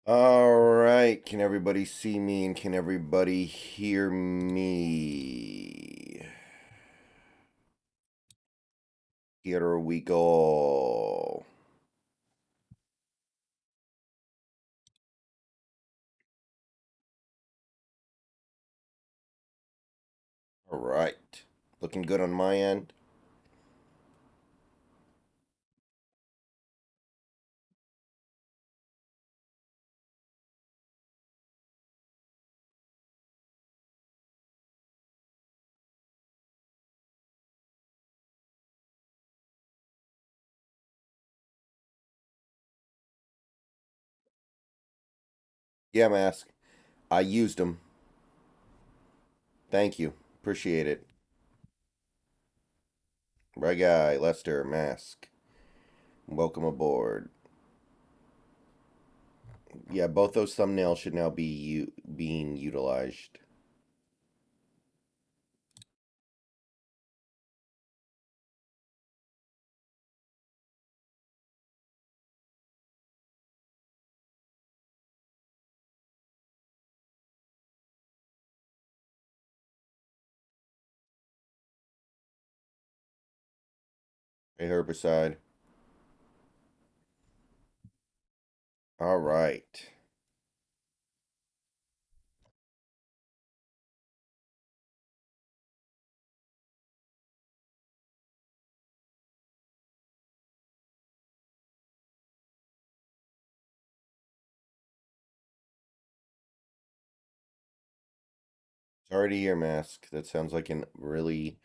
All right, can everybody see me and can everybody hear me? Here we go. All right, looking good on my end. Yeah, mask. I used them. Thank you. Appreciate it. Right guy, Lester, mask. Welcome aboard. Yeah, both those thumbnails should now be being utilized. Hey, herbicide. All right. Sorry to hear, mask. That sounds like a really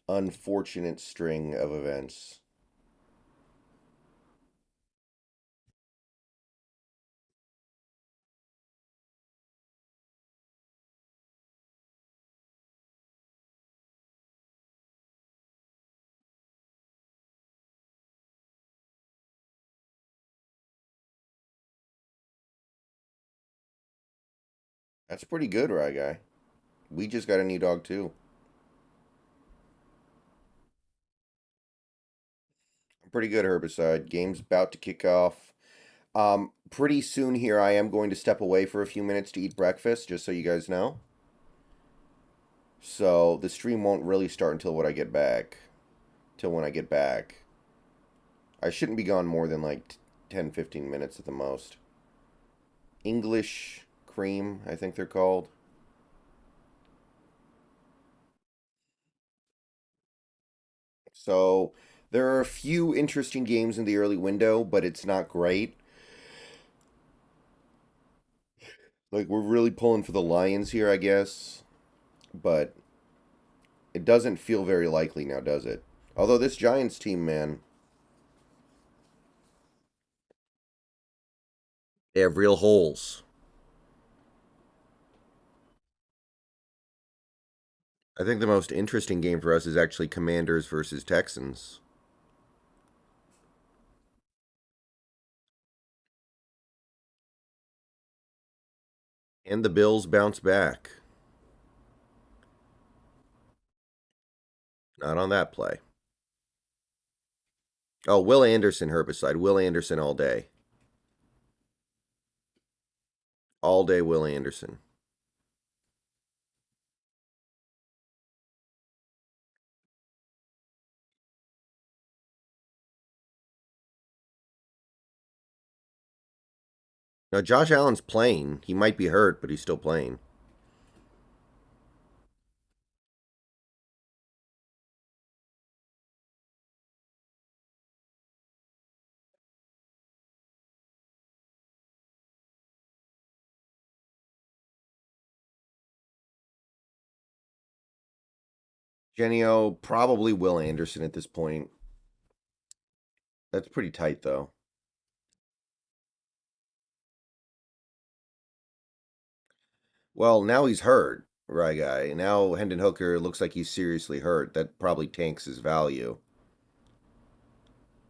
unfortunate string of events. That's pretty good, Rye Guy. We just got a new dog too. Pretty good, Herbicide. Game's about to kick off. Pretty soon here, I am going to step away for a few minutes to eat breakfast, just so you guys know. So the stream won't really start until when I get back. Till when I get back. I shouldn't be gone more than like 10, 15 minutes at the most. English cream, I think they're called. So there are a few interesting games in the early window, but it's not great. Like we're really pulling for the Lions here, I guess. But it doesn't feel very likely now, does it? Although this Giants team, man, they have real holes. I think the most interesting game for us is actually Commanders versus Texans. And the Bills bounce back. Not on that play. Oh, Will Anderson herbicide. Will Anderson all day. All day, Will Anderson. Now, Josh Allen's playing. He might be hurt, but he's still playing. Genio, probably Will Anderson at this point. That's pretty tight, though. Well, now he's hurt, right guy. Now Hendon Hooker looks like he's seriously hurt. That probably tanks his value.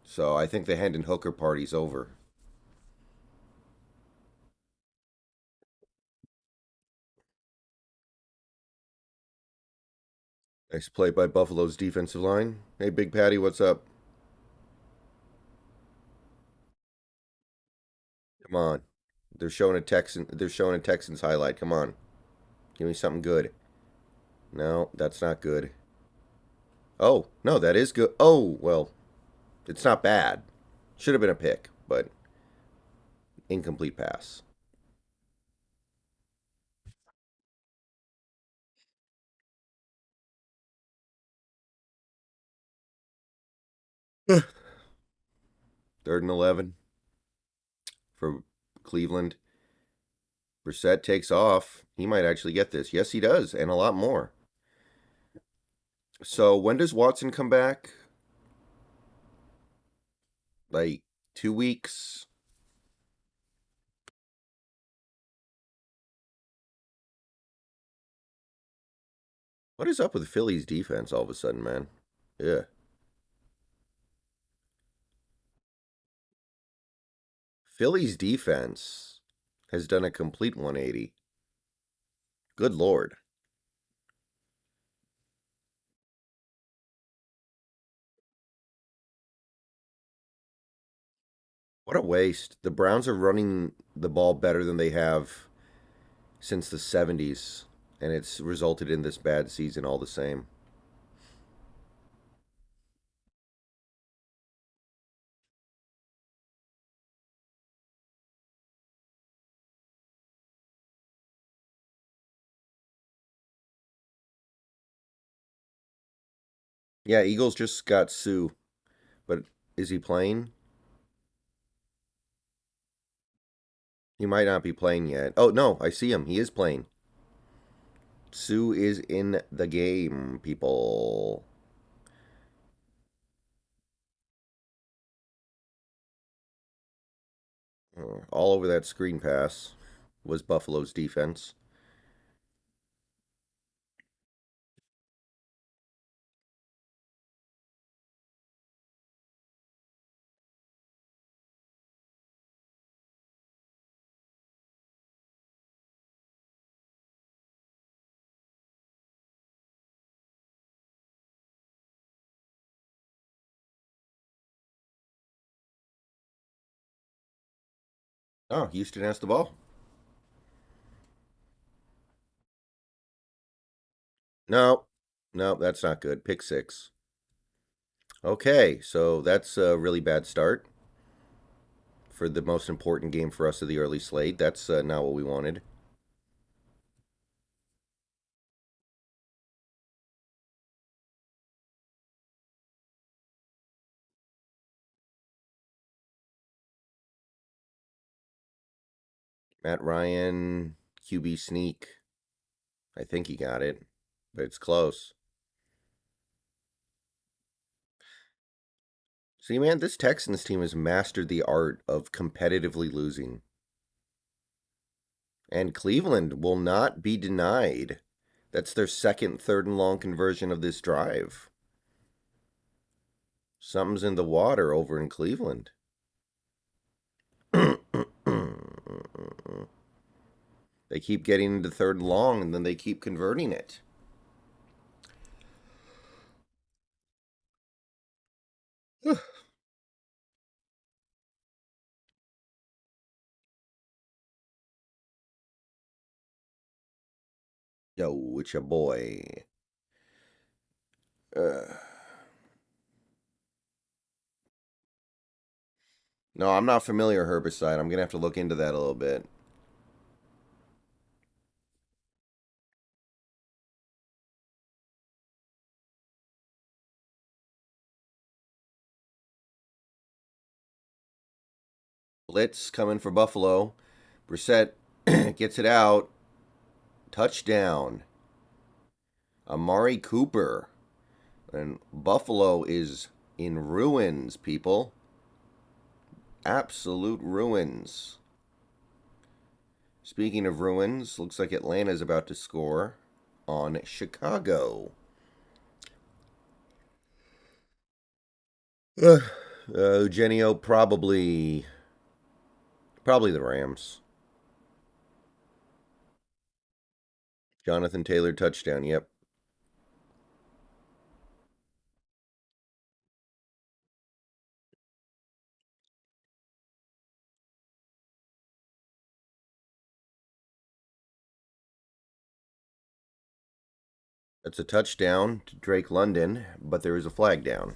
So I think the Hendon Hooker party's over. Nice play by Buffalo's defensive line. Hey, Big Patty, what's up? Come on. They're showing a Texan. They're showing a Texans highlight. Come on, give me something good. No, that's not good. Oh no, that is good. Oh well, it's not bad. Should have been a pick, but incomplete pass. Third and 11 for Cleveland. Brissett takes off. He might actually get this. Yes, he does, and a lot more. So when does Watson come back? Like 2 weeks? What is up with Philly's defense all of a sudden, man? Yeah. Philly's defense has done a complete 180. Good Lord. What a waste. The Browns are running the ball better than they have since the 70s, and it's resulted in this bad season all the same. Yeah, Eagles just got Sue, but is he playing? He might not be playing yet. Oh, no, I see him. He is playing. Sue is in the game, people. All over that screen pass was Buffalo's defense. Oh, Houston has the ball. No, no, that's not good. Pick six. Okay, so that's a really bad start for the most important game for us of the early slate. That's not what we wanted. Matt Ryan, QB sneak. I think he got it, but it's close. See, man, this Texans team has mastered the art of competitively losing. And Cleveland will not be denied. That's their second third and long conversion of this drive. Something's in the water over in Cleveland. They keep getting into third and long, and then they keep converting it. Yo, it's your boy. Uh, no, I'm not familiar herbicide. I'm gonna have to look into that a little bit. Blitz coming for Buffalo. Brissett gets it out. Touchdown. Amari Cooper. And Buffalo is in ruins, people. Absolute ruins. Speaking of ruins, looks like Atlanta's about to score on Chicago. Eugenio probably the Rams. Jonathan Taylor touchdown. Yep. It's a touchdown to Drake London, but there is a flag down.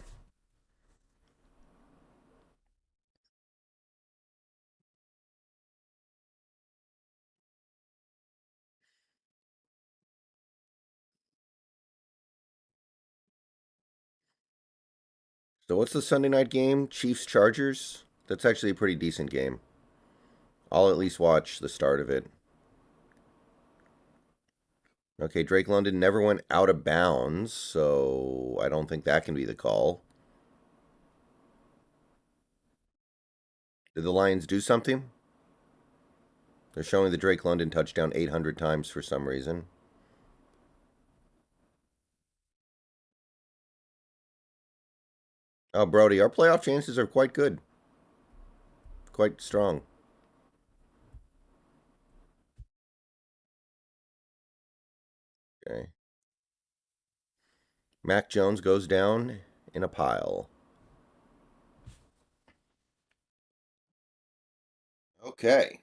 So what's the Sunday night game? Chiefs Chargers? That's actually a pretty decent game. I'll at least watch the start of it. Okay, Drake London never went out of bounds, so I don't think that can be the call. Did the Lions do something? They're showing the Drake London touchdown 800 times for some reason. Oh, Brody, our playoff chances are quite good. Quite strong. Okay. Mac Jones goes down in a pile. Okay.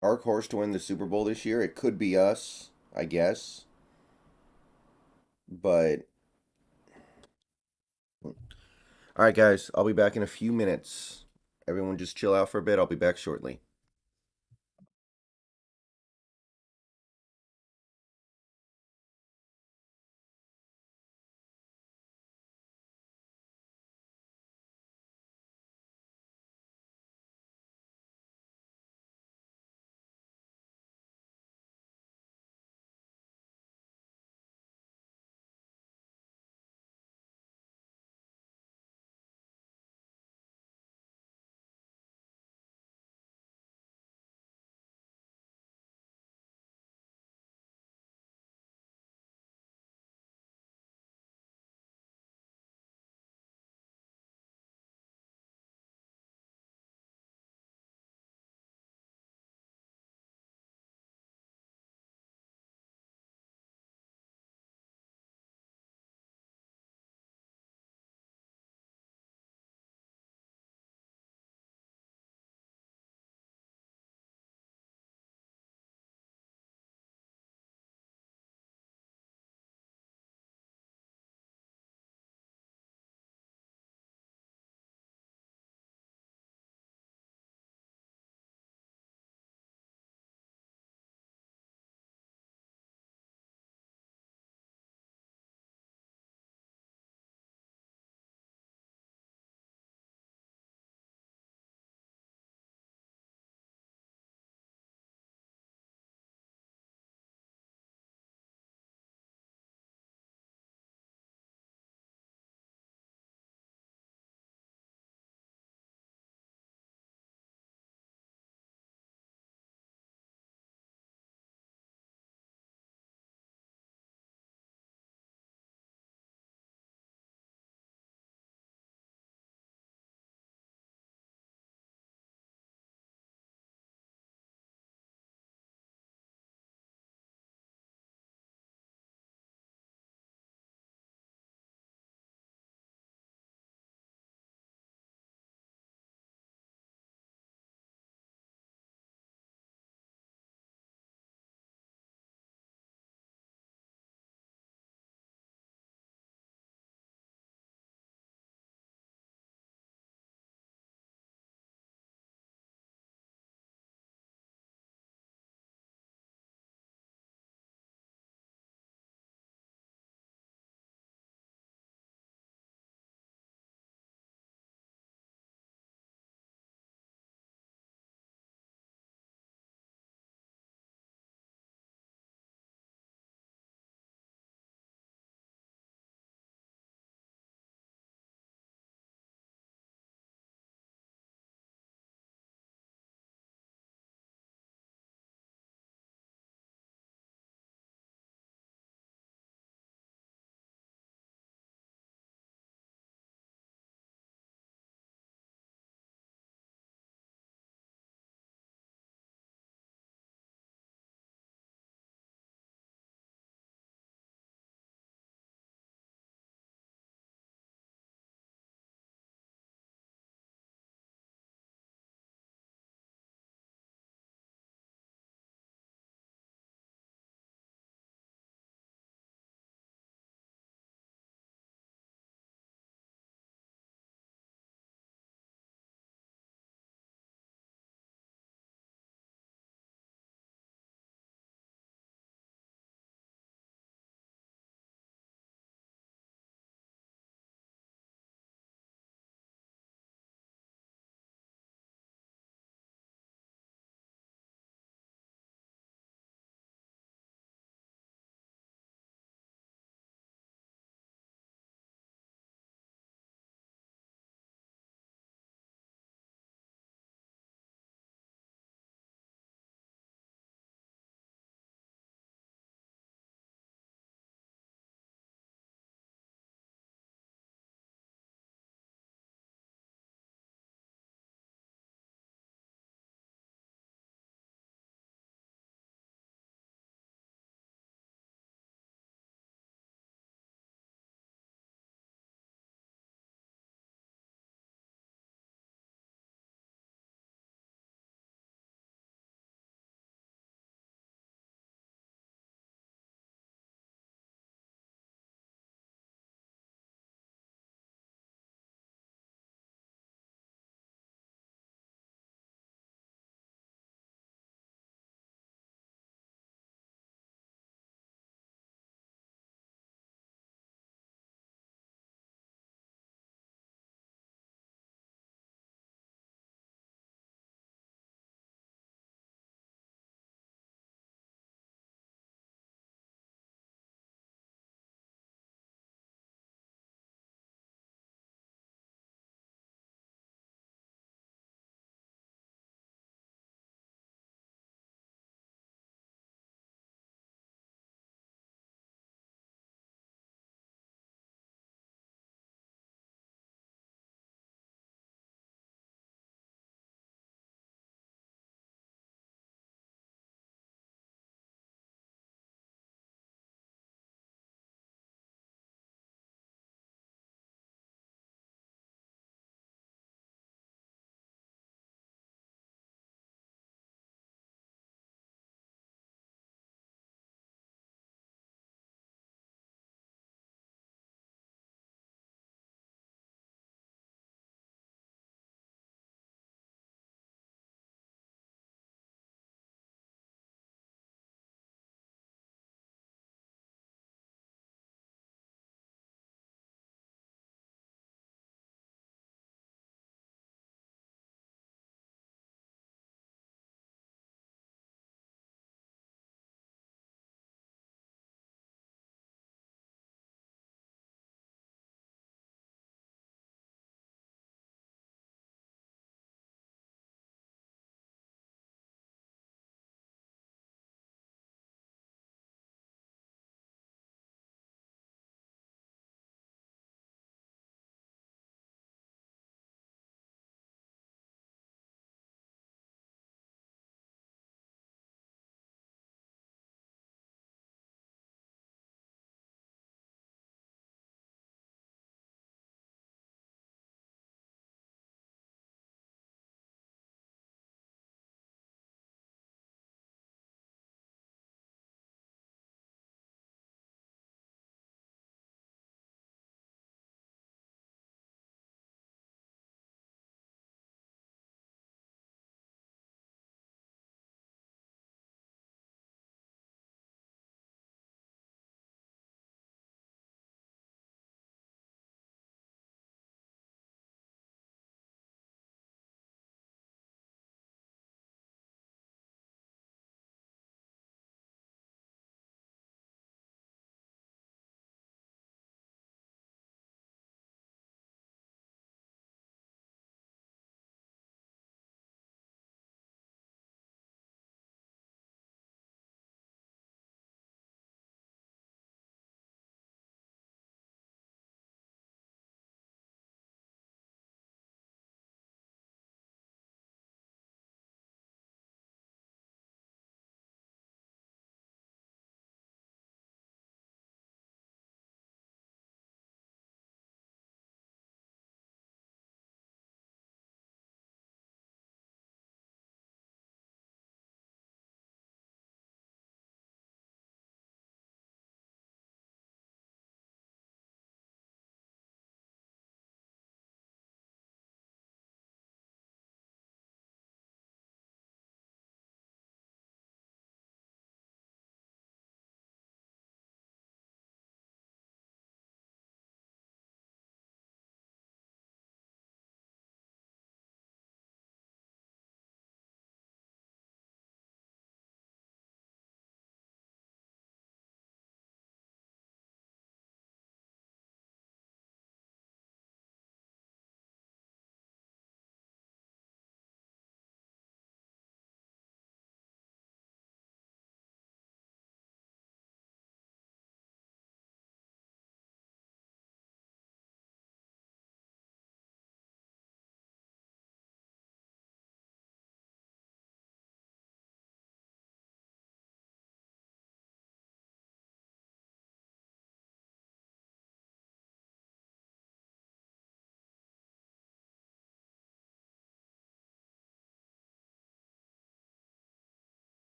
Dark horse to win the Super Bowl this year. It could be us, I guess. But all right, guys, I'll be back in a few minutes. Everyone just chill out for a bit. I'll be back shortly.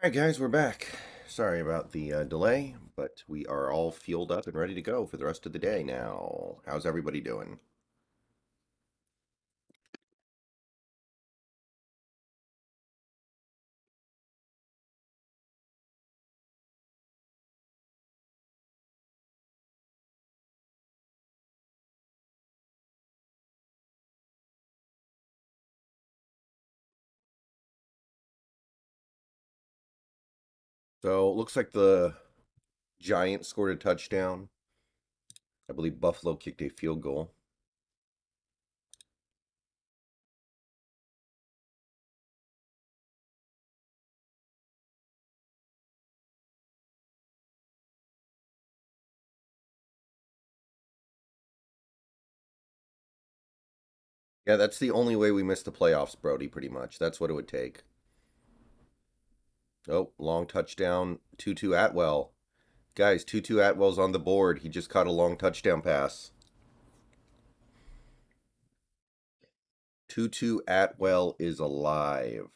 Alright, guys, we're back. Sorry about the delay, but we are all fueled up and ready to go for the rest of the day now. How's everybody doing? So, it looks like the Giants scored a touchdown. I believe Buffalo kicked a field goal. Yeah, that's the only way we missed the playoffs, Brody, pretty much. That's what it would take. Oh, long touchdown. Tutu Atwell. Guys, Tutu Atwell's on the board. He just caught a long touchdown pass. Tutu Atwell is alive.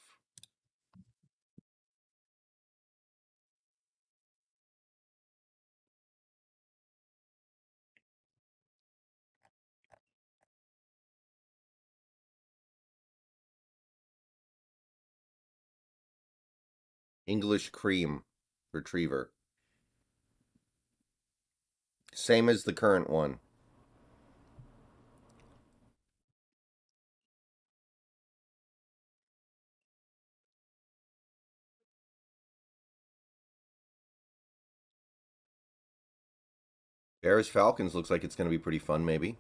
English cream retriever. Same as the current one. Bears Falcons looks like it's going to be pretty fun, maybe.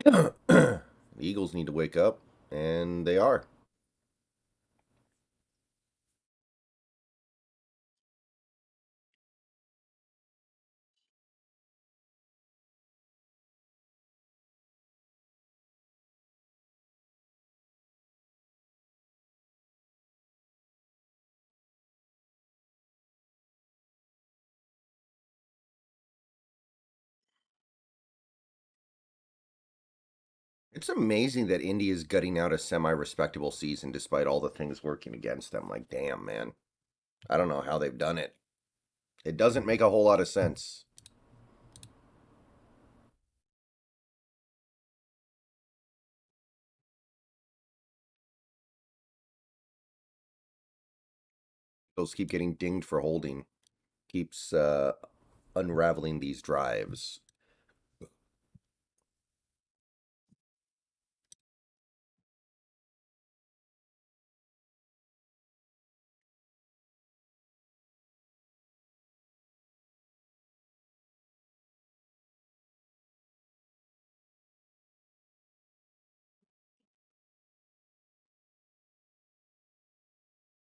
The Eagles need to wake up, and they are. It's amazing that Indy is gutting out a semi-respectable season despite all the things working against them. Like, damn, man. I don't know how they've done it. It doesn't make a whole lot of sense. Those keep getting dinged for holding. Keeps unraveling these drives.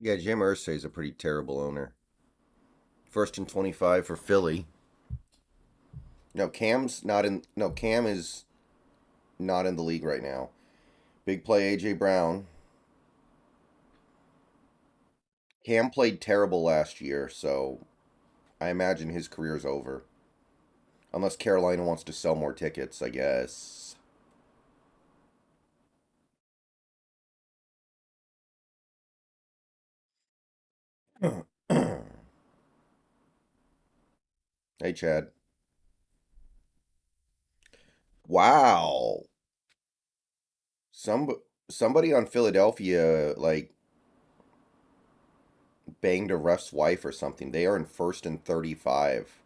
Yeah, Jim Irsay is a pretty terrible owner. First and 25 for Philly. No, Cam's not in. No, Cam is not in the league right now. Big play, AJ Brown. Cam played terrible last year, so I imagine his career's over. Unless Carolina wants to sell more tickets, I guess. Hey, Chad. Wow. Some somebody on Philadelphia like banged a ref's wife or something. They are in first and 35.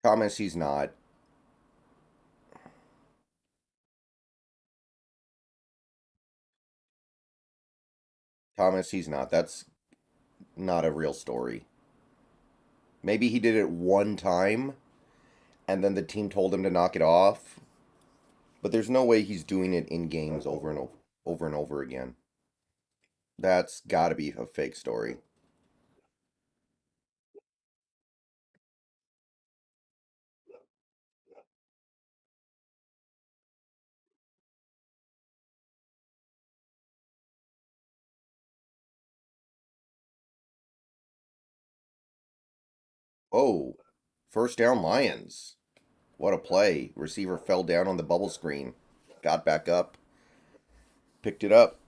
Thomas, he's not. Thomas, he's not. That's not a real story. Maybe he did it one time and then the team told him to knock it off. But there's no way he's doing it in games over and over again. That's got to be a fake story. Oh, first down Lions. What a play. Receiver fell down on the bubble screen. Got back up. Picked it up.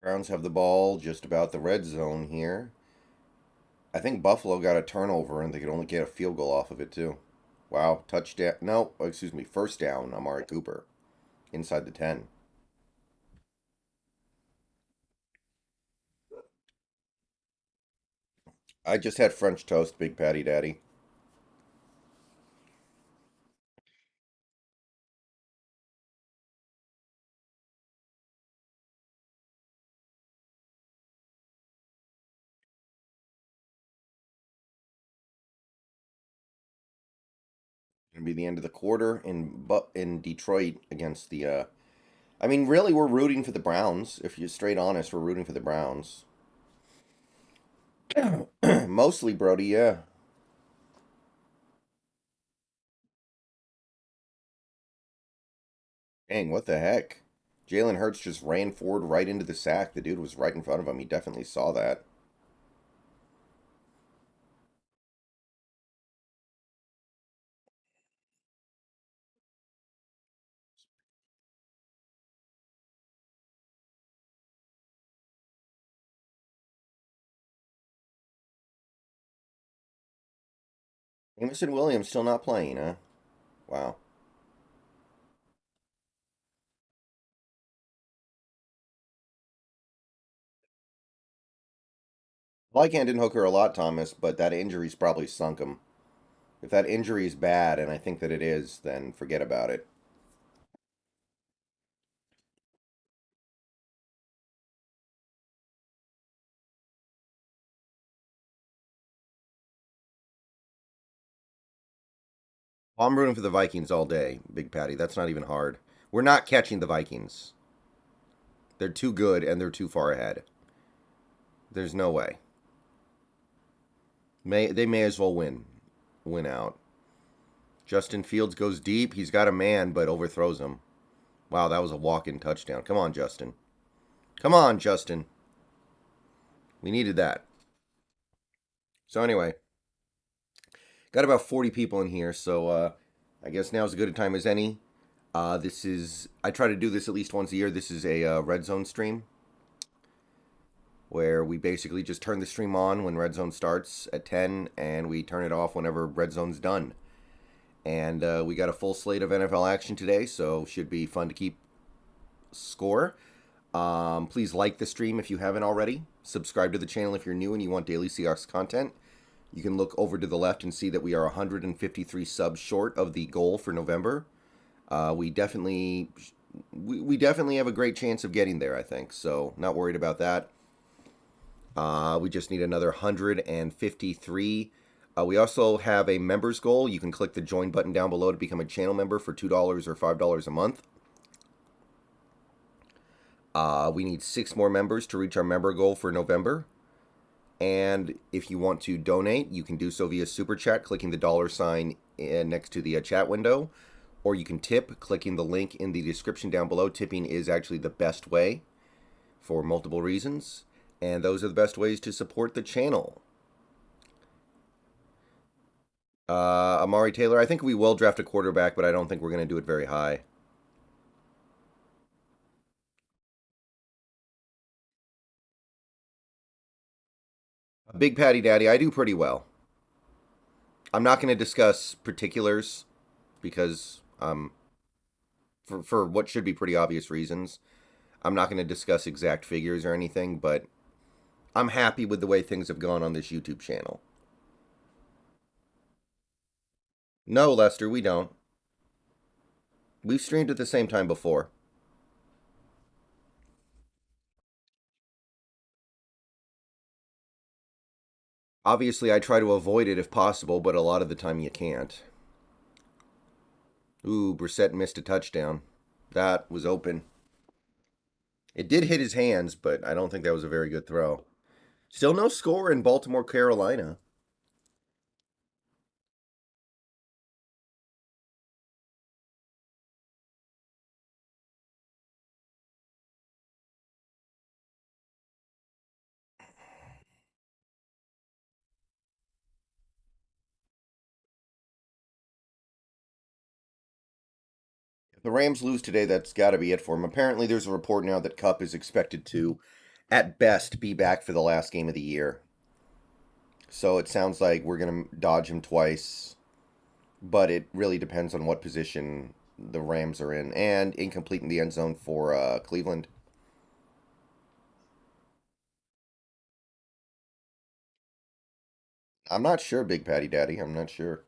Browns have the ball just about the red zone here. I think Buffalo got a turnover and they could only get a field goal off of it too. Wow, touchdown. No, excuse me, first down, Amari Cooper inside the 10. I just had French toast, Big Patty Daddy. Gonna be the end of the quarter in Detroit against the. I mean, really, we're rooting for the Browns. If you're straight honest, we're rooting for the Browns. Mostly, Brody. Yeah. Dang, what the heck? Jalen Hurts just ran forward right into the sack. The dude was right in front of him. He definitely saw that. Jameson Williams still not playing, huh? Wow. Lycan didn't hook her a lot, Thomas, but that injury's probably sunk him. If that injury is bad, and I think that it is, then forget about it. I'm rooting for the Vikings all day, Big Patty. That's not even hard. We're not catching the Vikings. They're too good and they're too far ahead. There's no way. They may as well win out. Justin Fields goes deep. He's got a man, but overthrows him. Wow, that was a walk-in touchdown. Come on, Justin. Come on, Justin. We needed that. So anyway, got about 40 people in here, so I guess now's as good a time as any. This is I try to do this at least once a year. This is a RedZone stream where we basically just turn the stream on when RedZone starts at 10, and we turn it off whenever RedZone's done. And we got a full slate of NFL action today, so should be fun to keep score. Please like the stream if you haven't already. Subscribe to the channel if you're new and you want daily Seahawks content. You can look over to the left and see that we are 153 subs short of the goal for November. We definitely have a great chance of getting there, I think. So not worried about that. We just need another 153. We also have a members goal. You can click the join button down below to become a channel member for $2 or $5 a month. We need 6 more members to reach our member goal for November. And if you want to donate, you can do so via Super Chat, clicking the dollar sign next to the chat window. Or you can tip, clicking the link in the description down below. Tipping is actually the best way for multiple reasons. And those are the best ways to support the channel. Amari Taylor, I think we will draft a quarterback, but I don't think we're going to do it very high. Big Patty Daddy, I do pretty well. I'm not going to discuss particulars because for what should be pretty obvious reasons. I'm not going to discuss exact figures or anything, but I'm happy with the way things have gone on this YouTube channel. No, Lester, we don't. We've streamed at the same time before. Obviously, I try to avoid it if possible, but a lot of the time you can't. Ooh, Brissett missed a touchdown. That was open. It did hit his hands, but I don't think that was a very good throw. Still no score in Baltimore, Carolina. If the Rams lose today, that's got to be it for them. Apparently, there's a report now that Cup is expected to at best, be back for the last game of the year. So it sounds like we're going to dodge him twice, but it really depends on what position the Rams are in. And incomplete in the end zone for Cleveland. I'm not sure, Big Patty Daddy. I'm not sure.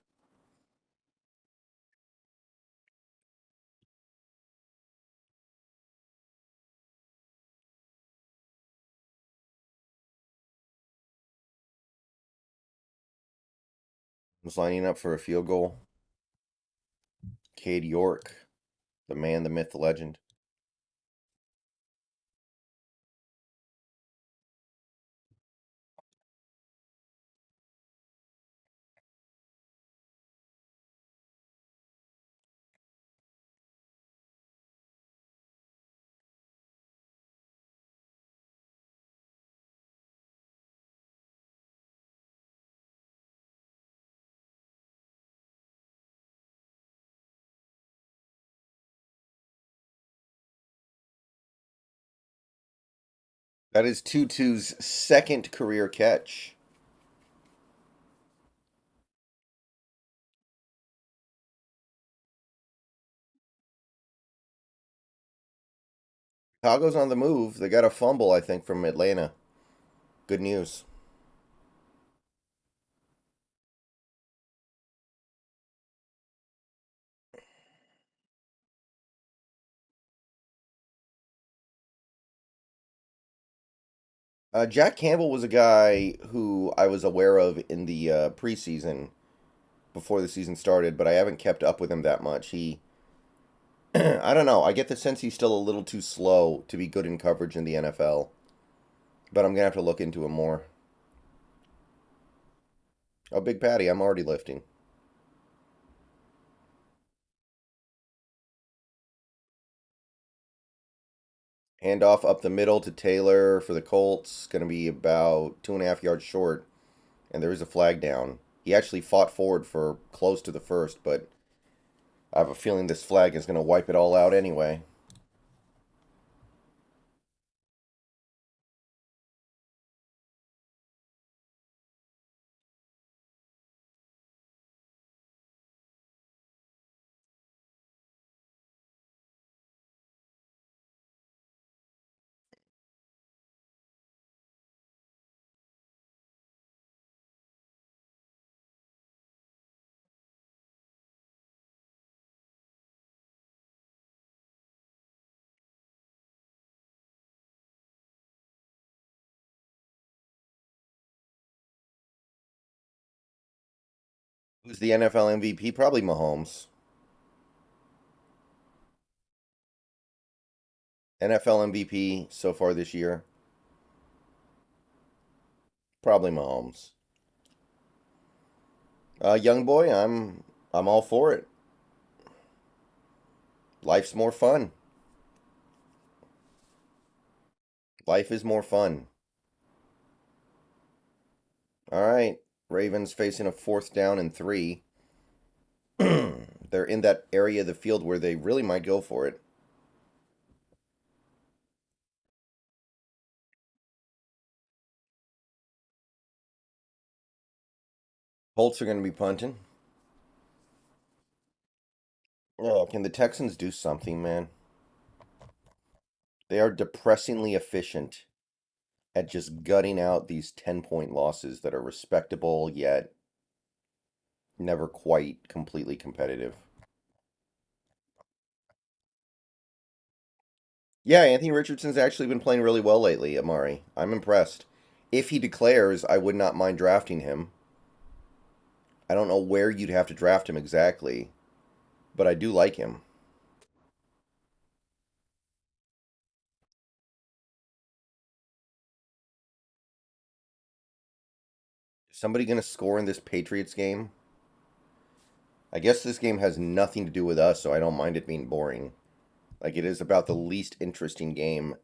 Was lining up for a field goal. Cade York, the man, the myth, the legend. That is Tutu's second career catch. Chicago's on the move. They got a fumble, I think, from Atlanta. Good news. Jack Campbell was a guy who I was aware of in the preseason before the season started, but I haven't kept up with him that much. I don't know. I get the sense he's still a little too slow to be good in coverage in the NFL, but I'm gonna have to look into him more. Oh, Big Patty, I'm already lifting. Handoff up the middle to Taylor for the Colts. Going to be about 2.5 yards short, and there is a flag down. He actually fought forward for close to the first, but I have a feeling this flag is going to wipe it all out anyway. Who's the NFL MVP? Probably Mahomes. NFL MVP so far this year? Probably Mahomes. Young boy, I'm all for it. Life's more fun. Life is more fun. All right. Ravens facing a 4th down and 3. They're in that area of the field where they really might go for it. Colts are going to be punting. Oh, can the Texans do something, man? They are depressingly efficient at just gutting out these 10-point losses that are respectable yet never quite completely competitive. Yeah, Anthony Richardson's actually been playing really well lately, Amari. I'm impressed. If he declares, I would not mind drafting him. I don't know where you'd have to draft him exactly, but I do like him. Is somebody going to score in this Patriots game? I guess this game has nothing to do with us, so I don't mind it being boring. Like, it is about the least interesting game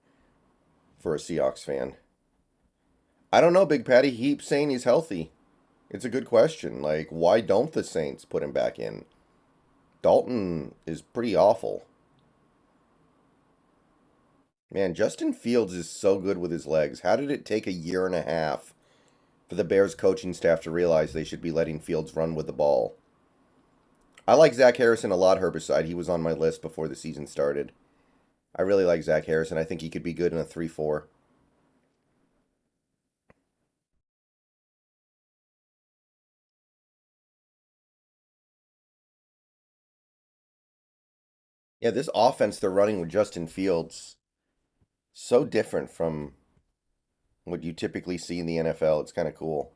for a Seahawks fan. I don't know, Big Patty. He keeps saying he's healthy. It's a good question. Like, why don't the Saints put him back in? Dalton is pretty awful. Man, Justin Fields is so good with his legs. How did it take a year and a half for the Bears coaching staff to realize they should be letting Fields run with the ball? I like Zach Harrison a lot, Herbicide. He was on my list before the season started. I really like Zach Harrison. I think he could be good in a 3-4. Yeah, this offense they're running with Justin Fields, so different from what you typically see in the NFL. It's kind of cool.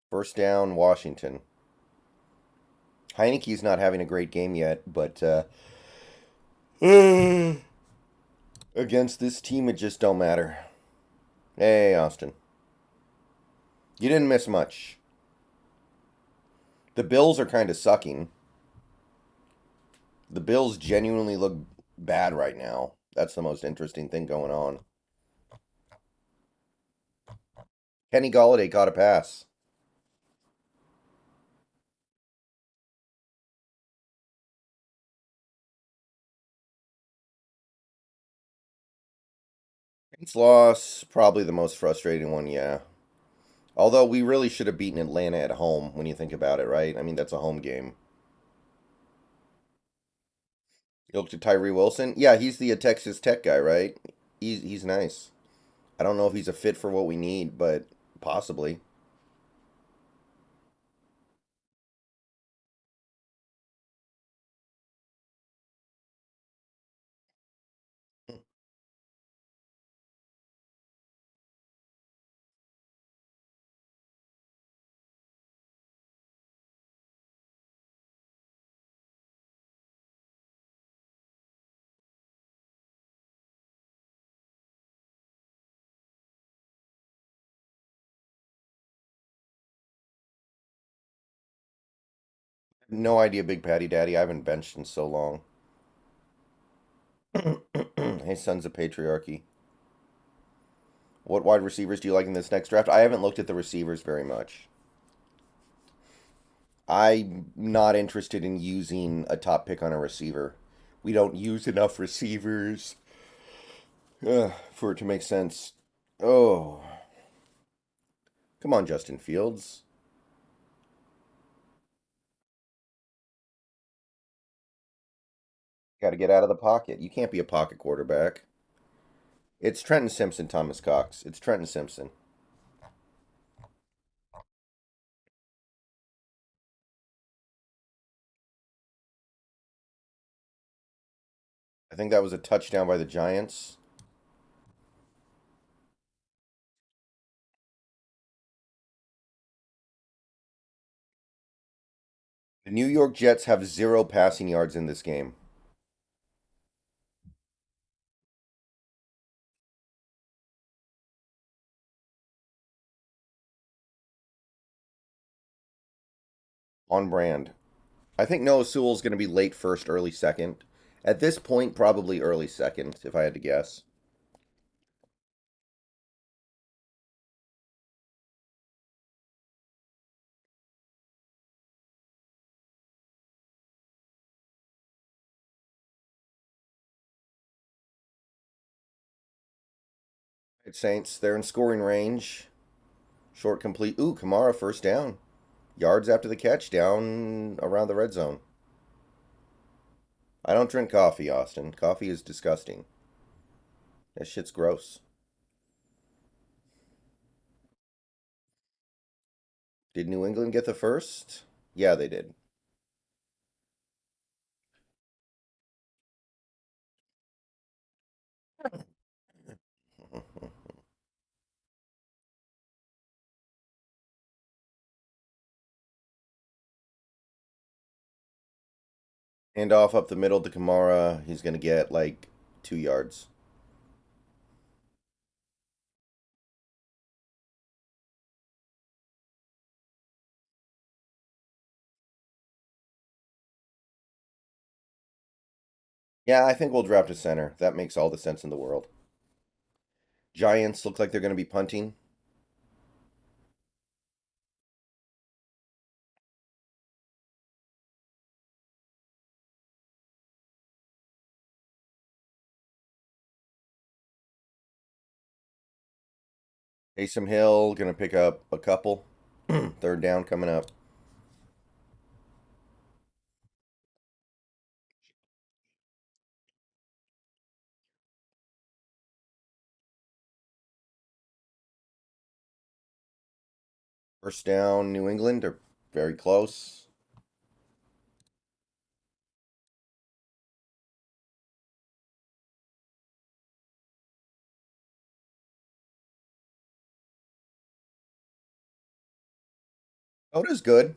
First down, Washington. Heineke's not having a great game yet, but against this team, it just don't matter. Hey, Austin. You didn't miss much. The Bills are kind of sucking. The Bills genuinely look bad right now. That's the most interesting thing going on. Kenny Golladay caught a pass. Saints loss, probably the most frustrating one, yeah. Although we really should have beaten Atlanta at home when you think about it, right? I mean, that's a home game. You looked at Tyree Wilson. Yeah, he's the Texas Tech guy, right? He's nice. I don't know if he's a fit for what we need, but possibly. No idea, Big Patty Daddy. I haven't benched in so long. Hey, Sons of Patriarchy. What wide receivers do you like in this next draft? I haven't looked at the receivers very much. I'm not interested in using a top pick on a receiver. We don't use enough receivers for it to make sense. Oh, come on, Justin Fields. Got to get out of the pocket. You can't be a pocket quarterback. It's Trenton Simpson, Thomas Cox. It's Trenton Simpson. I think that was a touchdown by the Giants. The New York Jets have 0 passing yards in this game. On brand. I think Noah Sewell's going to be late first, early second. At this point, probably early second, if I had to guess. Saints, they're in scoring range. Short complete. Ooh, Kamara first down. Yards after the catch, down around the red zone. I don't drink coffee, Austin. Coffee is disgusting. That shit's gross. Did New England get the first? Yeah, they did. Hand off up the middle to Kamara. He's going to get like 2 yards. Yeah, I think we'll draft a center. That makes all the sense in the world. Giants look like they're going to be punting. Taysom Hill gonna pick up a couple. Third down coming up. First down, New England are very close. Soda's good.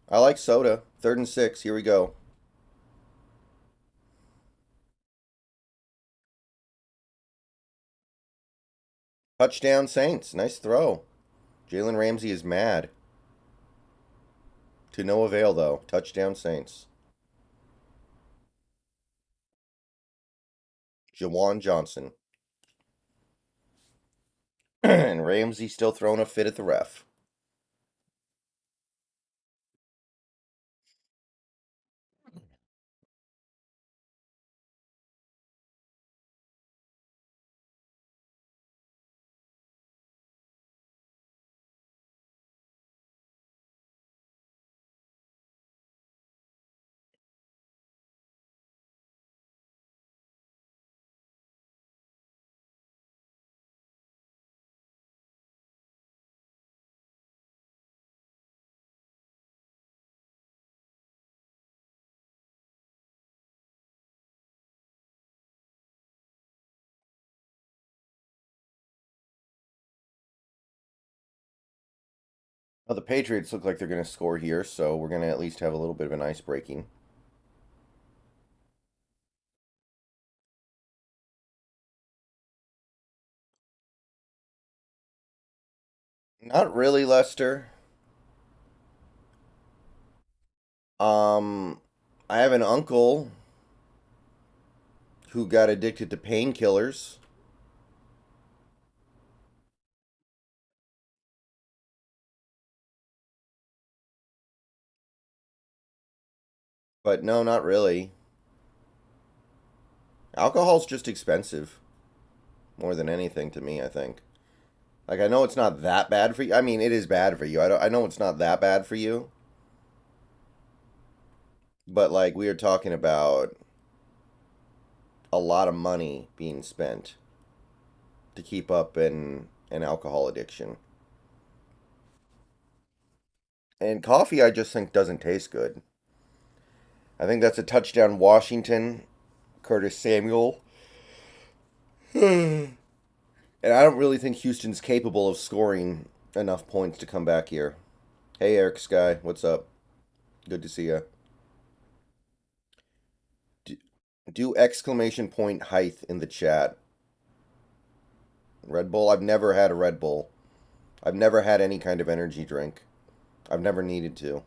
I like soda. Third and 6. Here we go. Touchdown Saints. Nice throw. Jalen Ramsey is mad. To no avail, though. Touchdown Saints. Jawan Johnson. And Ramsey still throwing a fit at the ref. Well, the Patriots look like they're going to score here, so we're going to at least have a little bit of an ice breaking. Not really, Lester. Um, I have an uncle who got addicted to painkillers. But no, not really. Alcohol's just expensive more than anything to me, I think. Like I know it's not that bad for you. I mean, it is bad for you. I know it's not that bad for you, but like we are talking about a lot of money being spent to keep up an alcohol addiction. And coffee I just think doesn't taste good. I think that's a touchdown Washington, Curtis Samuel. And I don't really think Houston's capable of scoring enough points to come back here. Hey, Eric Sky, what's up? Good to see you. Do exclamation point height in the chat. Red Bull? I've never had a Red Bull. I've never had any kind of energy drink. I've never needed to.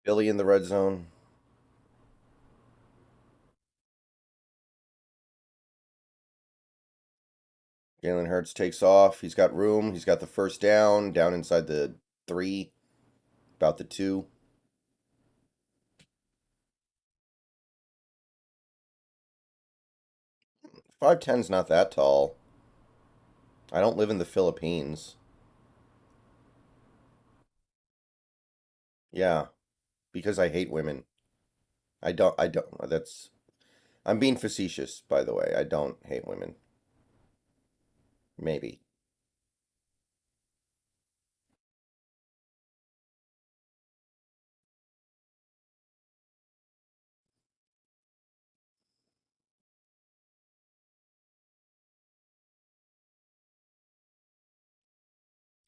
Billy in the red zone. Jalen Hurts takes off. He's got room. He's got the first down, down inside the 3, about the 2. 5'10's not that tall. I don't live in the Philippines. Yeah, because I hate women. That's, I'm being facetious, by the way. I don't hate women. Maybe.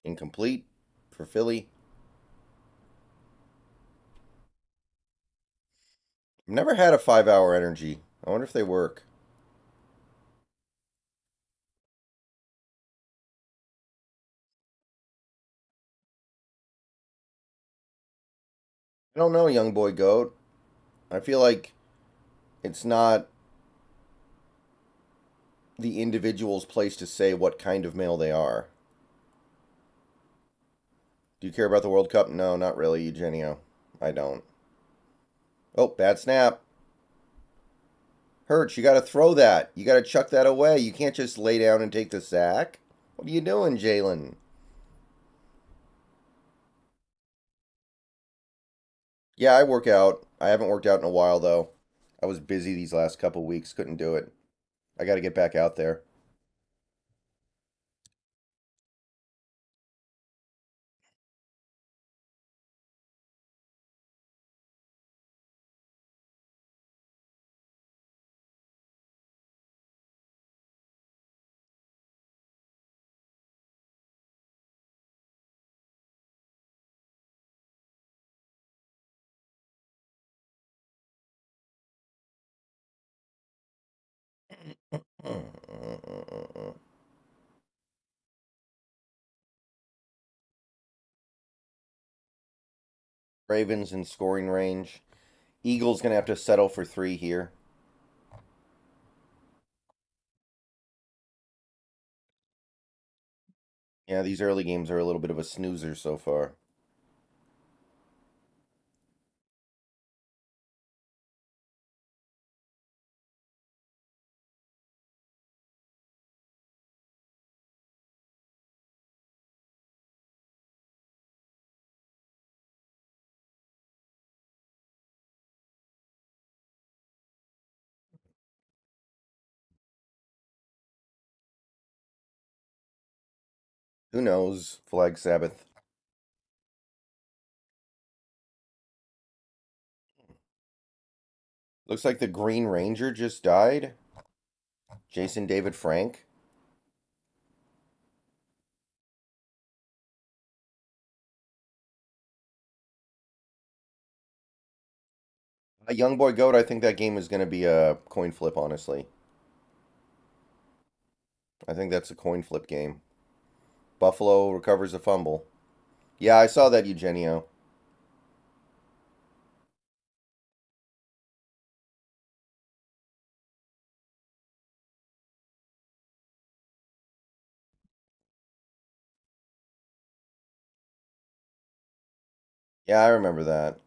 Incomplete for Philly. I've never had a 5-hour energy. I wonder if they work. I don't know, young boy goat. I feel like it's not the individual's place to say what kind of male they are. Do you care about the World Cup? No, not really, Eugenio. I don't. Oh, bad snap. Hurts, you got to throw that. You got to chuck that away. You can't just lay down and take the sack. What are you doing, Jalen? Yeah, I work out. I haven't worked out in a while, though. I was busy these last couple weeks. Couldn't do it. I got to get back out there. Ravens in scoring range. Eagles going to have to settle for 3 here. Yeah, these early games are a little bit of a snoozer so far. Who knows? Flag Sabbath. Looks like the Green Ranger just died. Jason David Frank. A young boy goat. I think that game is going to be a coin flip, honestly. I think that's a coin flip game. Buffalo recovers a fumble. Yeah, I saw that, Eugenio. Yeah, I remember that.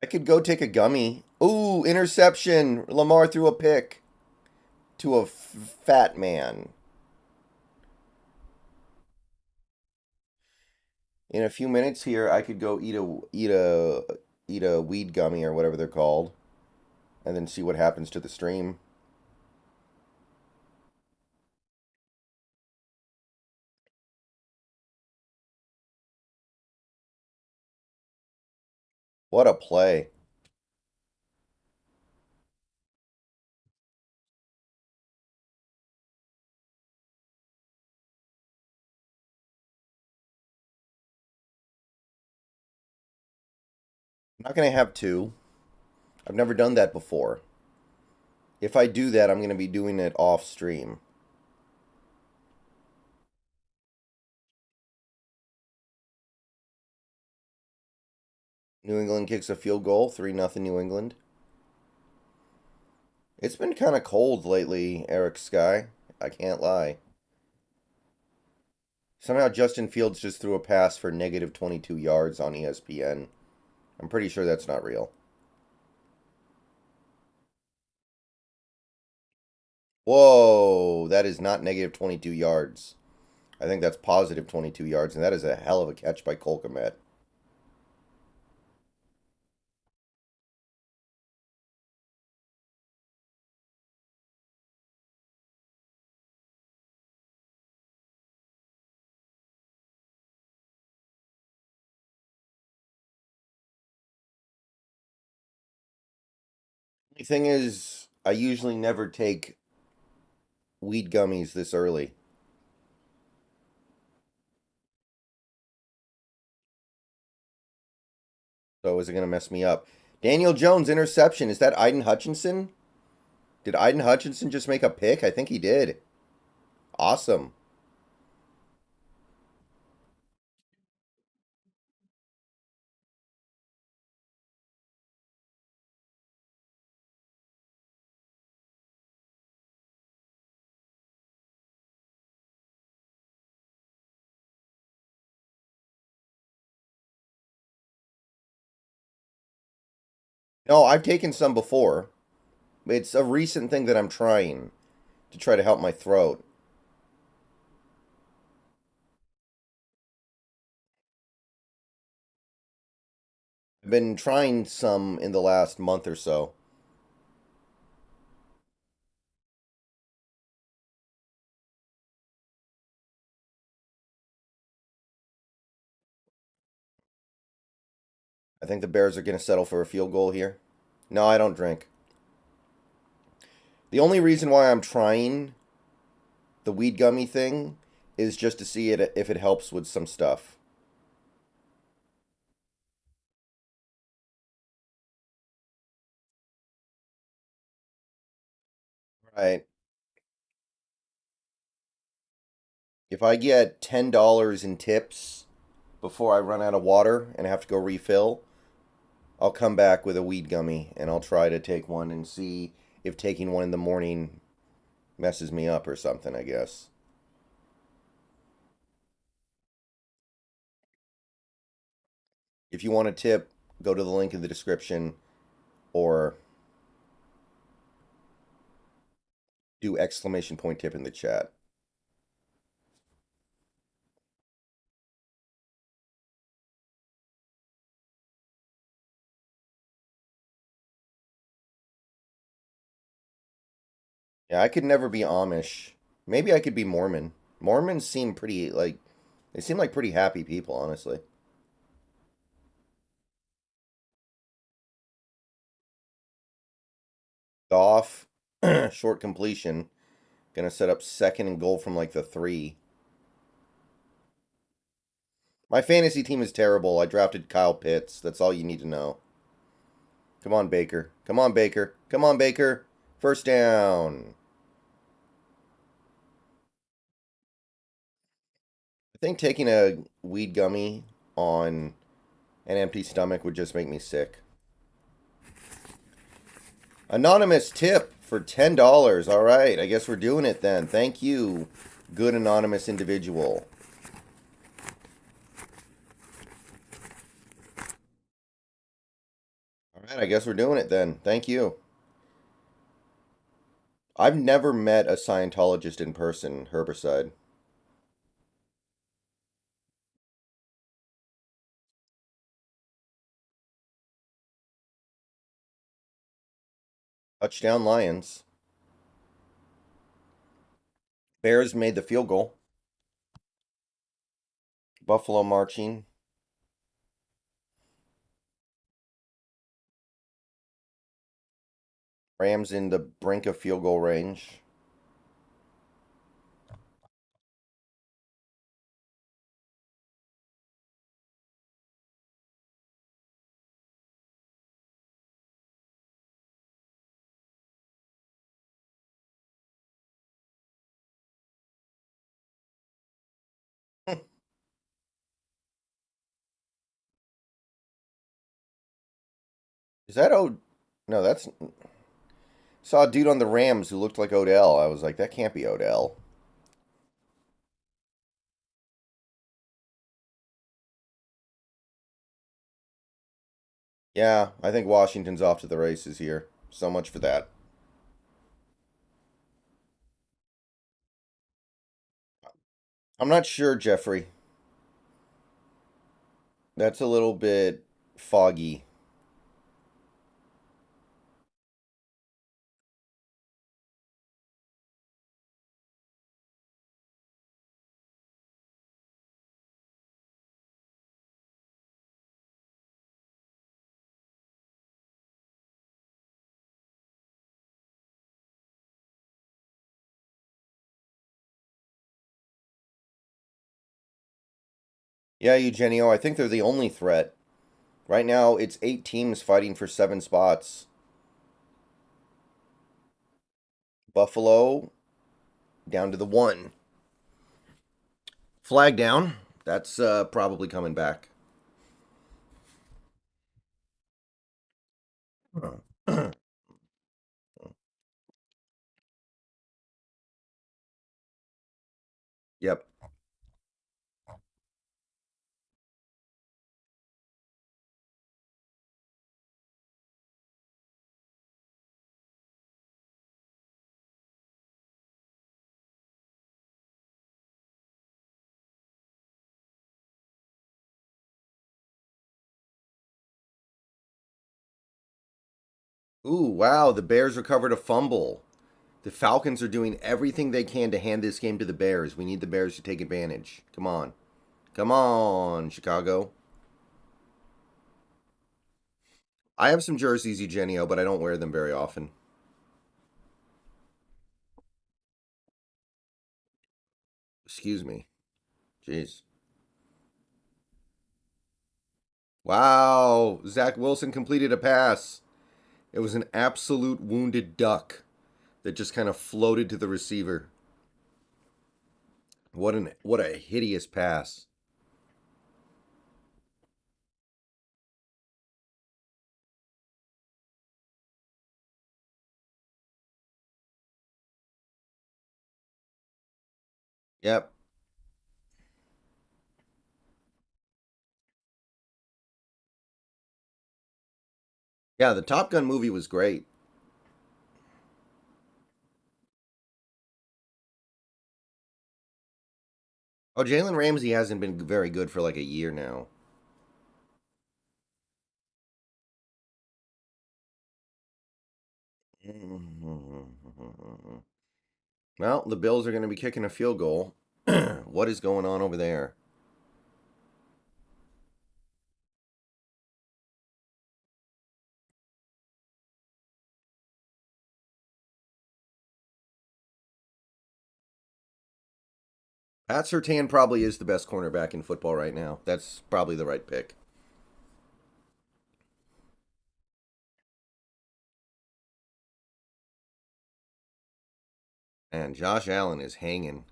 I could go take a gummy. Ooh, interception. Lamar threw a pick to a fat man. In a few minutes here, I could go eat a weed gummy or whatever they're called, and then see what happens to the stream. What a play! I'm not gonna have two. I've never done that before. If I do that, I'm gonna be doing it off stream. New England kicks a field goal, 3-0 New England. It's been kind of cold lately, Eric Sky. I can't lie. Somehow Justin Fields just threw a pass for negative 22 yards on ESPN. I'm pretty sure that's not real. Whoa, that is not negative 22 yards. I think that's positive 22 yards, and that is a hell of a catch by Colcomet. The thing is, I usually never take weed gummies this early. So is it going to mess me up? Daniel Jones interception. Is that Aiden Hutchinson? Did Aiden Hutchinson just make a pick? I think he did. Awesome. No, I've taken some before. It's a recent thing that I'm trying to try to help my throat. I've been trying some in the last month or so. I think the Bears are going to settle for a field goal here. No, I don't drink. The only reason why I'm trying the weed gummy thing is just to see it if it helps with some stuff. Right. If I get $10 in tips before I run out of water and have to go refill, I'll come back with a weed gummy and I'll try to take one and see if taking one in the morning messes me up or something, I guess. If you want a tip, go to the link in the description or do exclamation point tip in the chat. Yeah, I could never be Amish. Maybe I could be Mormon. Mormons seem pretty like they seem like pretty happy people, honestly. Goff, short completion. Gonna set up second and goal from like the 3. My fantasy team is terrible. I drafted Kyle Pitts. That's all you need to know. Come on, Baker. Come on, Baker. Come on, Baker. First down. I think taking a weed gummy on an empty stomach would just make me sick. Anonymous tip for $10. All right, I guess we're doing it then. Thank you, good anonymous individual. All right, I guess we're doing it then. Thank you. I've never met a Scientologist in person, Herbicide. Touchdown Lions. Bears made the field goal. Buffalo marching. Rams in the brink of field goal range. Is that No, that's. Saw a dude on the Rams who looked like Odell. I was like, that can't be Odell. Yeah, I think Washington's off to the races here. So much for that. I'm not sure, Jeffrey. That's a little bit foggy. Yeah, Eugenio, I think they're the only threat. Right now, it's 8 teams fighting for 7 spots. Buffalo down to the 1. Flag down. That's probably coming back. Yep. Ooh, wow, the Bears recovered a fumble. The Falcons are doing everything they can to hand this game to the Bears. We need the Bears to take advantage. Come on. Come on, Chicago. I have some jerseys, Eugenio, but I don't wear them very often. Excuse me. Jeez. Wow. Zach Wilson completed a pass. It was an absolute wounded duck that just kind of floated to the receiver. What a hideous pass. Yep. Yeah, the Top Gun movie was great. Oh, Jalen Ramsey hasn't been very good for like a year now. Well, the Bills are going to be kicking a field goal. What is going on over there? Pat Sertan probably is the best cornerback in football right now. That's probably the right pick. And Josh Allen is hanging.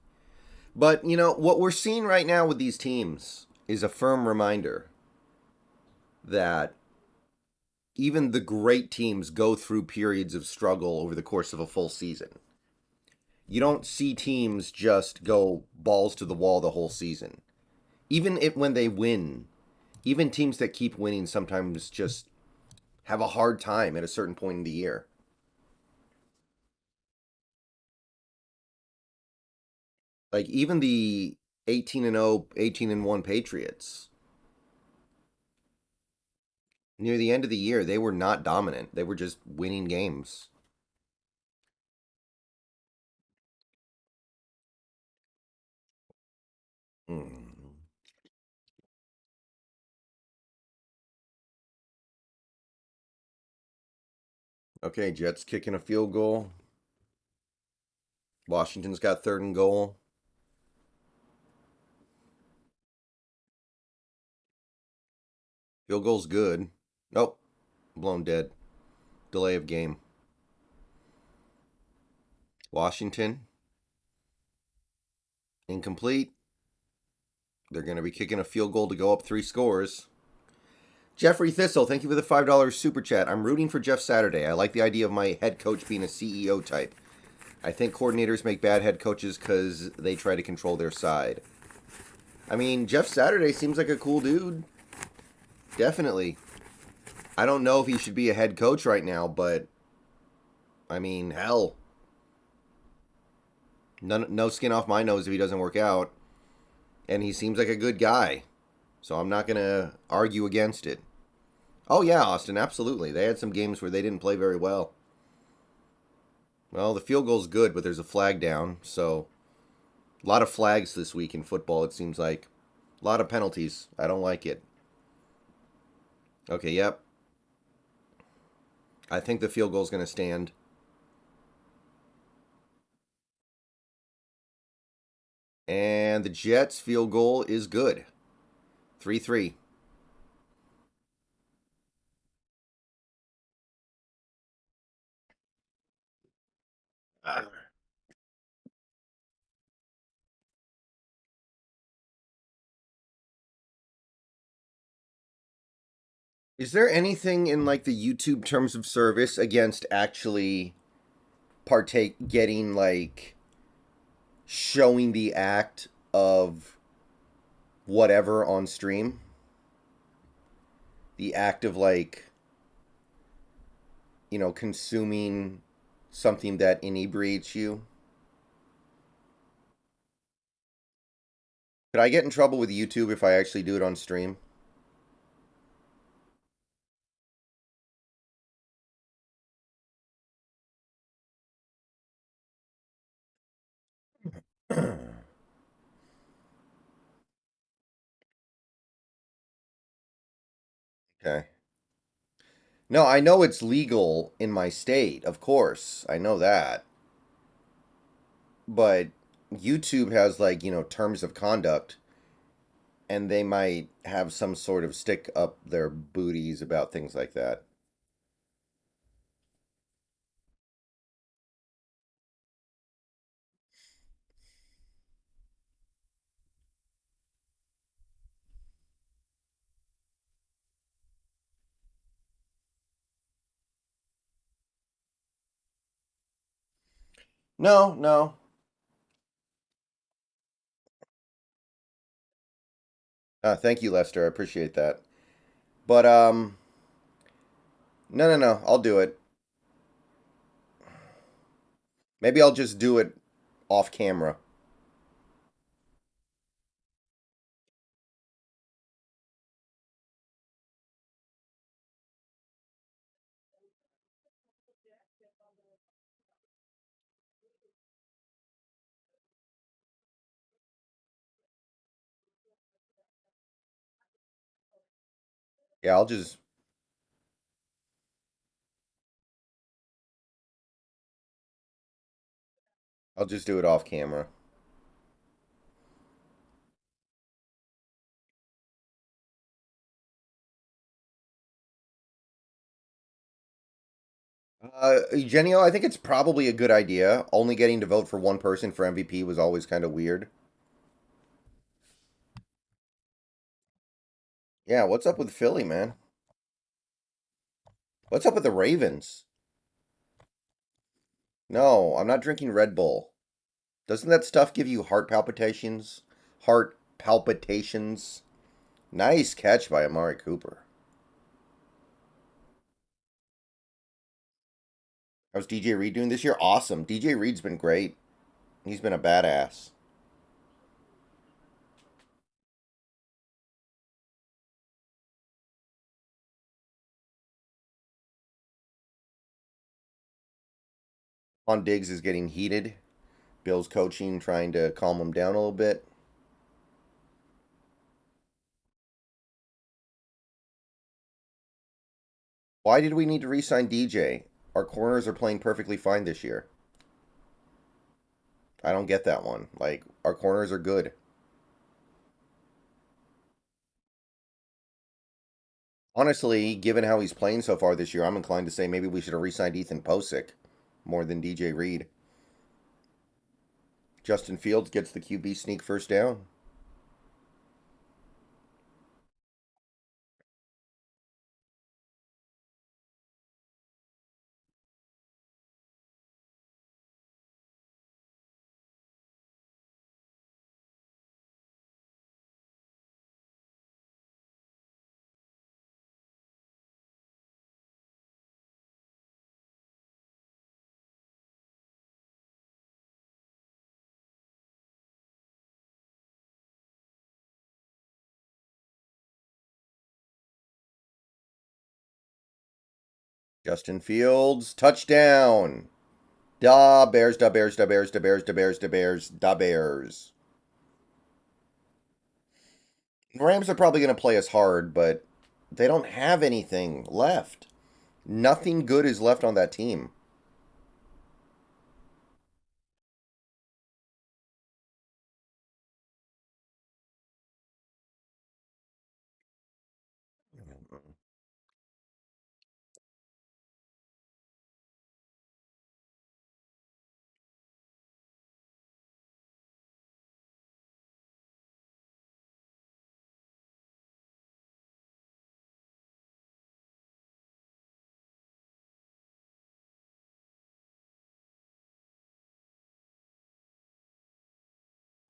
But, what we're seeing right now with these teams is a firm reminder that even the great teams go through periods of struggle over the course of a full season. You don't see teams just go balls to the wall the whole season. When they win, even teams that keep winning sometimes just have a hard time at a certain point in the year. Like even the 18 and 0, 18 and 1 Patriots, near the end of the year, they were not dominant. They were just winning games. Mm. Okay, Jets kicking a field goal. Washington's got third and goal. Field goal's good. Nope, blown dead. Delay of game. Washington, incomplete. They're going to be kicking a field goal to go up 3 scores. Jeffrey Thistle, thank you for the $5 super chat. I'm rooting for Jeff Saturday. I like the idea of my head coach being a CEO type. I think coordinators make bad head coaches because they try to control their side. I mean, Jeff Saturday seems like a cool dude. Definitely. I don't know if he should be a head coach right now, but I mean, hell. No skin off my nose if he doesn't work out. And he seems like a good guy. So I'm not going to argue against it. Oh, yeah, Austin, absolutely. They had some games where they didn't play very well. Well, the field goal's good, but there's a flag down. So a lot of flags this week in football, it seems like. A lot of penalties. I don't like it. Okay, yep. I think the field goal's going to stand. And the Jets' field goal is good. 3-3. Is there anything in like the YouTube terms of service against actually getting like showing the act of whatever on stream? The act of like, consuming something that inebriates you? Could I get in trouble with YouTube if I actually do it on stream? Okay. No, I know it's legal in my state, of course. I know that. But YouTube has like, terms of conduct and they might have some sort of stick up their booties about things like that. No, no. Thank you, Lester. I appreciate that. But no, no, no. I'll do it. Maybe I'll just do it off camera. Yeah, I'll just do it off camera. Eugenio, I think it's probably a good idea. Only getting to vote for one person for MVP was always kind of weird. Yeah, what's up with Philly, man? What's up with the Ravens? No, I'm not drinking Red Bull. Doesn't that stuff give you heart palpitations? Heart palpitations? Nice catch by Amari Cooper. How's DJ Reed doing this year? Awesome. DJ Reed's been great. He's been a badass. On Diggs is getting heated. Bill's coaching, trying to calm him down a little bit. Why did we need to re-sign DJ? Our corners are playing perfectly fine this year. I don't get that one. Like, our corners are good. Honestly, given how he's playing so far this year, I'm inclined to say maybe we should have re-signed Ethan Posick more than DJ Reed. Justin Fields gets the QB sneak first down. Justin Fields, touchdown. Da Bears, da Bears, da Bears, da Bears, da Bears, da Bears, da Bears. Rams are probably going to play us hard, but they don't have anything left. Nothing good is left on that team.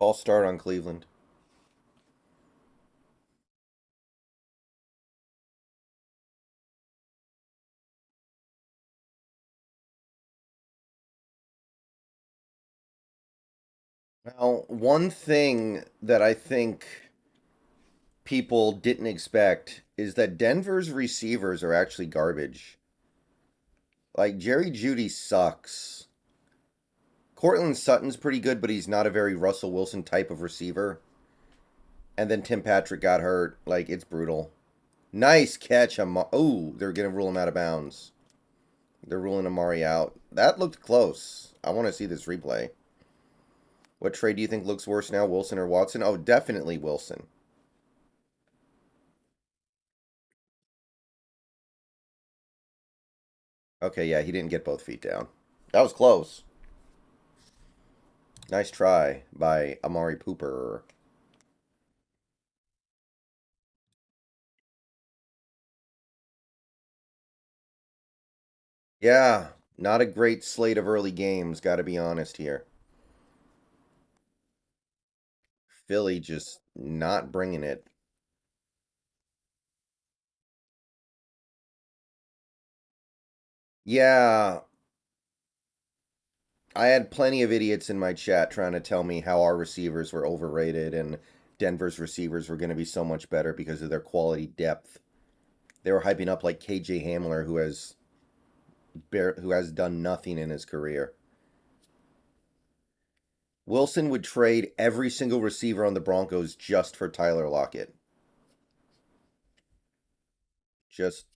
False start on Cleveland. Now, one thing that I think people didn't expect is that Denver's receivers are actually garbage. Like, Jerry Judy sucks. Cortland Sutton's pretty good, but he's not a very Russell Wilson type of receiver. And then Tim Patrick got hurt. Like, it's brutal. Nice catch. Oh, they're going to rule him out of bounds. They're ruling Amari out. That looked close. I want to see this replay. What trade do you think looks worse now, Wilson or Watson? Oh, definitely Wilson. Okay, yeah, he didn't get both feet down. That was close. Nice try by Amari Pooper. Yeah, not a great slate of early games, got to be honest here. Philly just not bringing it. Yeah, I had plenty of idiots in my chat trying to tell me how our receivers were overrated and Denver's receivers were going to be so much better because of their quality depth. They were hyping up like KJ Hamler, who has done nothing in his career. Wilson would trade every single receiver on the Broncos just for Tyler Lockett. Just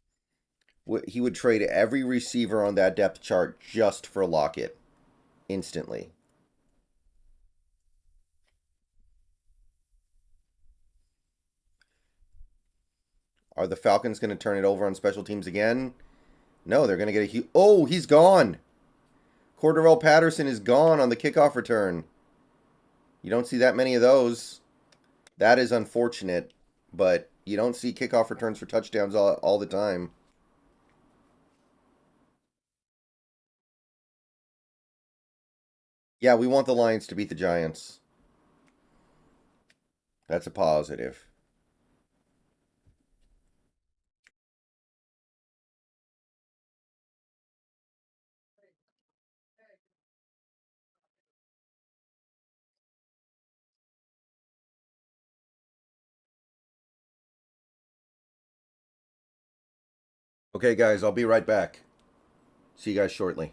he would trade every receiver on that depth chart just for Lockett instantly. Are the Falcons going to turn it over on special teams again? No, they're going to get a huge... Oh, he's gone. Cordarrelle Patterson is gone on the kickoff return. You don't see that many of those. That is unfortunate, but you don't see kickoff returns for touchdowns all the time. Yeah, we want the Lions to beat the Giants. That's a positive. Okay, guys, I'll be right back. See you guys shortly.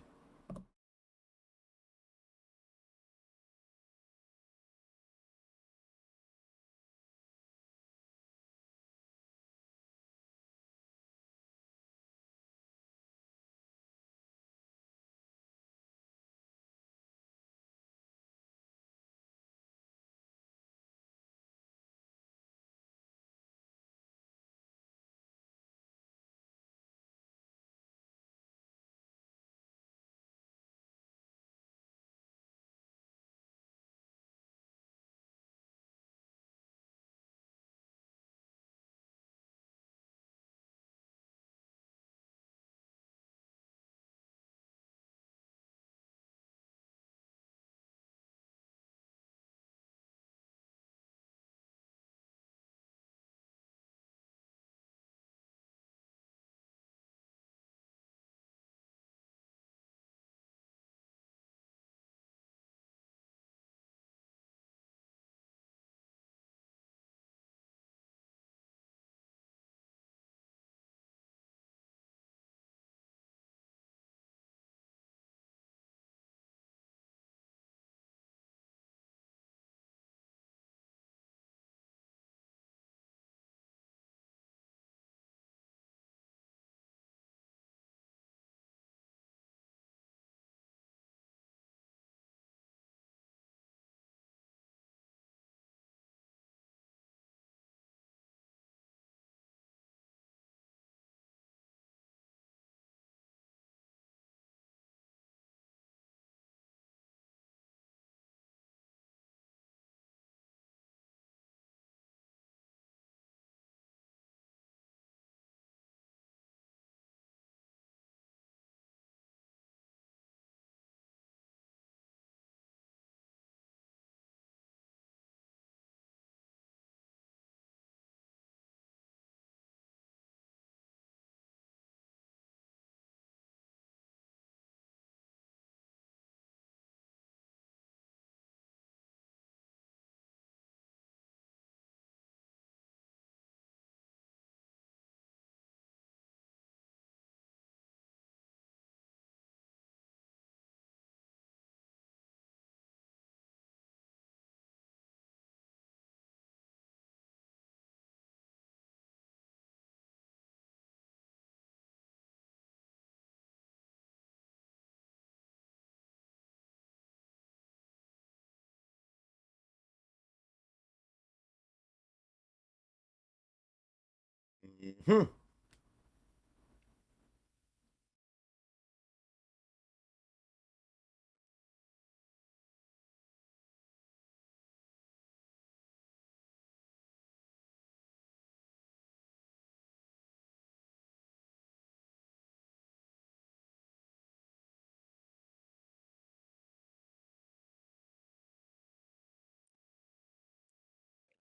Hmm.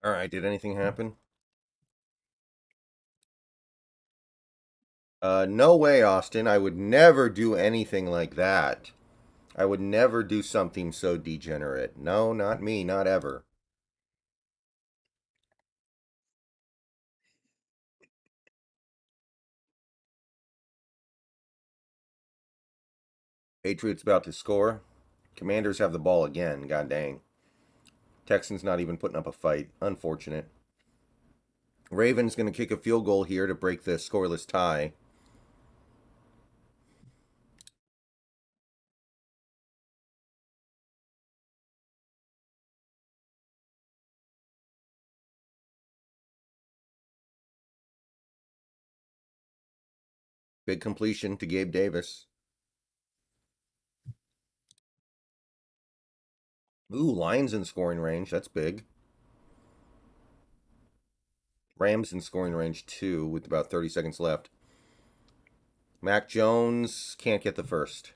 All right. Did anything happen? No way, Austin. I would never do anything like that. I would never do something so degenerate. No, not me. Not ever. Patriots about to score. Commanders have the ball again. God dang. Texans not even putting up a fight. Unfortunate. Ravens going to kick a field goal here to break the scoreless tie. Big completion to Gabe Davis. Ooh, Lions in scoring range. That's big. Rams in scoring range too, with about 30 seconds left. Mac Jones can't get the first.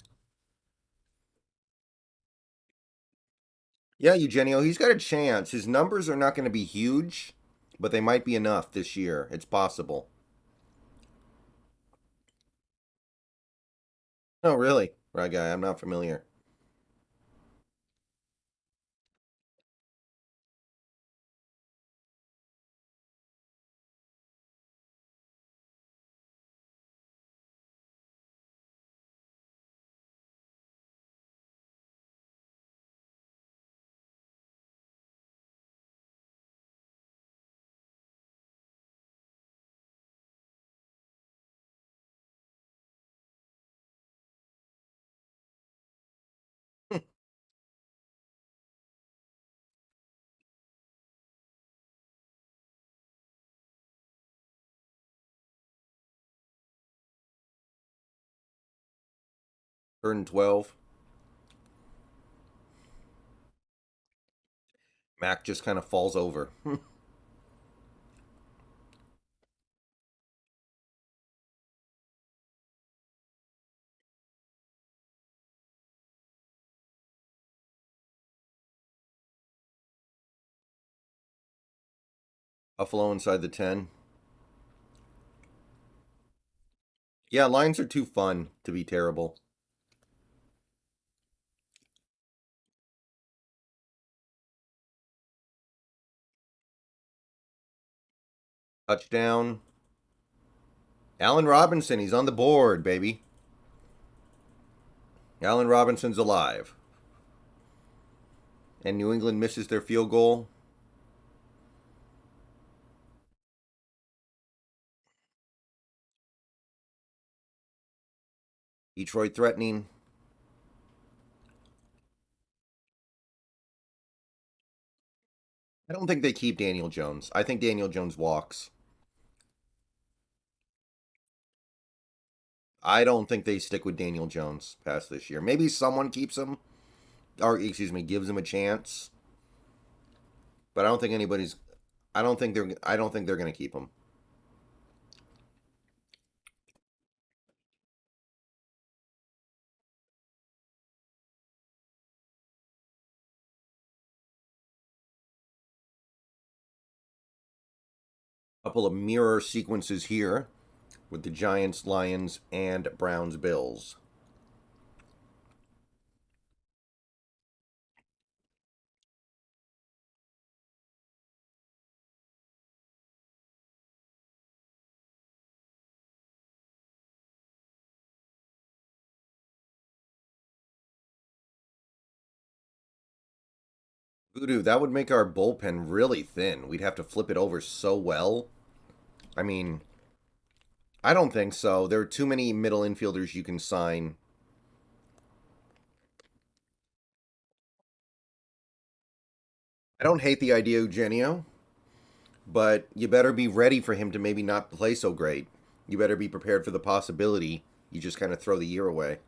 Yeah, Eugenio, he's got a chance. His numbers are not going to be huge, but they might be enough this year. It's possible. Oh, really? Right, guy. I'm not familiar. Third and 12. Mac just kind of falls over. Buffalo inside the 10. Yeah, lines are too fun to be terrible. Touchdown. Allen Robinson, he's on the board, baby. Allen Robinson's alive. And New England misses their field goal. Detroit threatening. I don't think they keep Daniel Jones. I think Daniel Jones walks. I don't think they stick with Daniel Jones past this year. Maybe someone keeps him, or excuse me, gives him a chance. But I don't think anybody's. I don't think they're. I don't think they're going to keep him. Couple of mirror sequences here with the Giants, Lions, and Browns, Bills. Vudu, that would make our bullpen really thin. We'd have to flip it over so well. I mean, I don't think so. There are too many middle infielders you can sign. I don't hate the idea, Eugenio. But you better be ready for him to maybe not play so great. You better be prepared for the possibility you just kind of throw the year away.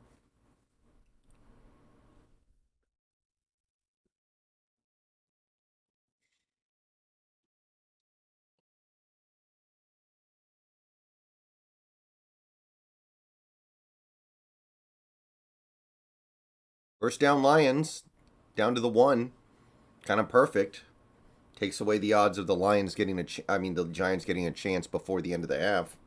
First down Lions, down to the one, kind of perfect. Takes away the odds of the Lions getting the Giants getting a chance before the end of the half.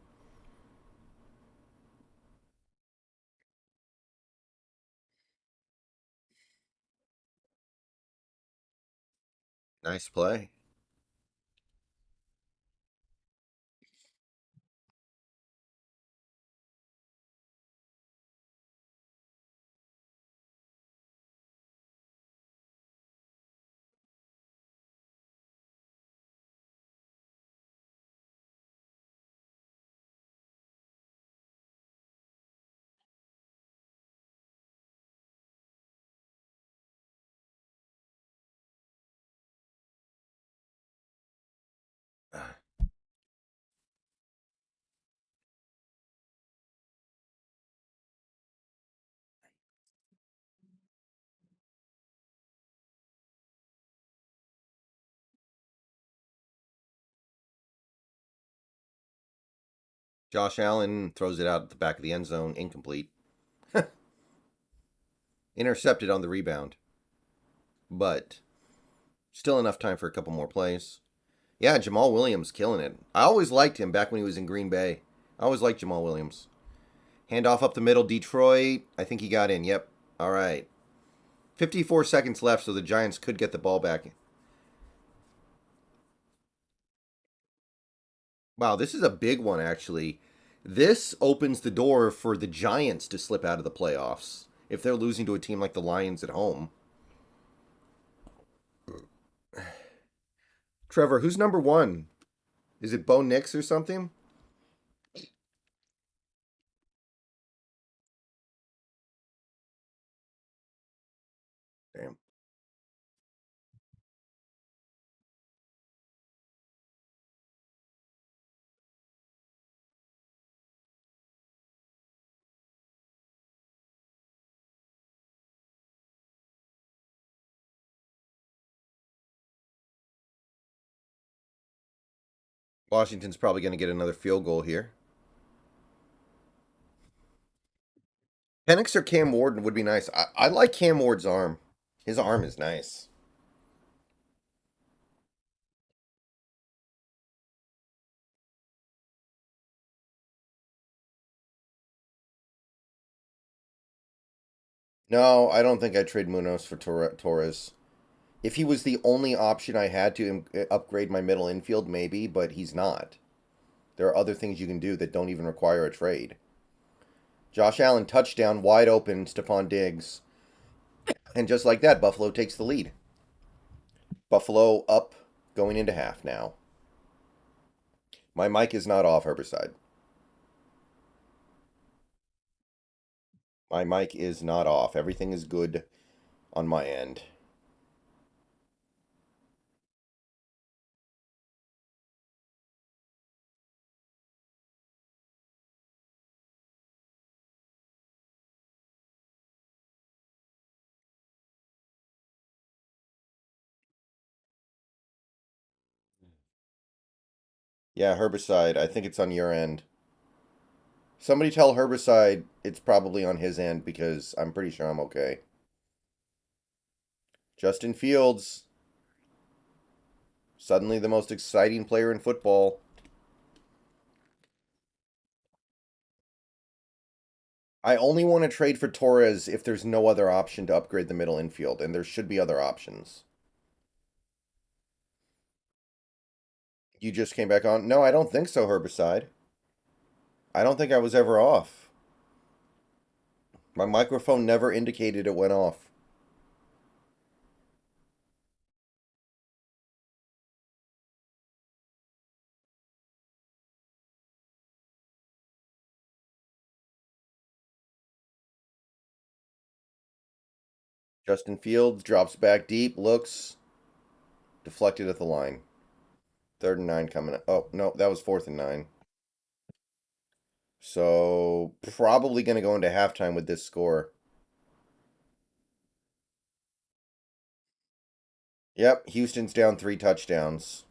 Nice play. Josh Allen throws it out at the back of the end zone, incomplete. Intercepted on the rebound, but still enough time for a couple more plays. Yeah, Jamal Williams killing it. I always liked him back when he was in Green Bay. I always liked Jamal Williams. Handoff up the middle, Detroit. I think he got in. Yep. All right. 54 seconds left, so the Giants could get the ball back. Wow, this is a big one, actually. This opens the door for the Giants to slip out of the playoffs if they're losing to a team like the Lions at home. Trevor, who's number one? Is it Bo Nix or something? Damn. Washington's probably going to get another field goal here. Penix or Cam Ward would be nice. I like Cam Ward's arm. His arm is nice. No, I don't think I'd trade Munoz for Torres. If he was the only option I had to upgrade my middle infield, maybe, but he's not. There are other things you can do that don't even require a trade. Josh Allen touchdown, wide open, Stephon Diggs. And just like that, Buffalo takes the lead. Buffalo up going into half now. My mic is not off, Herbicide. My mic is not off. Everything is good on my end. Yeah, Herbicide, I think it's on your end. Somebody tell Herbicide it's probably on his end because I'm pretty sure I'm okay. Justin Fields, suddenly the most exciting player in football. I only want to trade for Torres if there's no other option to upgrade the middle infield, and there should be other options. You just came back on? No, I don't think so, Herbicide. I don't think I was ever off. My microphone never indicated it went off. Justin Fields drops back deep, looks deflected at the line. Third and 9 coming up. Oh, no, that was fourth and 9. So probably going to go into halftime with this score. Yep, Houston's down 3 touchdowns.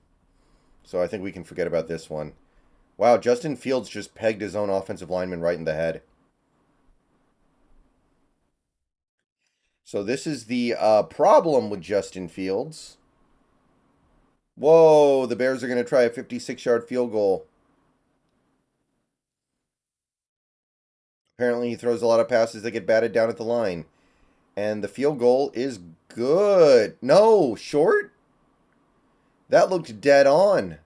So I think we can forget about this one. Wow, Justin Fields just pegged his own offensive lineman right in the head. So this is the problem with Justin Fields. Whoa, the Bears are going to try a 56-yard field goal. Apparently, he throws a lot of passes that get batted down at the line. And the field goal is good. No, short? That looked dead on.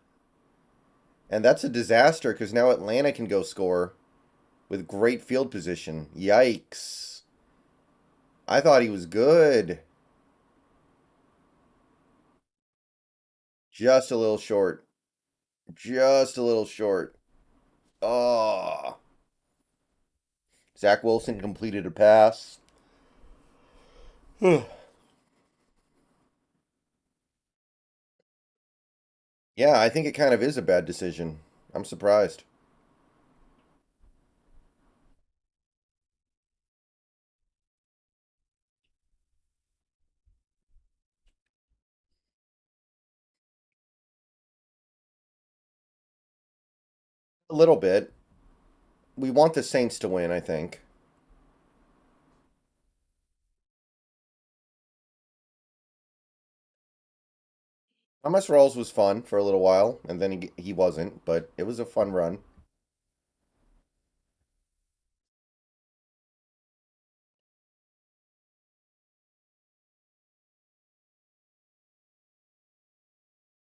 And that's a disaster because now Atlanta can go score with great field position. Yikes. I thought he was good. Just a little short. Just a little short. Oh. Zach Wilson completed a pass. Yeah, I think it kind of is a bad decision. I'm surprised. A little bit. We want the Saints to win, I think. Thomas Rawls was fun for a little while, and then he wasn't, but it was a fun run.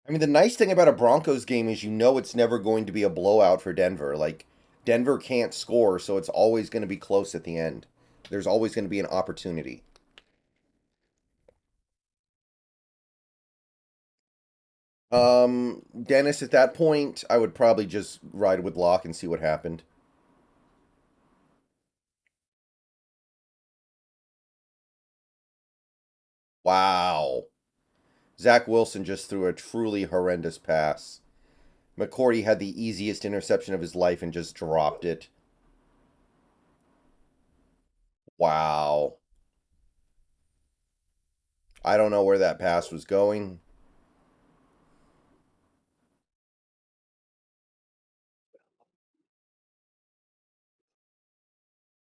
I mean, the nice thing about a Broncos game is you know it's never going to be a blowout for Denver. Like, Denver can't score, so it's always going to be close at the end. There's always going to be an opportunity. Dennis, at that point, I would probably just ride with Locke and see what happened. Wow. Zach Wilson just threw a truly horrendous pass. McCourty had the easiest interception of his life and just dropped it. Wow. I don't know where that pass was going.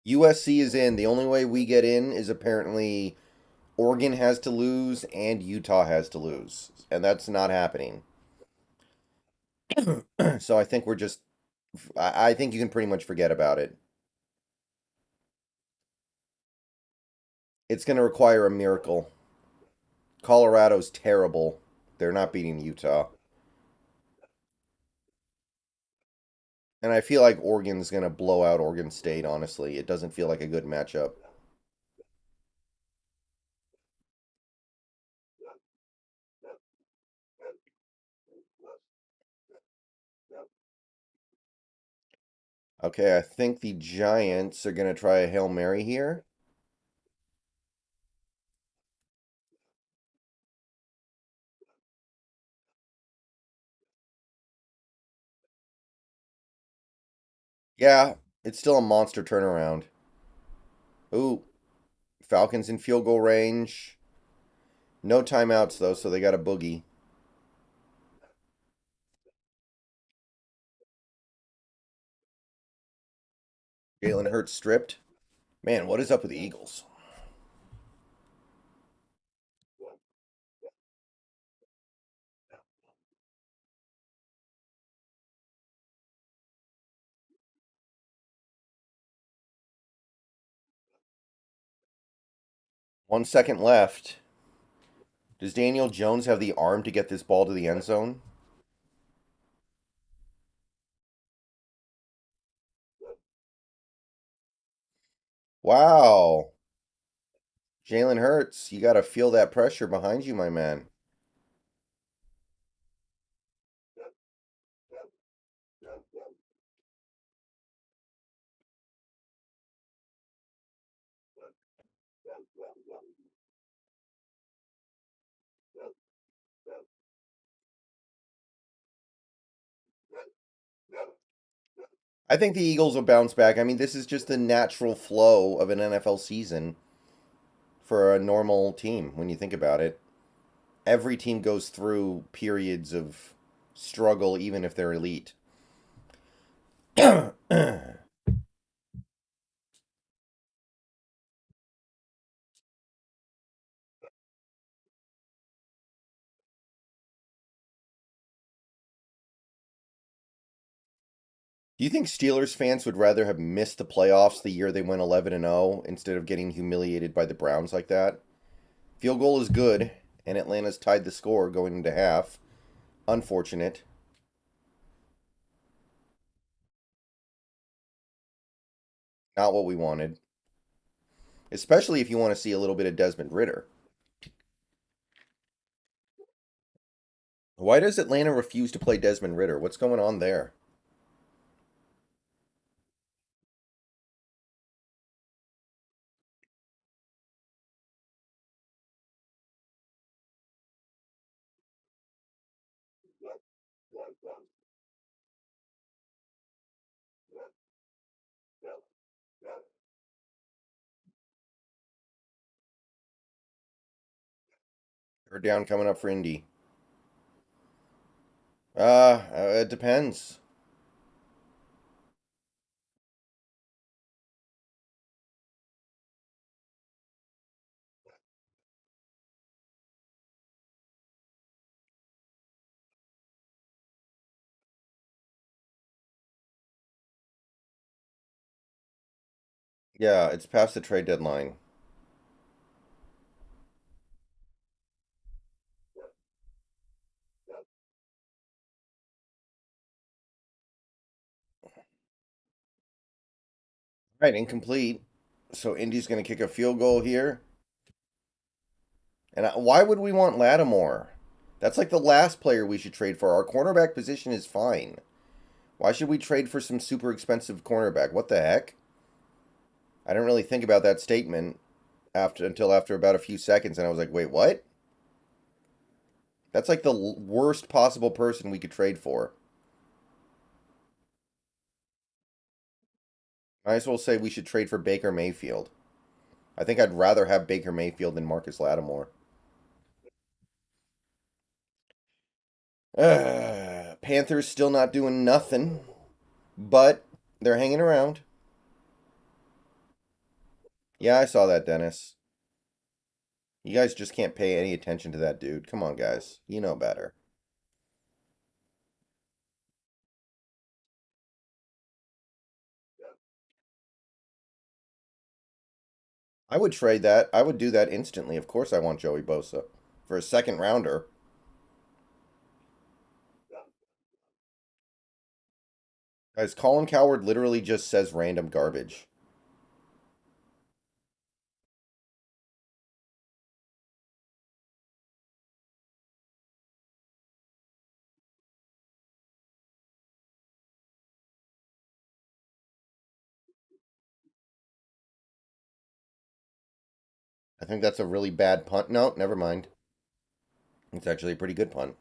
USC is in. The only way we get in is apparently Oregon has to lose and Utah has to lose. And that's not happening. So I think we're just. I think you can pretty much forget about it. It's going to require a miracle. Colorado's terrible. They're not beating Utah. And I feel like Oregon's going to blow out Oregon State, honestly. It doesn't feel like a good matchup. Okay, I think the Giants are going to try a Hail Mary here. Yeah, it's still a monster turnaround. Ooh, Falcons in field goal range. No timeouts, though, so they got a boogie. Jalen Hurts stripped. Man, what is up with the Eagles? 1 second left. Does Daniel Jones have the arm to get this ball to the end zone? Wow. Jalen Hurts, you got to feel that pressure behind you, my man. I think the Eagles will bounce back. I mean, this is just the natural flow of an NFL season for a normal team when you think about it. Every team goes through periods of struggle, even if they're elite. Do you think Steelers fans would rather have missed the playoffs the year they went 11 and 0 instead of getting humiliated by the Browns like that? Field goal is good, and Atlanta's tied the score going into half. Unfortunate. Not what we wanted. Especially if you want to see a little bit of Desmond Ritter. Why does Atlanta refuse to play Desmond Ritter? What's going on there? Third down coming up for Indy. It depends. Yeah, it's past the trade deadline. Right, incomplete. So Indy's going to kick a field goal here. And why would we want Lattimore? That's like the last player we should trade for. Our cornerback position is fine. Why should we trade for some super expensive cornerback? What the heck? I didn't really think about that statement after about a few seconds, and I was like, wait, what? That's like the worst possible person we could trade for. Might as well say we should trade for Baker Mayfield. I think I'd rather have Baker Mayfield than Marcus Lattimore. Panthers still not doing nothing, but they're hanging around. Yeah, I saw that, Dennis. You guys just can't pay any attention to that dude. Come on, guys. You know better. I would trade that. I would do that instantly. Of course, I want Joey Bosa for a second rounder. Guys, Colin Coward literally just says random garbage. I think that's a really bad punt. No, never mind. It's actually a pretty good punt.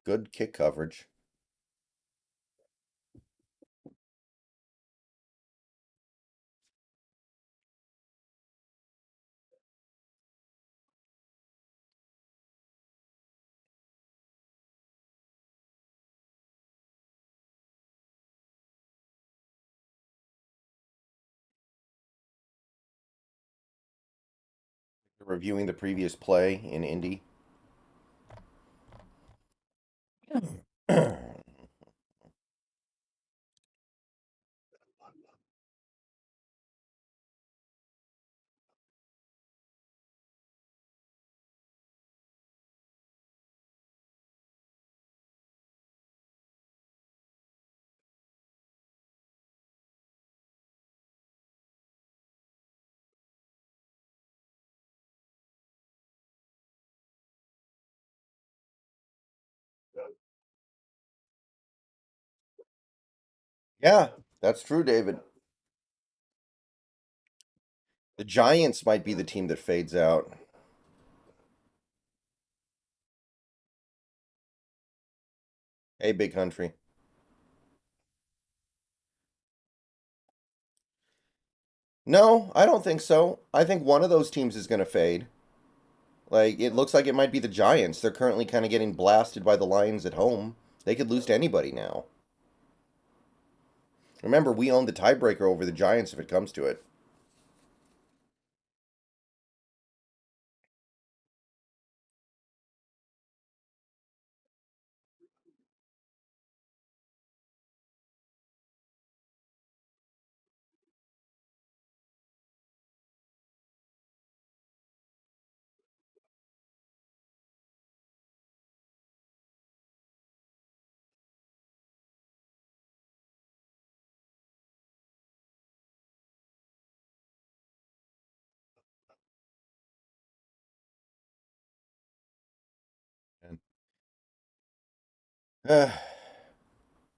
Good kick coverage. Reviewing the previous play in Indy. Yeah, that's true, David. The Giants might be the team that fades out. Hey, big country. No, I don't think so. I think one of those teams is going to fade. Like, it looks like it might be the Giants. They're currently kind of getting blasted by the Lions at home. They could lose to anybody now. Remember, we own the tiebreaker over the Giants if it comes to it.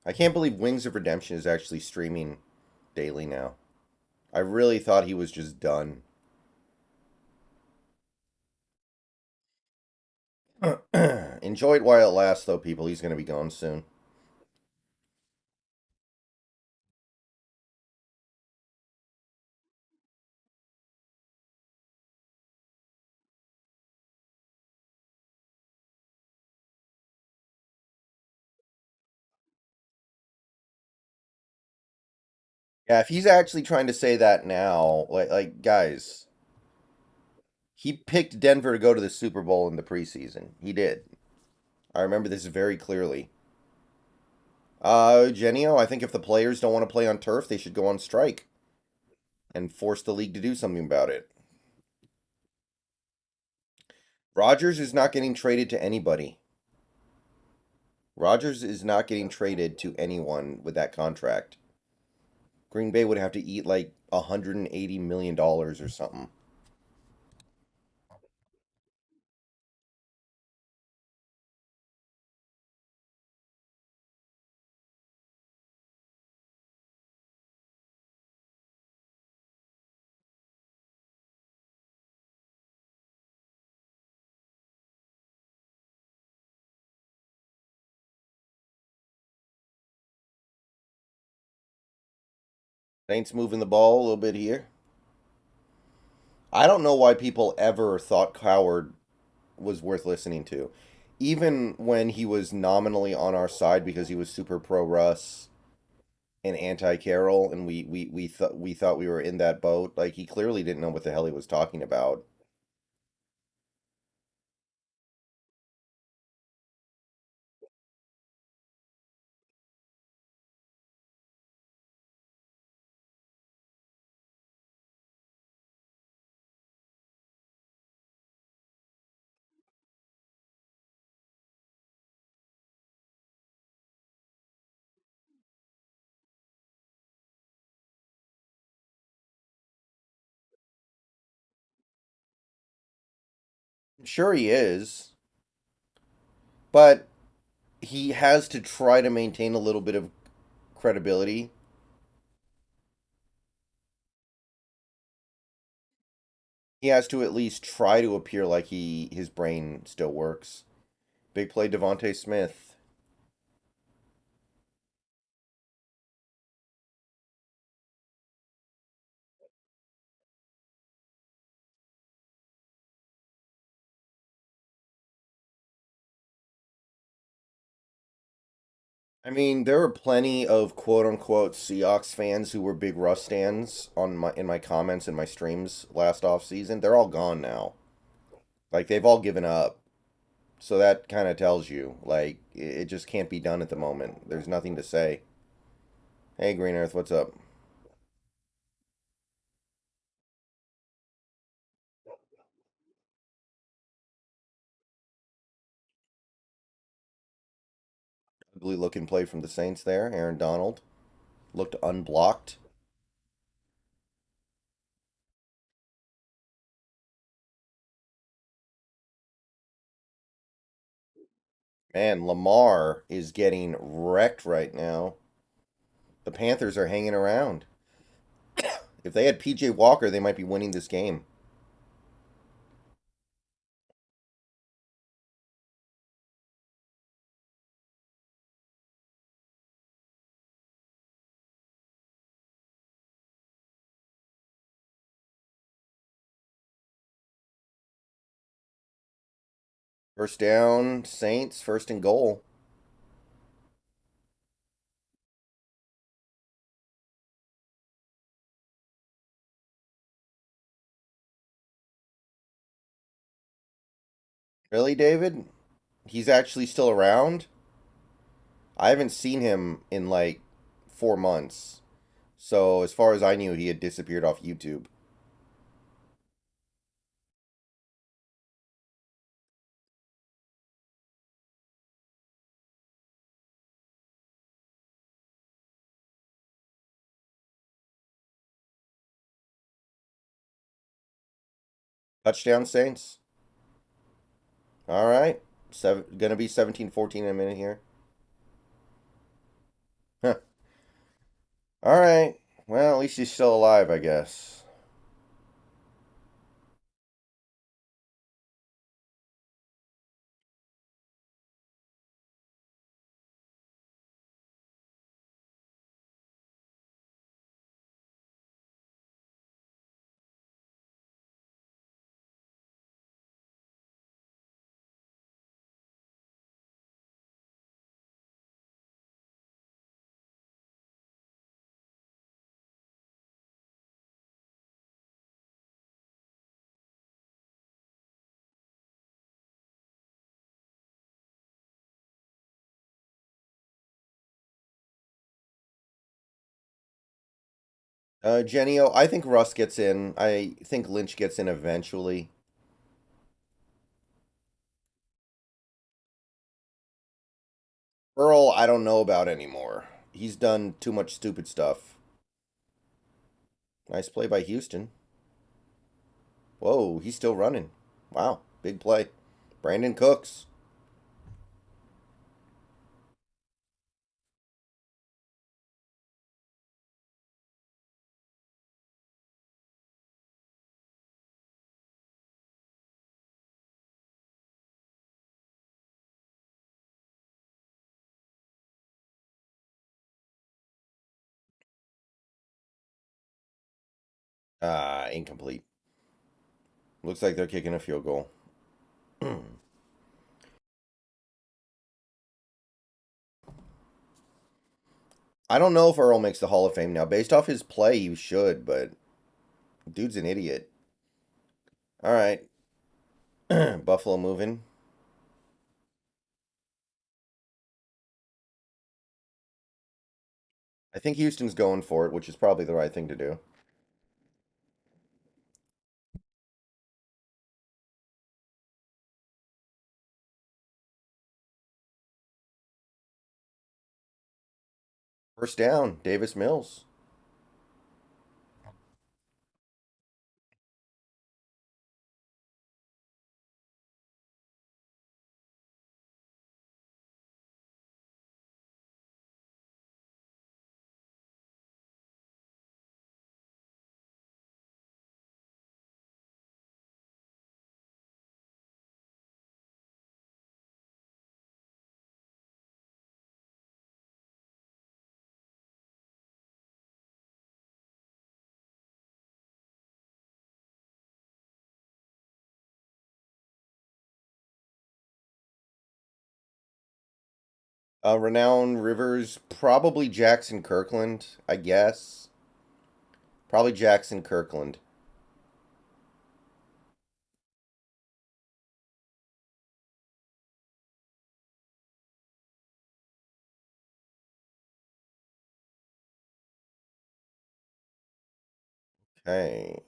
I can't believe Wings of Redemption is actually streaming daily now. I really thought he was just done. Enjoy it while it lasts, though, people. He's going to be gone soon. Yeah, if he's actually trying to say that now, like guys, he picked Denver to go to the Super Bowl in the preseason. He did. I remember this very clearly. Genio, I think if the players don't want to play on turf, they should go on strike and force the league to do something about it. Rodgers is not getting traded to anybody. Rodgers is not getting traded to anyone with that contract. Green Bay would have to eat like $180 million or something. Saints moving the ball a little bit here. I don't know why people ever thought Coward was worth listening to. Even when he was nominally on our side because he was super pro Russ and anti Carroll, and we thought we were in that boat. Like he clearly didn't know what the hell he was talking about. Sure, he is, but he has to try to maintain a little bit of credibility. He has to at least try to appear like his brain still works. Big play, Devonte Smith. I mean, there were plenty of quote unquote Seahawks fans who were big Russ stands on my in my comments and my streams last off season. They're all gone now. Like they've all given up. So that kind of tells you like it just can't be done at the moment. There's nothing to say. Hey Green Earth, what's up? Ugly looking play from the Saints there. Aaron Donald looked unblocked. Man, Lamar is getting wrecked right now. The Panthers are hanging around. If they had PJ Walker, they might be winning this game. First down, Saints, first and goal. Really, David? He's actually still around? I haven't seen him in like 4 months. So, as far as I knew, he had disappeared off YouTube. Touchdown, Saints. All right. Gonna be 17-14 in a minute here. Huh. All right. Well, at least he's still alive, I guess. Genio, I think Russ gets in. I think Lynch gets in eventually. Earl, I don't know about anymore. He's done too much stupid stuff. Nice play by Houston. Whoa, he's still running. Wow, big play. Brandon Cooks. Ah, incomplete. Looks like they're kicking a field goal. I don't know if Earl makes the Hall of Fame now. Based off his play, he should, but dude's an idiot. All right. Buffalo moving. I think Houston's going for it, which is probably the right thing to do. First down, Davis Mills. Renowned Rivers, probably Jackson Kirkland, I guess. Probably Jackson Kirkland. Okay.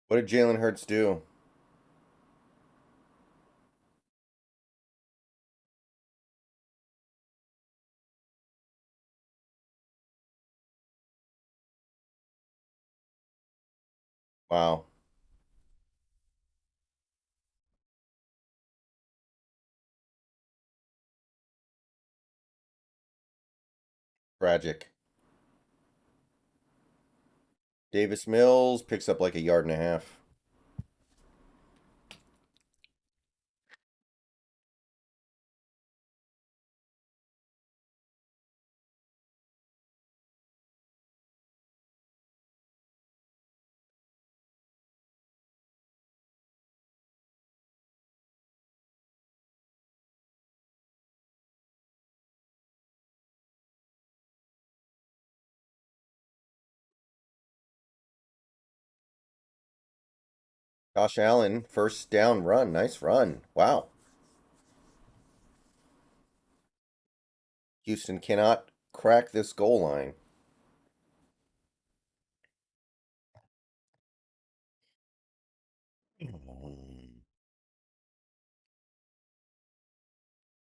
What did Jalen Hurts do? Wow. Tragic. Davis Mills picks up like a yard and a half. Josh Allen, first down run. Nice run. Wow. Houston cannot crack this goal line.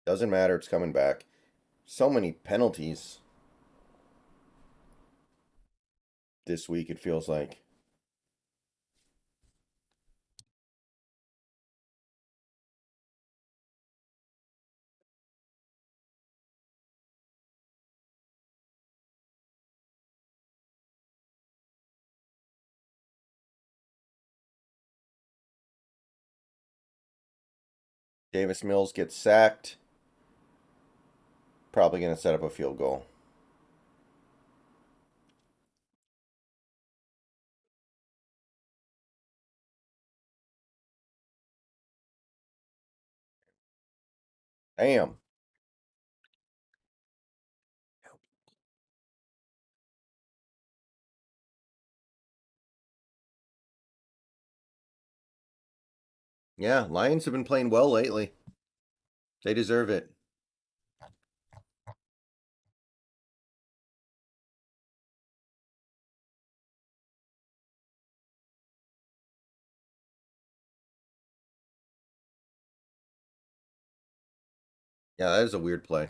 Doesn't matter. It's coming back. So many penalties this week, it feels like. Davis Mills gets sacked. Probably going to set up a field goal. Damn. Yeah, Lions have been playing well lately. They deserve it. Yeah, that is a weird play.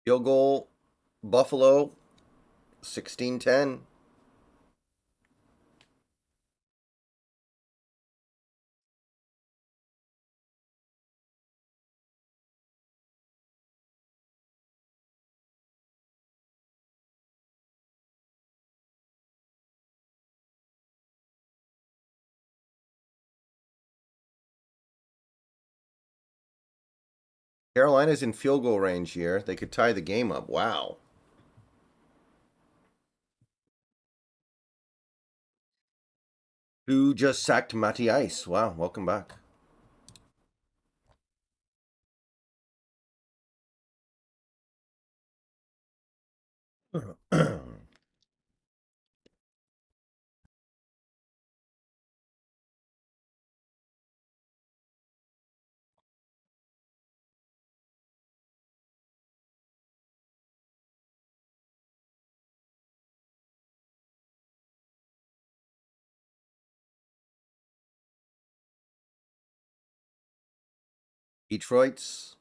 Field goal, Buffalo, 16-10. Carolina's in field goal range here. They could tie the game up. Wow. Who just sacked Matty Ice? Wow, welcome back. Detroit's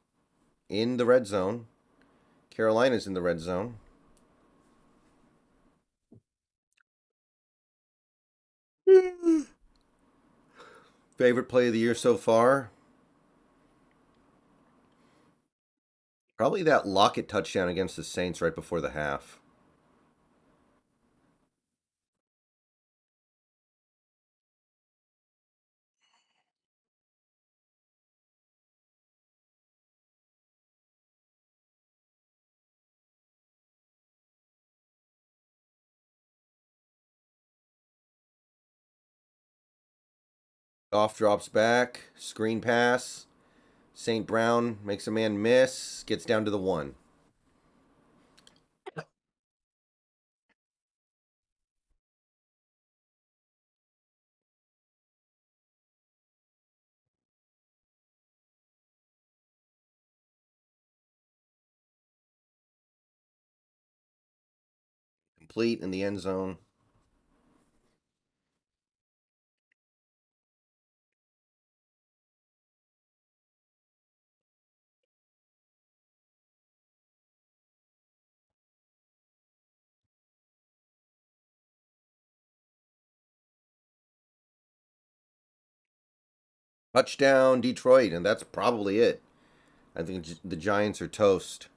in the red zone. Carolina's in the red zone. Favorite play of the year so far? Probably that Lockett touchdown against the Saints right before the half. Goff drops back, screen pass. St. Brown makes a man miss, gets down to the one. Complete in the end zone. Touchdown, Detroit, and that's probably it. I think the Giants are toast.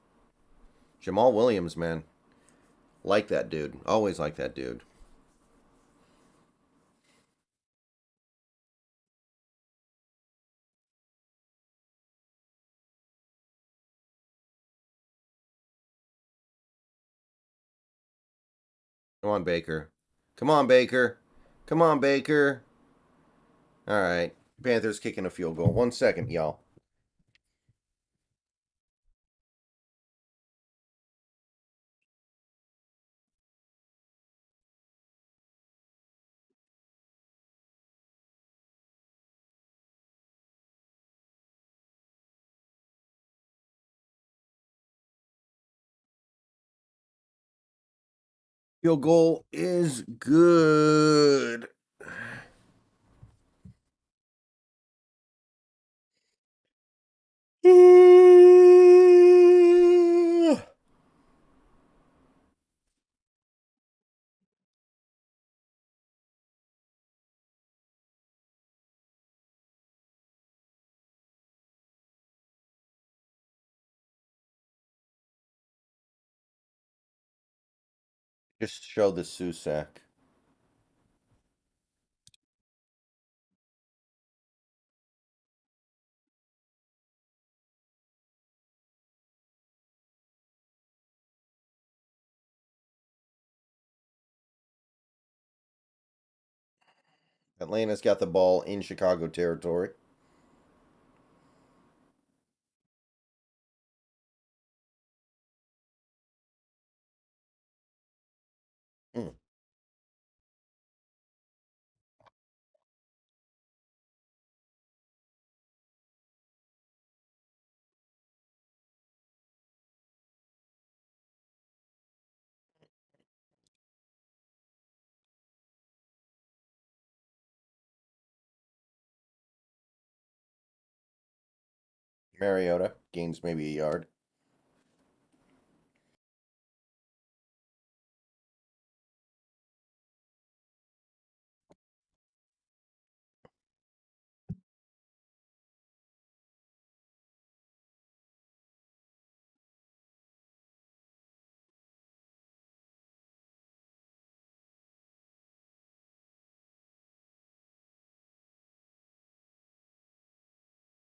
Jamal Williams, man. Like that dude. Always like that dude. Come on, Baker. Come on, Baker. Come on, Baker. All right. Panthers kicking a field goal. 1 second, y'all. Field goal is good. Just show the Susac. Atlanta's got the ball in Chicago territory. Mm. Mariota gains maybe a yard.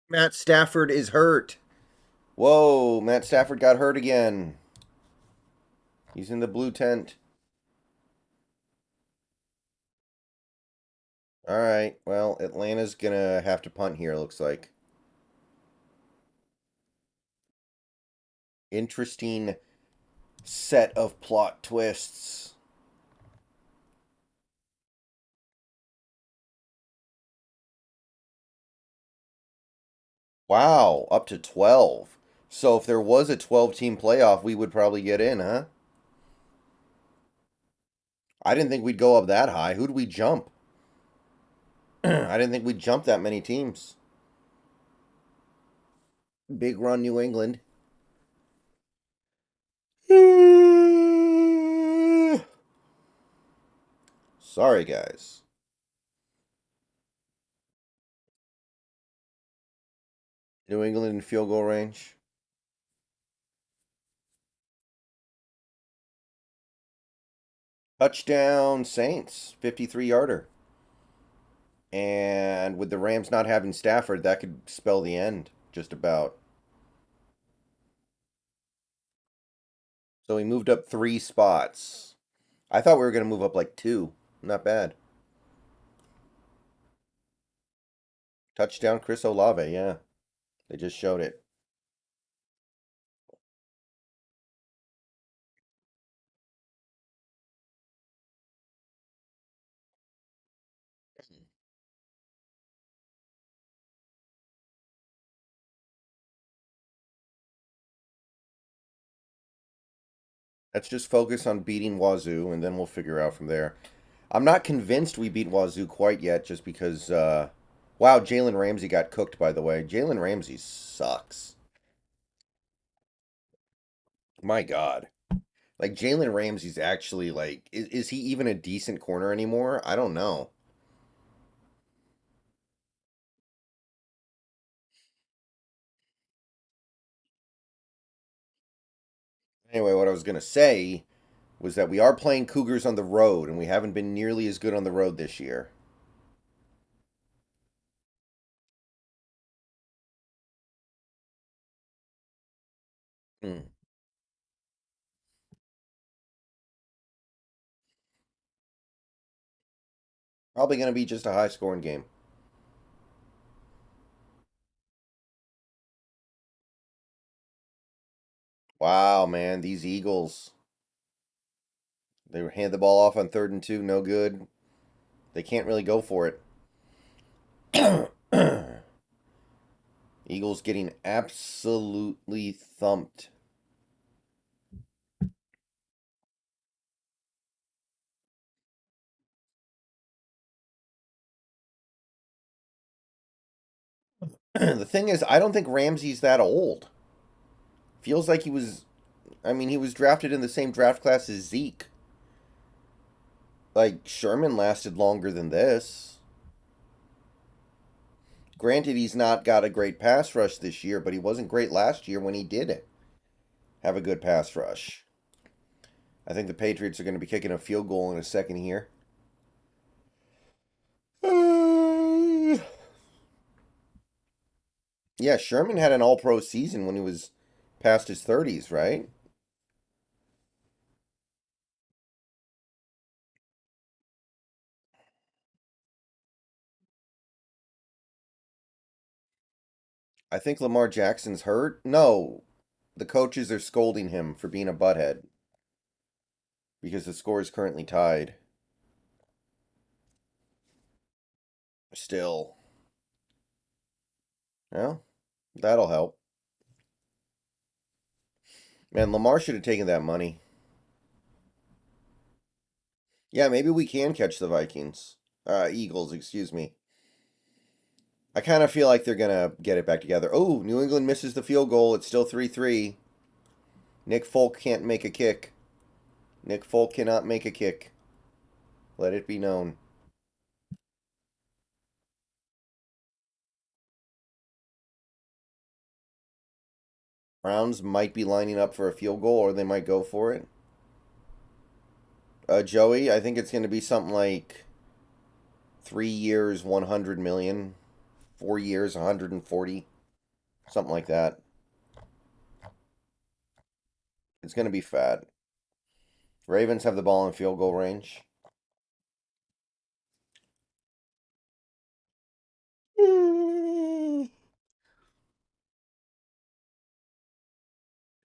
Matt Stafford is hurt. Whoa, Matt Stafford got hurt again. He's in the blue tent. All right. Well, Atlanta's gonna have to punt here, looks like. Interesting set of plot twists. Wow, up to 12. So if there was a 12-team playoff, we would probably get in, huh? I didn't think we'd go up that high. Who'd we jump? I didn't think we'd jump that many teams. Big run, New England. Sorry, guys. New England in field goal range. Touchdown, Saints. 53-yarder. And with the Rams not having Stafford, that could spell the end, just about. So we moved up 3 spots. I thought we were going to move up like 2. Not bad. Touchdown, Chris Olave, yeah. They just showed it. Let's just focus on beating Wazoo, and then we'll figure out from there. I'm not convinced we beat Wazoo quite yet, just because, wow, Jalen Ramsey got cooked, by the way. Jalen Ramsey sucks. My God. Like, Jalen Ramsey's actually, like, is he even a decent corner anymore? I don't know. Anyway, what I was going to say was that we are playing Cougars on the road, and we haven't been nearly as good on the road this year. Hmm. Probably going to be just a high scoring game. Wow, man, these Eagles. They hand the ball off on 3rd and 2, no good. They can't really go for it. Eagles getting absolutely thumped. The thing is, I don't think Ramsey's that old. Feels like he was. I mean, he was drafted in the same draft class as Zeke. Like, Sherman lasted longer than this. Granted, he's not got a great pass rush this year, but he wasn't great last year when he did it. Have a good pass rush. I think the Patriots are going to be kicking a field goal in a second here. Yeah, Sherman had an all pro season when he was past his 30s, right? I think Lamar Jackson's hurt. No, the coaches are scolding him for being a butthead because the score is currently tied. Still. Well, that'll help. Man, Lamar should have taken that money. Yeah, maybe we can catch the Vikings. Eagles, excuse me. I kind of feel like they're going to get it back together. Oh, New England misses the field goal. It's still 3-3. Nick Folk can't make a kick. Nick Folk cannot make a kick. Let it be known. Browns might be lining up for a field goal or they might go for it. Joey, I think it's going to be something like 3 years, 100 million, 4 years, 140, something like that. It's going to be fat. Ravens have the ball in field goal range.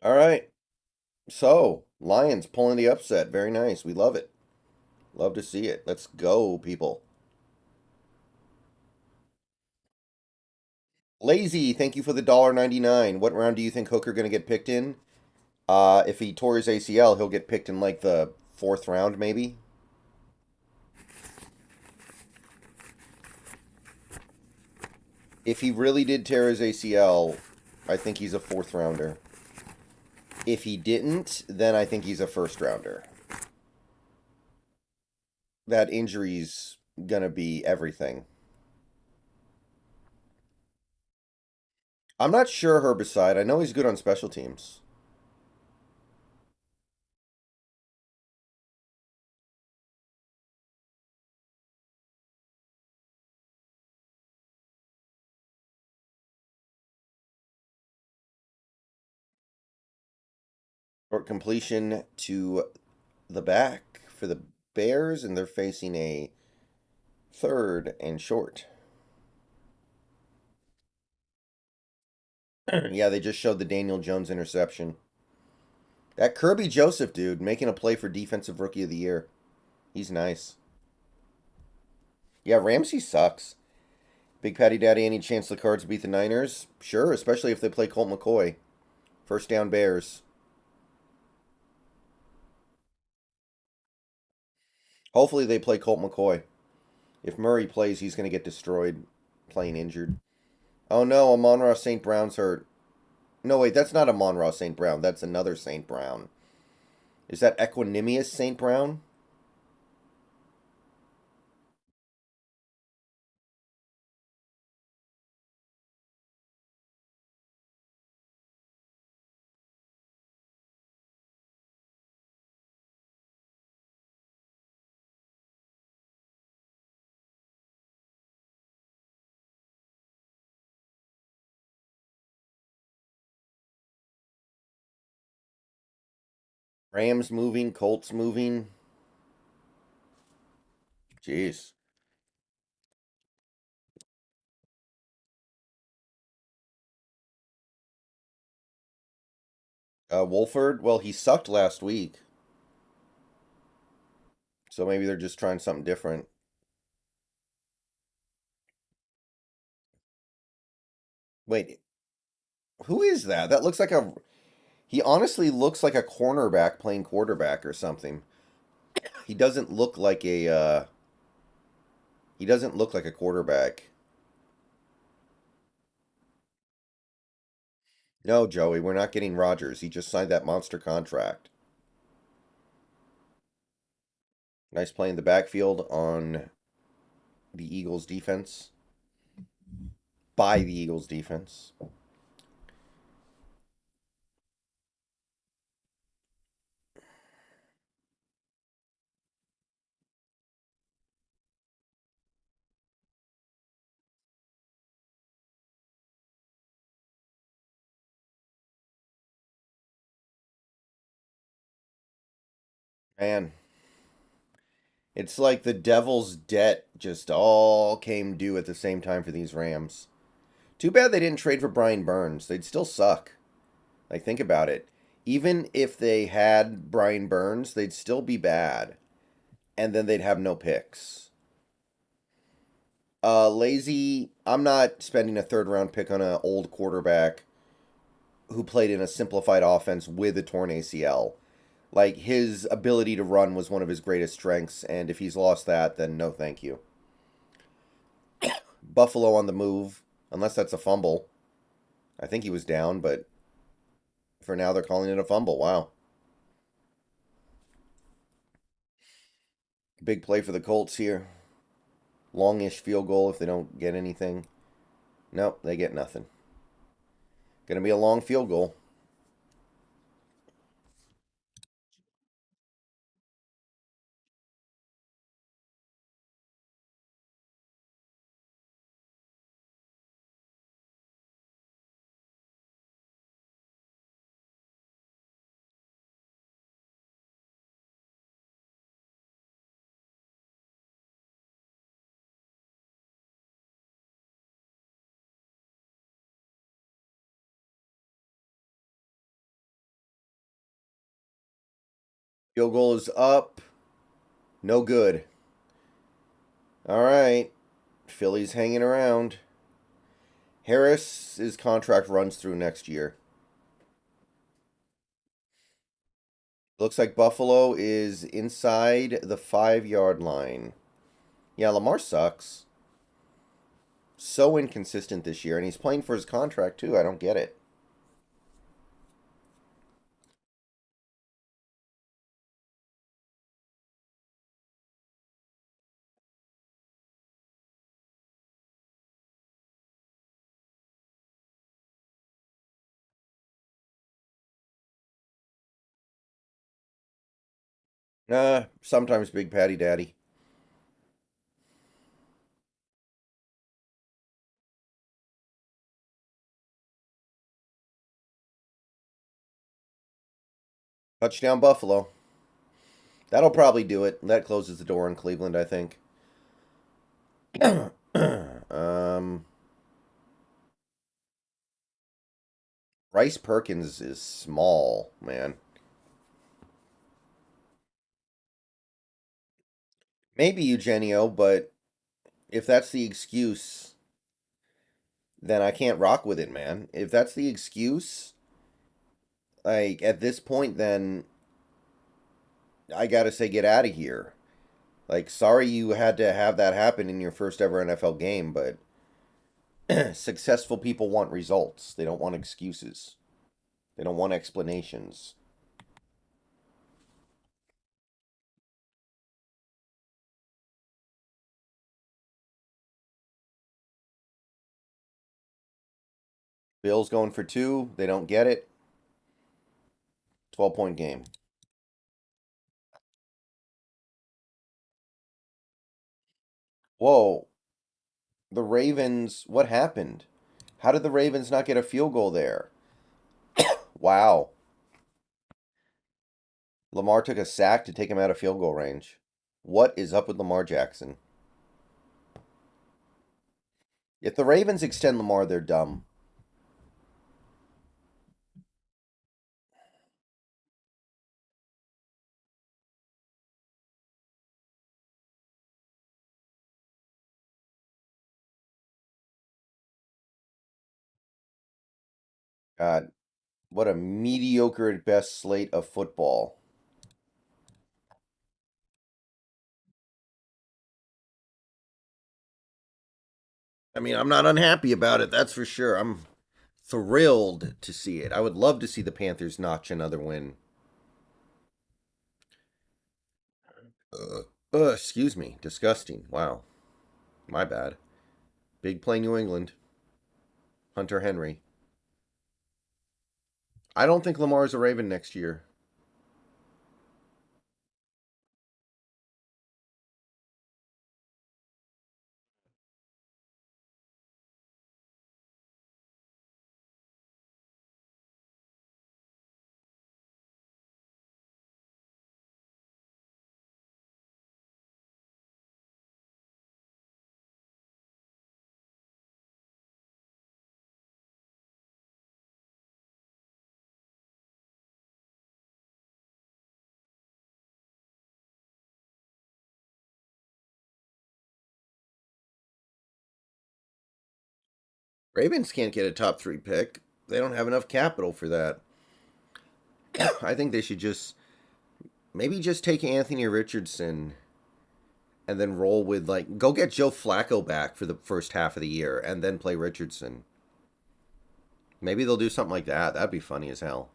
All right. So, Lions pulling the upset. Very nice. We love it. Love to see it. Let's go, people. Lazy, thank you for the $1.99. What round do you think Hooker going to get picked in? If he tore his ACL, he'll get picked in like the 4th round, maybe. If he really did tear his ACL, I think he's a 4th rounder. If he didn't, then I think he's a 1st rounder. That injury's gonna be everything. I'm not sure Herbicide. I know he's good on special teams. Short completion to the back for the Bears, and they're facing a 3rd and short. Yeah, they just showed the Daniel Jones interception. That Kirby Joseph dude making a play for Defensive Rookie of the Year. He's nice. Yeah, Ramsey sucks. Big Patty Daddy, any chance the Cards beat the Niners? Sure, especially if they play Colt McCoy. First down Bears. Hopefully they play Colt McCoy. If Murray plays, he's going to get destroyed playing injured. Oh no, Amon-Ra St. Brown's hurt. No, wait, that's not Amon-Ra St. Brown. That's another St. Brown. Is that Equanimous St. Brown? Rams moving, Colts moving. Jeez. Wolford, well, he sucked last week. So maybe they're just trying something different. Wait, who is that? That looks like a. He honestly looks like a cornerback playing quarterback or something. He doesn't look like a. He doesn't look like a quarterback. No, Joey, we're not getting Rodgers. He just signed that monster contract. Nice play in the backfield on the Eagles defense. By the Eagles defense. Man, it's like the devil's debt just all came due at the same time for these Rams. Too bad they didn't trade for Brian Burns. They'd still suck. Like, think about it. Even if they had Brian Burns, they'd still be bad. And then they'd have no picks. Lazy. I'm not spending a third round pick on an old quarterback who played in a simplified offense with a torn ACL. Like, his ability to run was one of his greatest strengths, and if he's lost that, then no thank you. Buffalo on the move, unless that's a fumble. I think he was down, but for now they're calling it a fumble. Wow. Big play for the Colts here. Longish field goal if they don't get anything. Nope, they get nothing. Gonna be a long field goal. Field goal is up. No good. All right. Philly's hanging around. Harris's contract runs through next year. Looks like Buffalo is inside the 5 yard line. Yeah, Lamar sucks. So inconsistent this year, and he's playing for his contract too. I don't get it. Sometimes Big Patty Daddy. Touchdown Buffalo. That'll probably do it. That closes the door on Cleveland, I think. um, Rice Perkins is small, man. Maybe Eugenio, but if that's the excuse, then I can't rock with it, man. If that's the excuse, like at this point, then I gotta say, get out of here. Like, sorry you had to have that happen in your first ever NFL game, but successful people want results. They don't want excuses. They don't want explanations. Bills going for two. They don't get it. 12-point game. Whoa. The Ravens, what happened? How did the Ravens not get a field goal there? Wow. Lamar took a sack to take him out of field goal range. What is up with Lamar Jackson? If the Ravens extend Lamar, they're dumb. God, what a mediocre at best slate of football. I mean, I'm not unhappy about it, that's for sure. I'm thrilled to see it. I would love to see the Panthers notch another win. Excuse me. Disgusting. Wow. My bad. Big play New England. Hunter Henry. I don't think Lamar's a Raven next year. Ravens can't get a top three pick. They don't have enough capital for that. I think they should just maybe just take Anthony Richardson and then roll with like go get Joe Flacco back for the first half of the year and then play Richardson. Maybe they'll do something like that. That'd be funny as hell.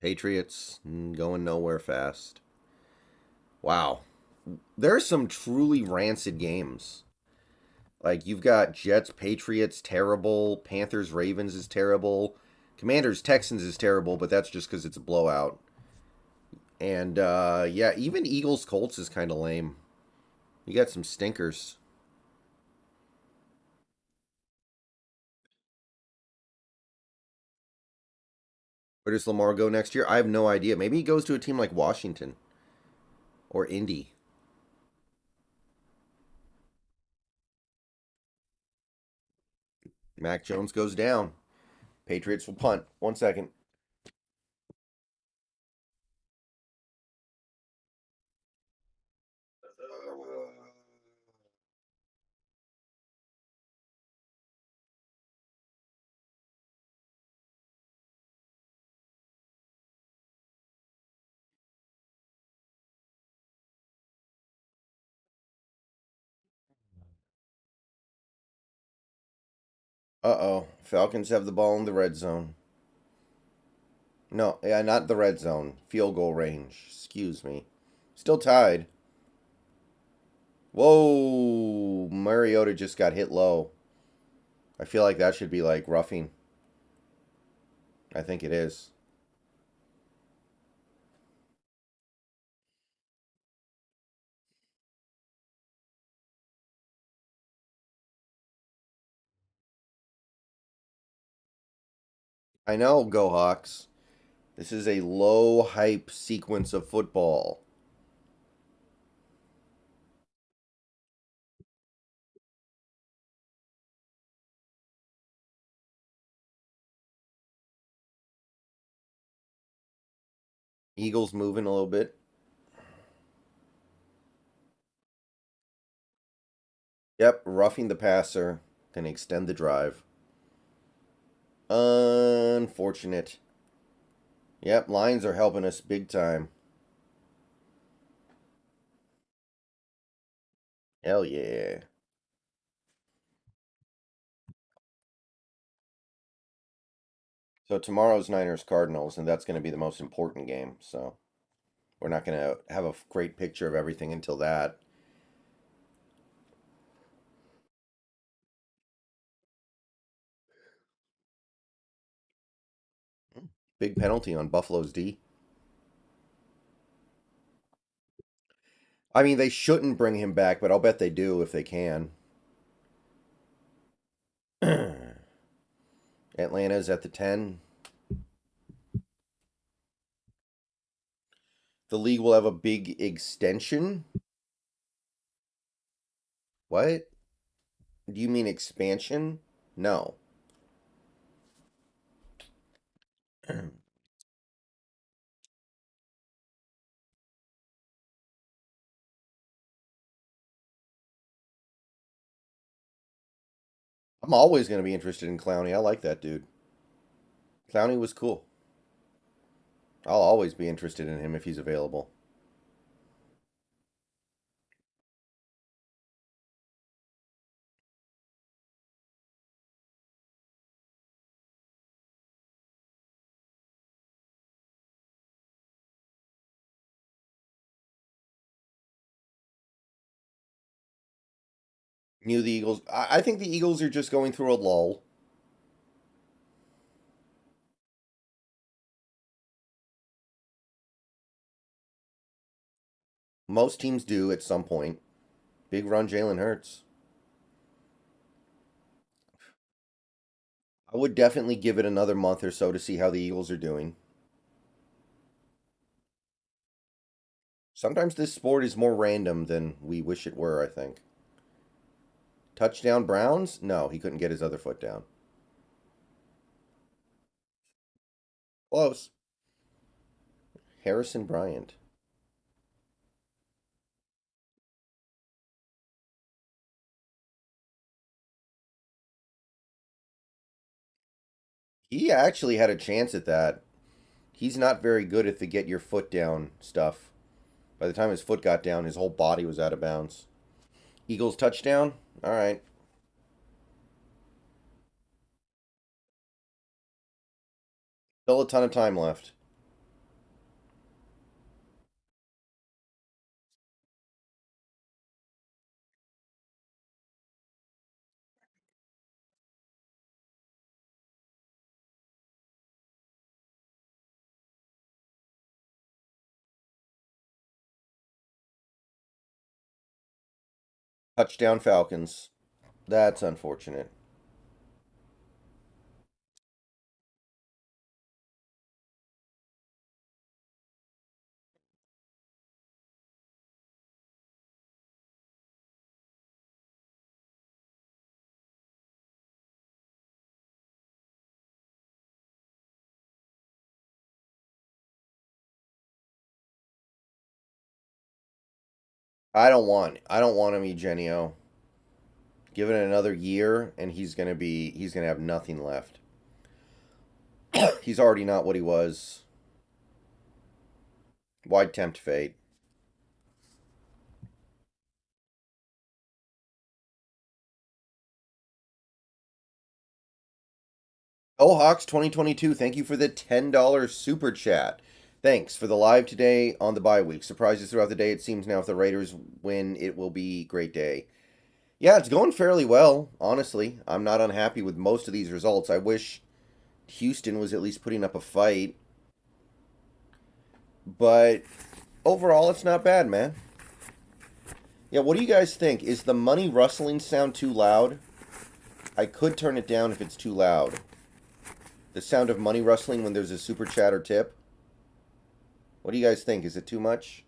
Patriots going nowhere fast. Wow. There's some truly rancid games. Like you've got Jets, Patriots, terrible. Panthers, Ravens is terrible. Commanders, Texans is terrible, but that's just because it's a blowout. And yeah, even Eagles, Colts is kind of lame. You got some stinkers. Where does Lamar go next year? I have no idea. Maybe he goes to a team like Washington or Indy. Mac Jones goes down. Patriots will punt. 1 second. Uh-oh. Falcons have the ball in the red zone. No, yeah, not the red zone. Field goal range. Excuse me. Still tied. Whoa. Mariota just got hit low. I feel like that should be like roughing. I think it is. I know, Go Hawks. This is a low hype sequence of football. Eagles moving a little bit. Yep, roughing the passer. Gonna extend the drive. Unfortunate. Yep, Lions are helping us big time. Hell yeah. So tomorrow's Niners Cardinals, and that's going to be the most important game. So we're not going to have a great picture of everything until that. Big penalty on Buffalo's D. I mean, they shouldn't bring him back, but I'll bet they do if they can. Atlanta's at the 10. The league will have a big extension. What? Do you mean expansion? No. I'm always going to be interested in Clowney. I like that dude. Clowney was cool. I'll always be interested in him if he's available. Knew the Eagles. I think the Eagles are just going through a lull. Most teams do at some point. Big run, Jalen Hurts. I would definitely give it another month or so to see how the Eagles are doing. Sometimes this sport is more random than we wish it were, I think. Touchdown Browns? No, he couldn't get his other foot down. Close. Harrison Bryant. He actually had a chance at that. He's not very good at the get your foot down stuff. By the time his foot got down, his whole body was out of bounds. Eagles touchdown? All right. Still a ton of time left. Touchdown Falcons. That's unfortunate. I don't want him Eugenio. Give it another year and he's gonna have nothing left. He's already not what he was. Why tempt fate? Oh Hawks 2022, thank you for the $10 super chat. Thanks for the live today on the bye week. Surprises throughout the day. It seems now if the Raiders win, it will be a great day. Yeah, it's going fairly well, honestly. I'm not unhappy with most of these results. I wish Houston was at least putting up a fight. But overall, it's not bad, man. Yeah, what do you guys think? Is the money rustling sound too loud? I could turn it down if it's too loud. The sound of money rustling when there's a super chat or tip? What do you guys think? Is it too much?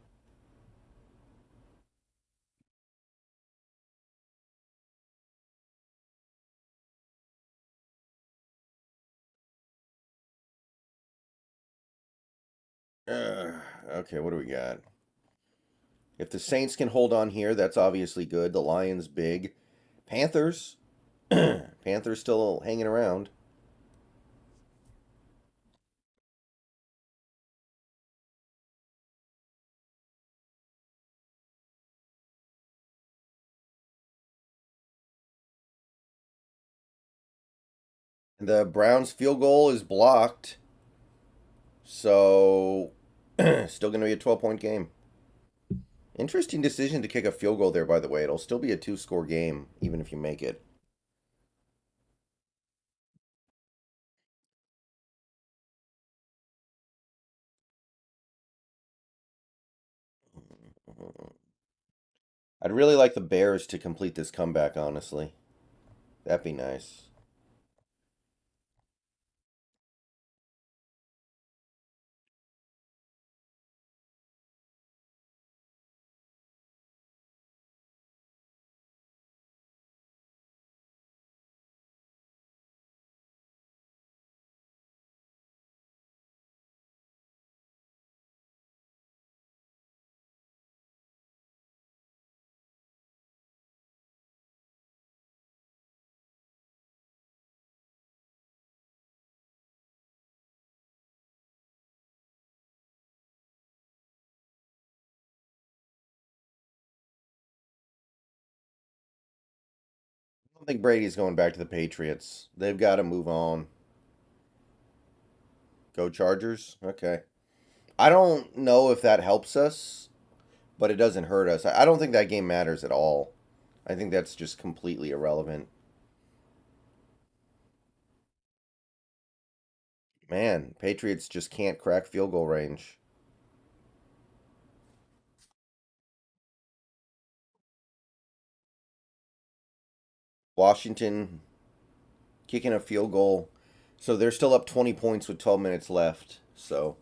Okay, what do we got? If the Saints can hold on here, that's obviously good. The Lions big. Panthers. Panthers still hanging around. The Browns field goal is blocked. So still going to be a 12-point game. Interesting decision to kick a field goal there, by the way. It'll still be a two-score game, even if you make it. I'd really like the Bears to complete this comeback, honestly. That'd be nice. don't think Brady's going back to the Patriots. They've got to move on. Go Chargers? Okay. I don't know if that helps us, but it doesn't hurt us. I don't think that game matters at all. I think that's just completely irrelevant. Man, Patriots just can't crack field goal range. Washington kicking a field goal. So they're still up 20 points with 12 minutes left. So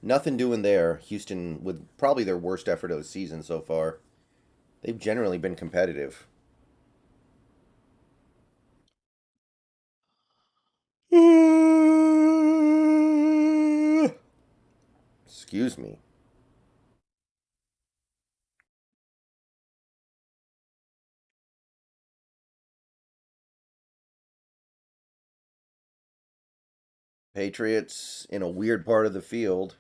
nothing doing there. Houston with probably their worst effort of the season so far. They've generally been competitive. Excuse me. Patriots in a weird part of the field.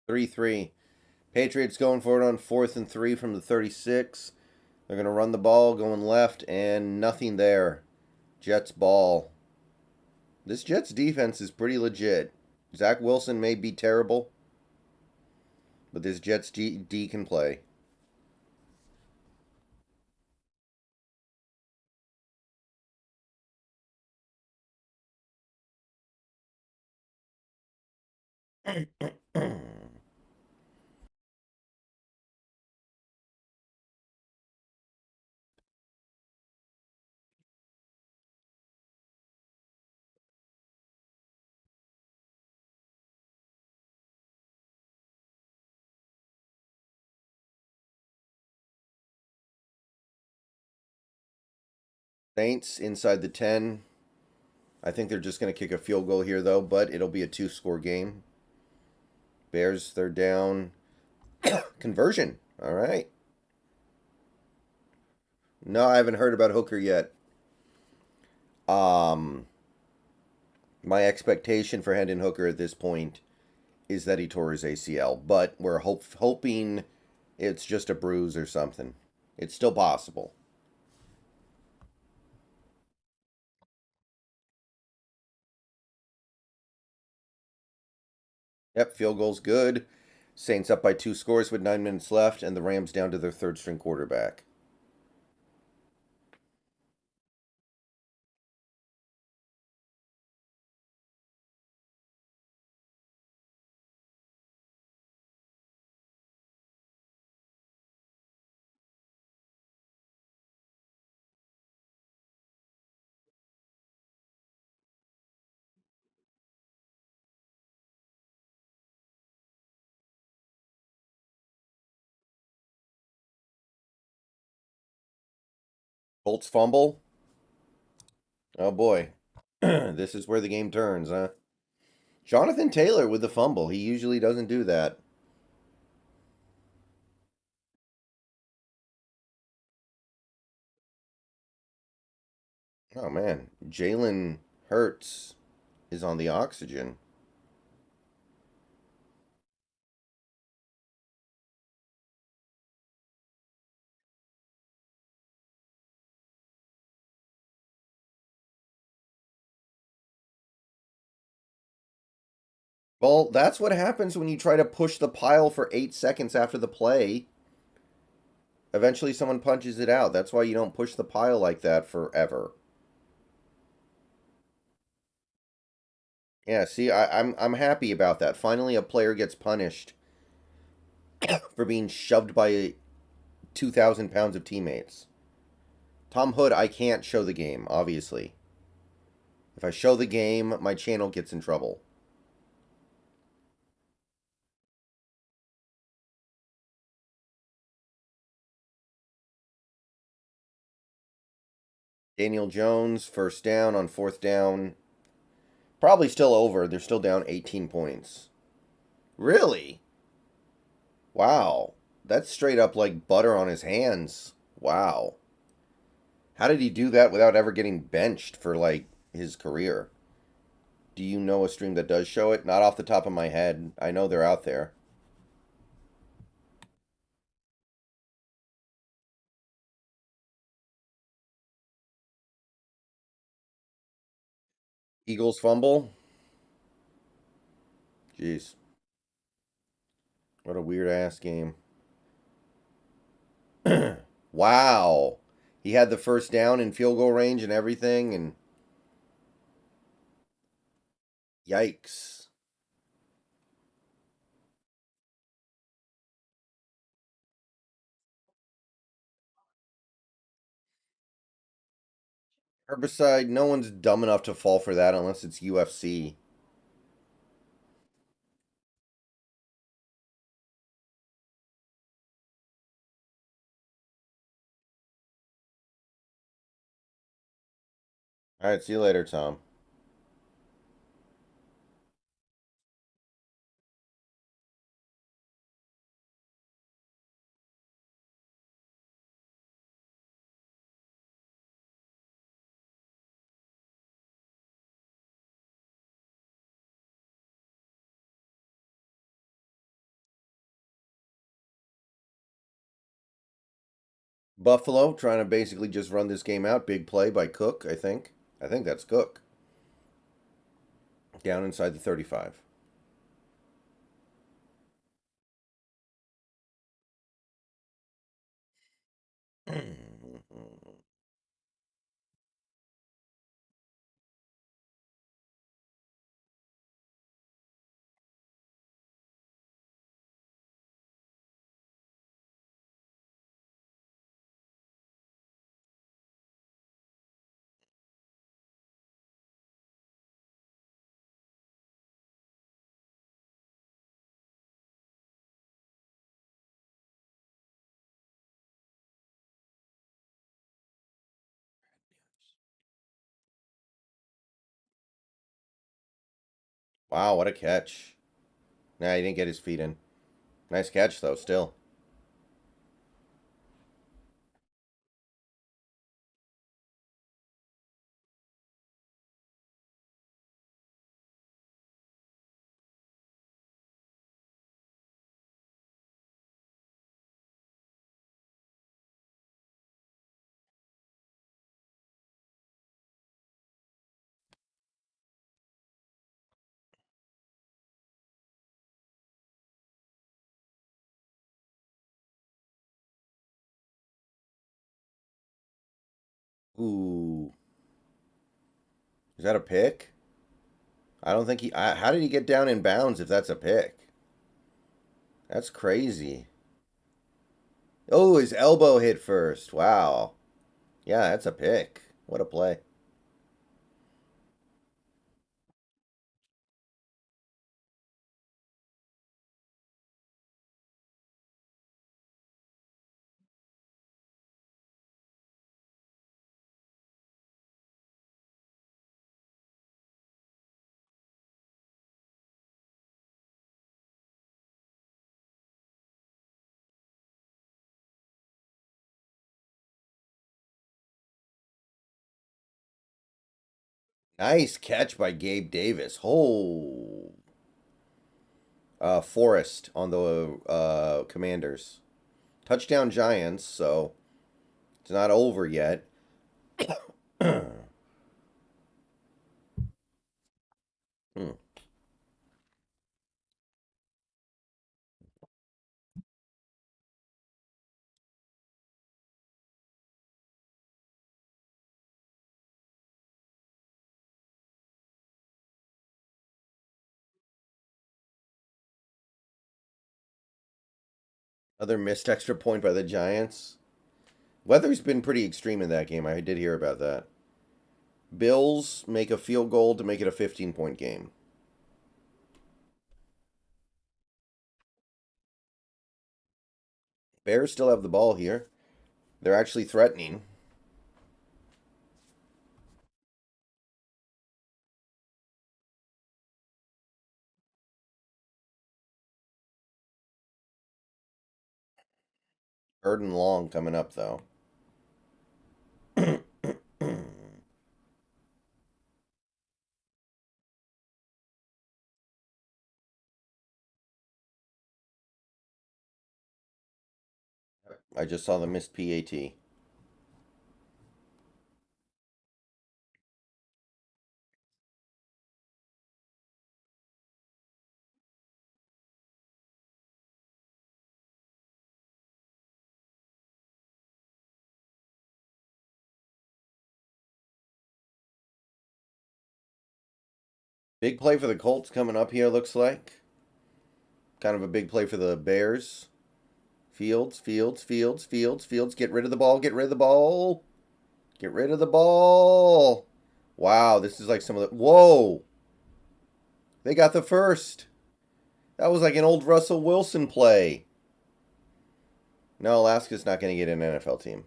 Three three. Patriots going for it on 4th and 3 from the 36. They're going to run the ball going left and nothing there. Jets ball. This Jets defense is pretty legit. Zach Wilson may be terrible, but this Jets D can play. Saints inside the 10. I think they're just going to kick a field goal here, though, but it'll be a two-score game. Bears, third down. Conversion. All right. No, I haven't heard about Hooker yet. Um, my expectation for Hendon Hooker at this point is that he tore his ACL, but we're hoping it's just a bruise or something. It's still possible. Yep, field goal's good. Saints up by two scores with 9 minutes left, and the Rams down to their third string quarterback. Colts fumble. Oh boy. This is where the game turns, huh? Jonathan Taylor with the fumble. He usually doesn't do that. Oh man. Jalen Hurts is on the oxygen. Well, that's what happens when you try to push the pile for 8 seconds after the play. Eventually, someone punches it out. That's why you don't push the pile like that forever. Yeah, see, I'm happy about that. Finally, a player gets punished for being shoved by 2,000 pounds of teammates. Tom Hood, I can't show the game, obviously. If I show the game, my channel gets in trouble. Daniel Jones, first down on fourth down. Probably still over. They're still down 18 points. Really? Wow. That's straight up like butter on his hands. Wow. How did he do that without ever getting benched for like his career? Do you know a stream that does show it? Not off the top of my head. I know they're out there. Eagles fumble? Jeez. What a weird ass game. Wow. He had the first down in field goal range and everything, and yikes. Herbicide, no one's dumb enough to fall for that unless it's UFC. All right, see you later, Tom. Buffalo trying to basically just run this game out. Big play by Cook, I think. I think that's Cook. Down inside the 35. Wow, what a catch. Nah, he didn't get his feet in. Nice catch, though, still. Ooh. Is that a pick? I don't think he. How did he get down in bounds if that's a pick? That's crazy. Oh, his elbow hit first. Wow. Yeah, that's a pick. What a play. Nice catch by Gabe Davis. Oh. Forrest on the Commanders. Touchdown Giants, so it's not over yet. Hmm. Another missed extra point by the Giants. Weather's been pretty extreme in that game. I did hear about that. Bills make a field goal to make it a 15-point game. Bears still have the ball here. They're actually threatening. and long coming up, though. I just saw the missed PAT. Big play for the Colts coming up here, looks like. Kind of a big play for the Bears. Fields. Get rid of the ball. Get rid of the ball. Get rid of the ball. Wow, this is like some of the... Whoa! They got the first. That was like an old Russell Wilson play. No, Alaska's not going to get an NFL team.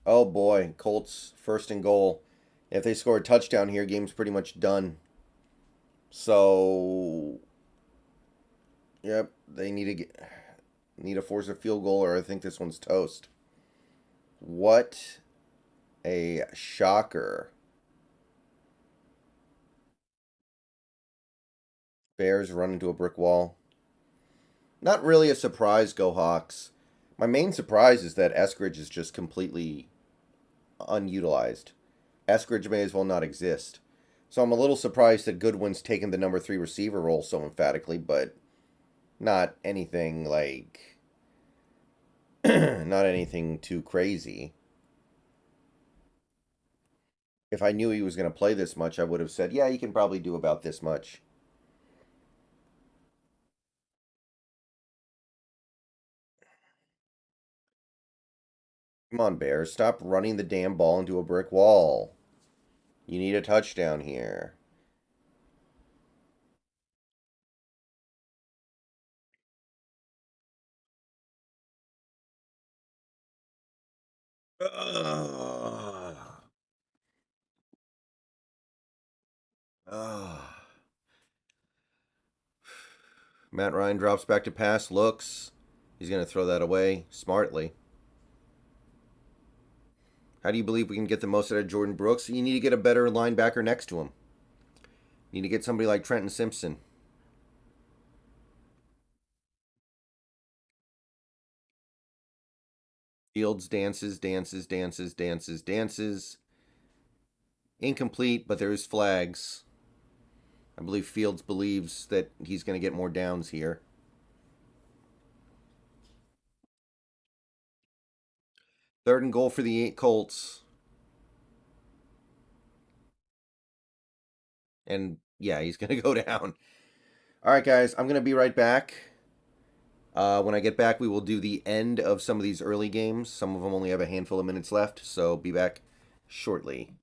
Oh boy, Colts first and goal. If they score a touchdown here, game's pretty much done. So, yep, they need to force a field goal, or I think this one's toast. What a shocker! Bears run into a brick wall. Not really a surprise, Go Hawks. My main surprise is that Eskridge is just completely unutilized. Eskridge may as well not exist. So I'm a little surprised that Goodwin's taken the number 3 receiver role so emphatically, but not anything like... not anything too crazy. If I knew he was going to play this much, I would have said, yeah, he can probably do about this much. Come on, Bears. Stop running the damn ball into a brick wall. You need a touchdown here. Ugh. Ugh. Matt Ryan drops back to pass, looks. He's going to throw that away smartly. How do you believe we can get the most out of Jordan Brooks? You need to get a better linebacker next to him. You need to get somebody like Trenton Simpson. Fields dances. Incomplete, but there's flags. I believe Fields believes that he's going to get more downs here. Third and goal for the Colts. And yeah, he's going to go down. All right, guys, I'm going to be right back. When I get back, we will do the end of some of these early games. Some of them only have a handful of minutes left, so be back shortly.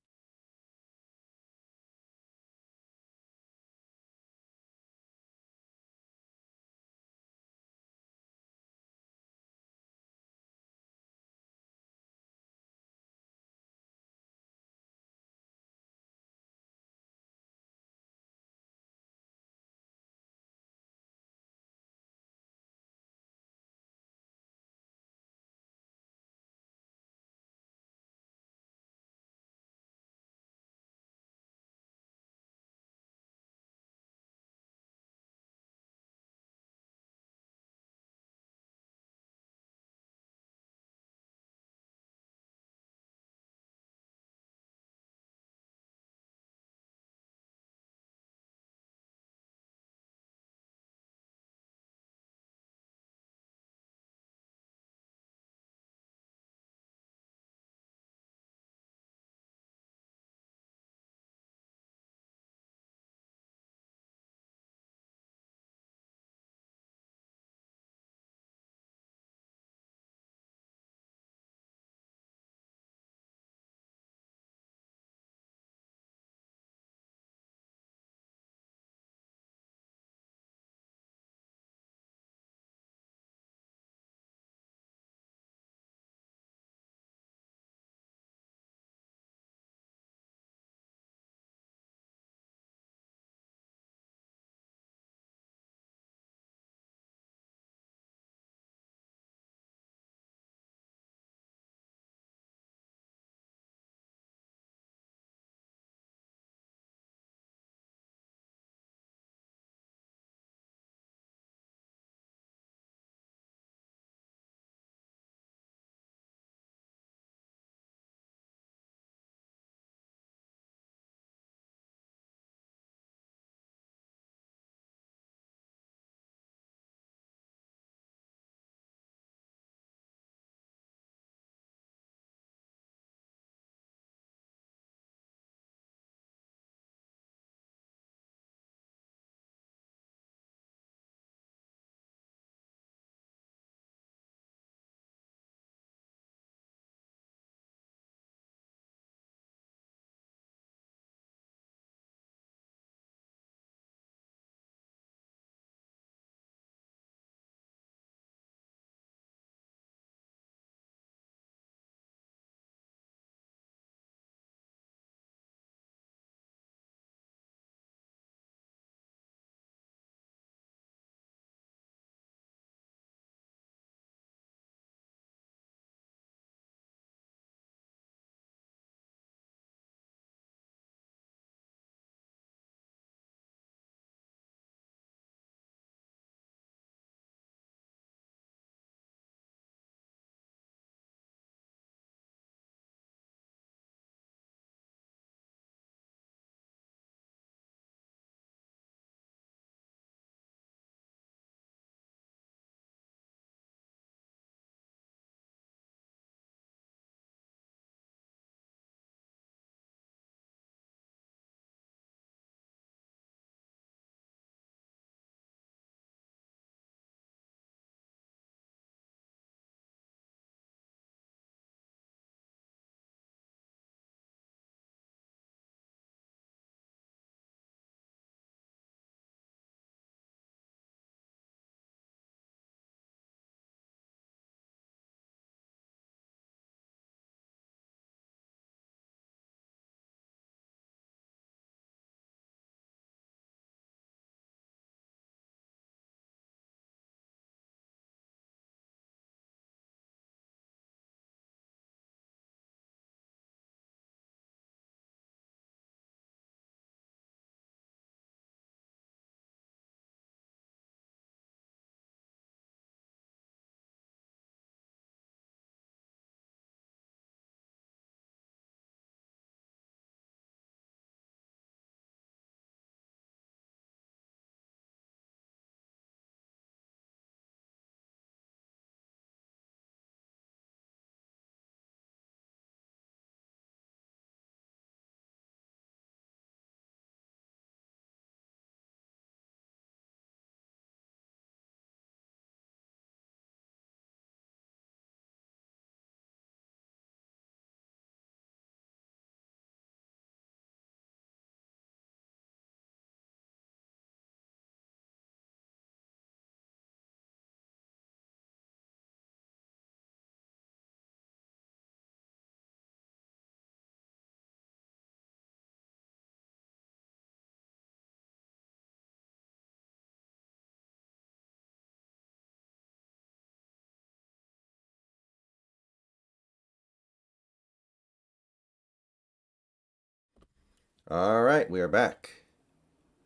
All right, we are back.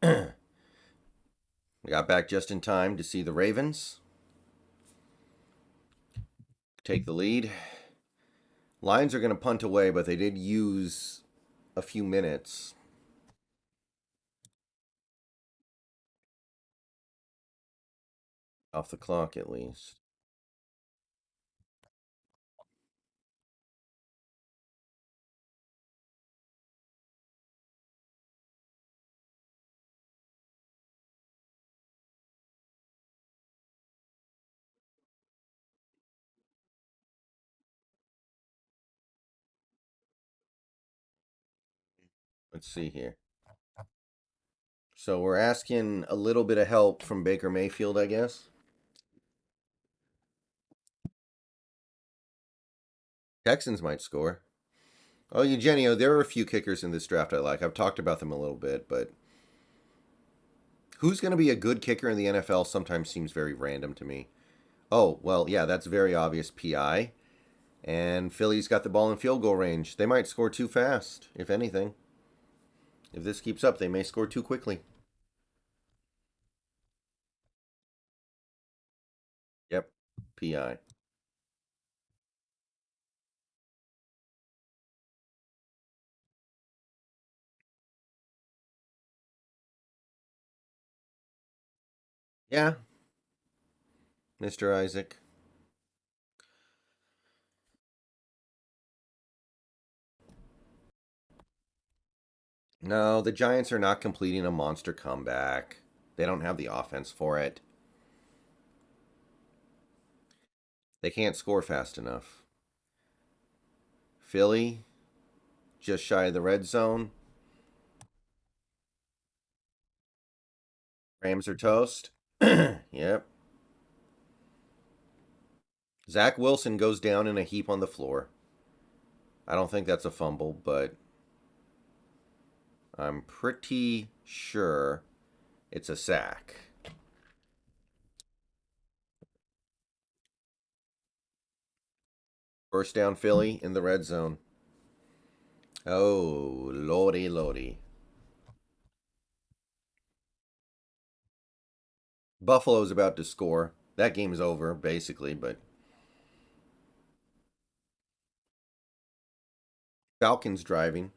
We got back just in time to see the Ravens take the lead. Lions are going to punt away, but they did use a few minutes. Off the clock, at least. Let's see here. So we're asking a little bit of help from Baker Mayfield, I guess. Texans might score. Oh, Eugenio, there are a few kickers in this draft I like. I've talked about them a little bit, but who's going to be a good kicker in the NFL sometimes seems very random to me. Oh, well, yeah, that's very obvious PI. And Philly's got the ball in field goal range. They might score too fast, if anything. If this keeps up, they may score too quickly. Yep, PI. Yeah, Mr. Isaac. No, the Giants are not completing a monster comeback. They don't have the offense for it. They can't score fast enough. Philly, just shy of the red zone. Rams are toast. Yep. Zach Wilson goes down in a heap on the floor. I don't think that's a fumble, but I'm pretty sure it's a sack. First down Philly in the red zone. Oh, lordy, lordy. Buffalo's about to score. That game's over, basically, but Falcons driving.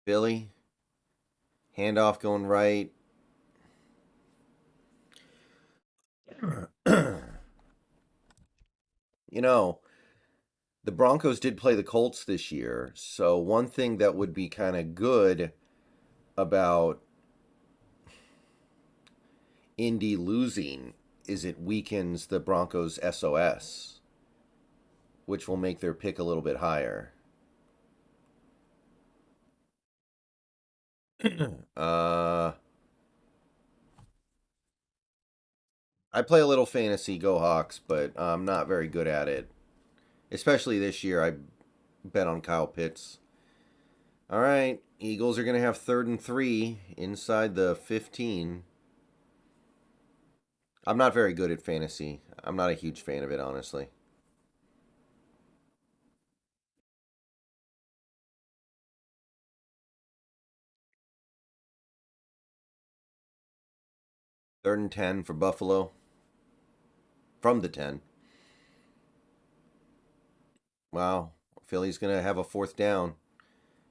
Philly. Handoff going right. You know, the Broncos did play the Colts this year. So one thing that would be kind of good about Indy losing is it weakens the Broncos' SOS, which will make their pick a little bit higher. uh, I play a little fantasy, go Hawks, but I'm not very good at it. Especially this year, I bet on Kyle Pitts. All right, Eagles are going to have 3rd and 3 inside the 15. I'm not very good at fantasy. I'm not a huge fan of it, honestly. 3rd and 10 for Buffalo. From the 10. Wow. Philly's going to have a 4th down.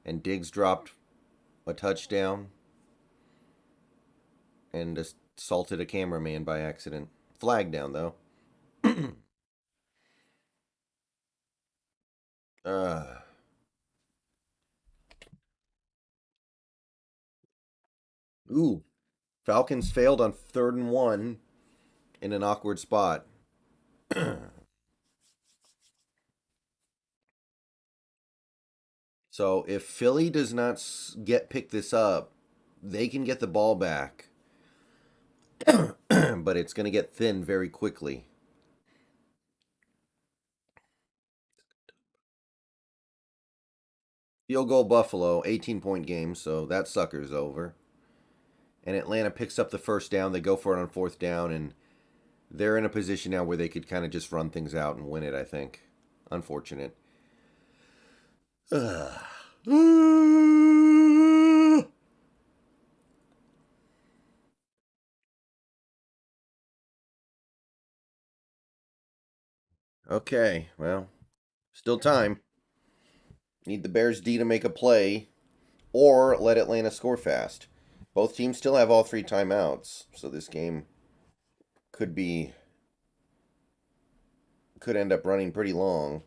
And Diggs dropped a touchdown and assaulted a cameraman by accident. Flag down, though. uh, ooh. Falcons failed on 3rd and 1 in an awkward spot. So if Philly does not pick this up, they can get the ball back, but it's going to get thin very quickly. Field goal Buffalo, 18-point game, so that sucker's over. And Atlanta picks up the 1st down. They go for it on 4th down, and they're in a position now where they could kind of just run things out and win it, I think. Unfortunate. Okay, well, still time. Need the Bears D to make a play or let Atlanta score fast. Both teams still have all three timeouts, so this game could end up running pretty long.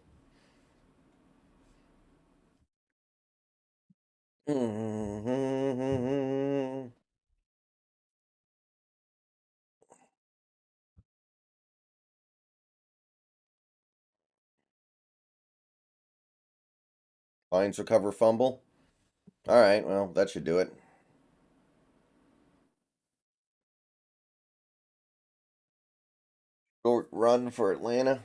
Lions recover fumble. All right, well, that should do it. Short run for Atlanta.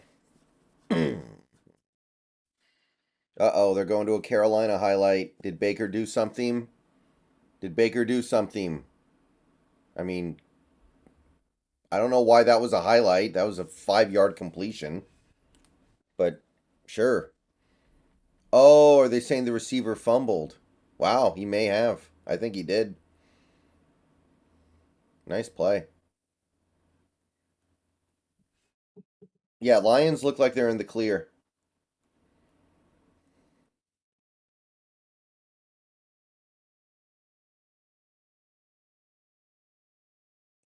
Uh-oh, they're going to a Carolina highlight. Did Baker do something? Did Baker do something? I mean, I don't know why that was a highlight. That was a 5-yard completion. But sure. Oh, are they saying the receiver fumbled? Wow, he may have. I think he did. Nice play. Yeah, Lions look like they're in the clear.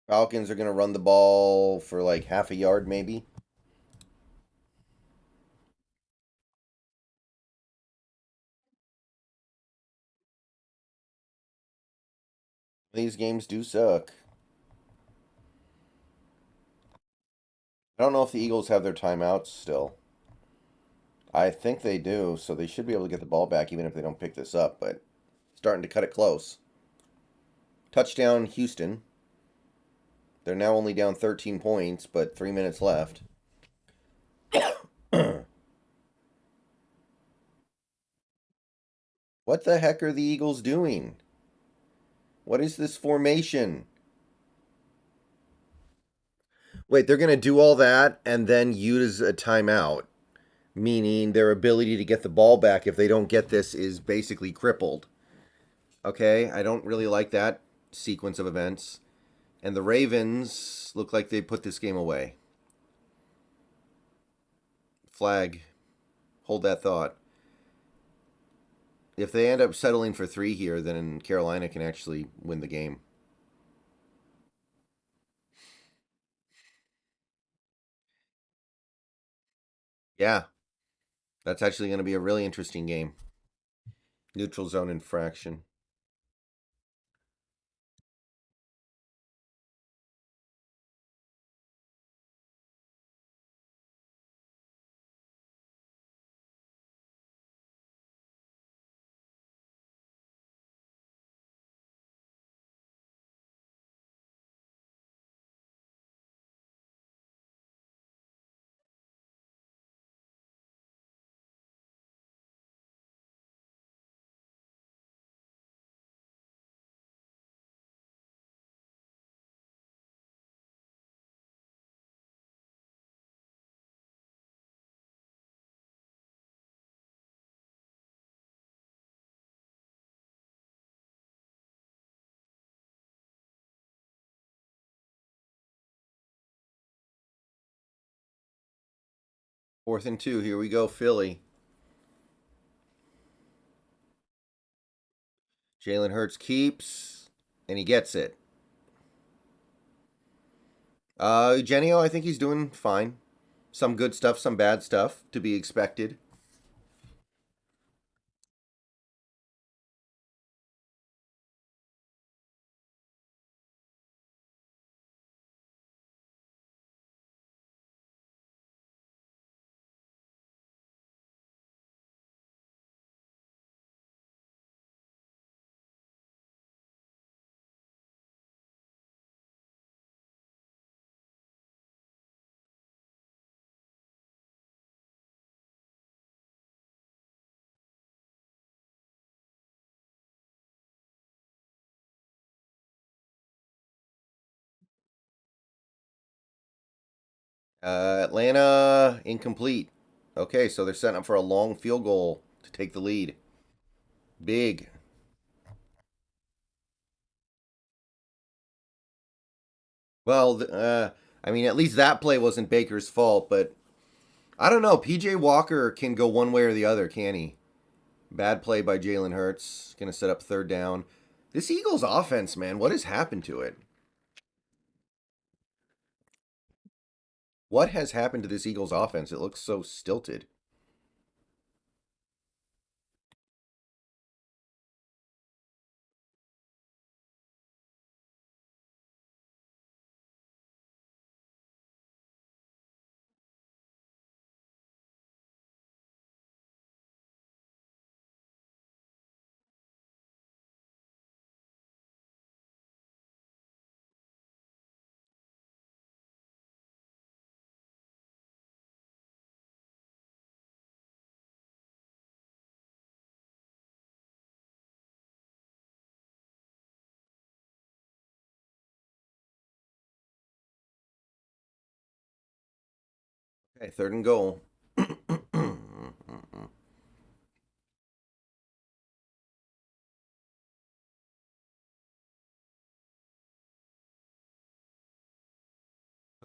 Falcons are going to run the ball for like half a yard, maybe. These games do suck. I don't know if the Eagles have their timeouts still. I think they do, so they should be able to get the ball back even if they don't pick this up, but starting to cut it close. Touchdown, Houston. They're now only down 13 points, but 3 minutes left. What the heck are the Eagles doing? What is this formation? Wait, they're going to do all that and then use a timeout, meaning their ability to get the ball back if they don't get this is basically crippled. Okay, I don't really like that sequence of events. And the Ravens look like they put this game away. Flag. Hold that thought. If they end up settling for 3 here, then Carolina can actually win the game. Yeah, that's actually going to be a really interesting game. Neutral zone infraction. Fourth and 2. Here we go, Philly. Jalen Hurts keeps, and he gets it. Eugenio, I think he's doing fine. Some good stuff, some bad stuff to be expected. Atlanta, incomplete. Okay, so they're setting up for a long field goal to take the lead. Big. Well, I mean, at least that play wasn't Baker's fault, but I don't know. PJ Walker can go one way or the other, can he? Bad play by Jalen Hurts. Going to set up third down. This Eagles offense, man, what has happened to it? What has happened to this Eagles offense? It looks so stilted. Okay, third and goal.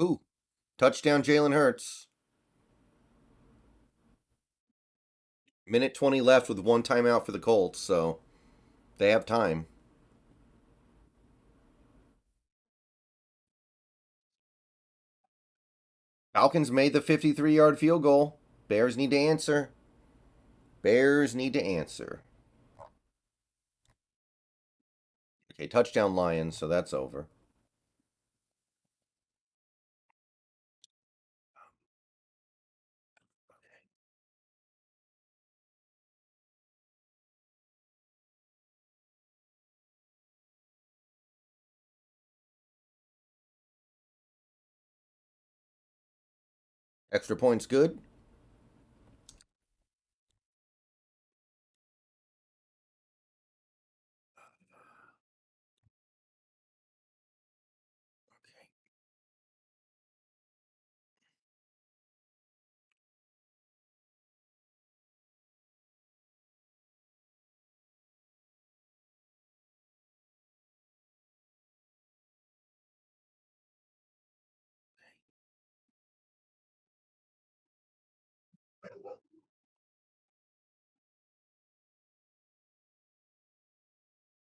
Ooh, touchdown Jalen Hurts. Minute 20 left with one timeout for the Colts, so they have time. Falcons made the 53-yard field goal. Bears need to answer. Bears need to answer. Okay, touchdown Lions, so that's over. Extra points good.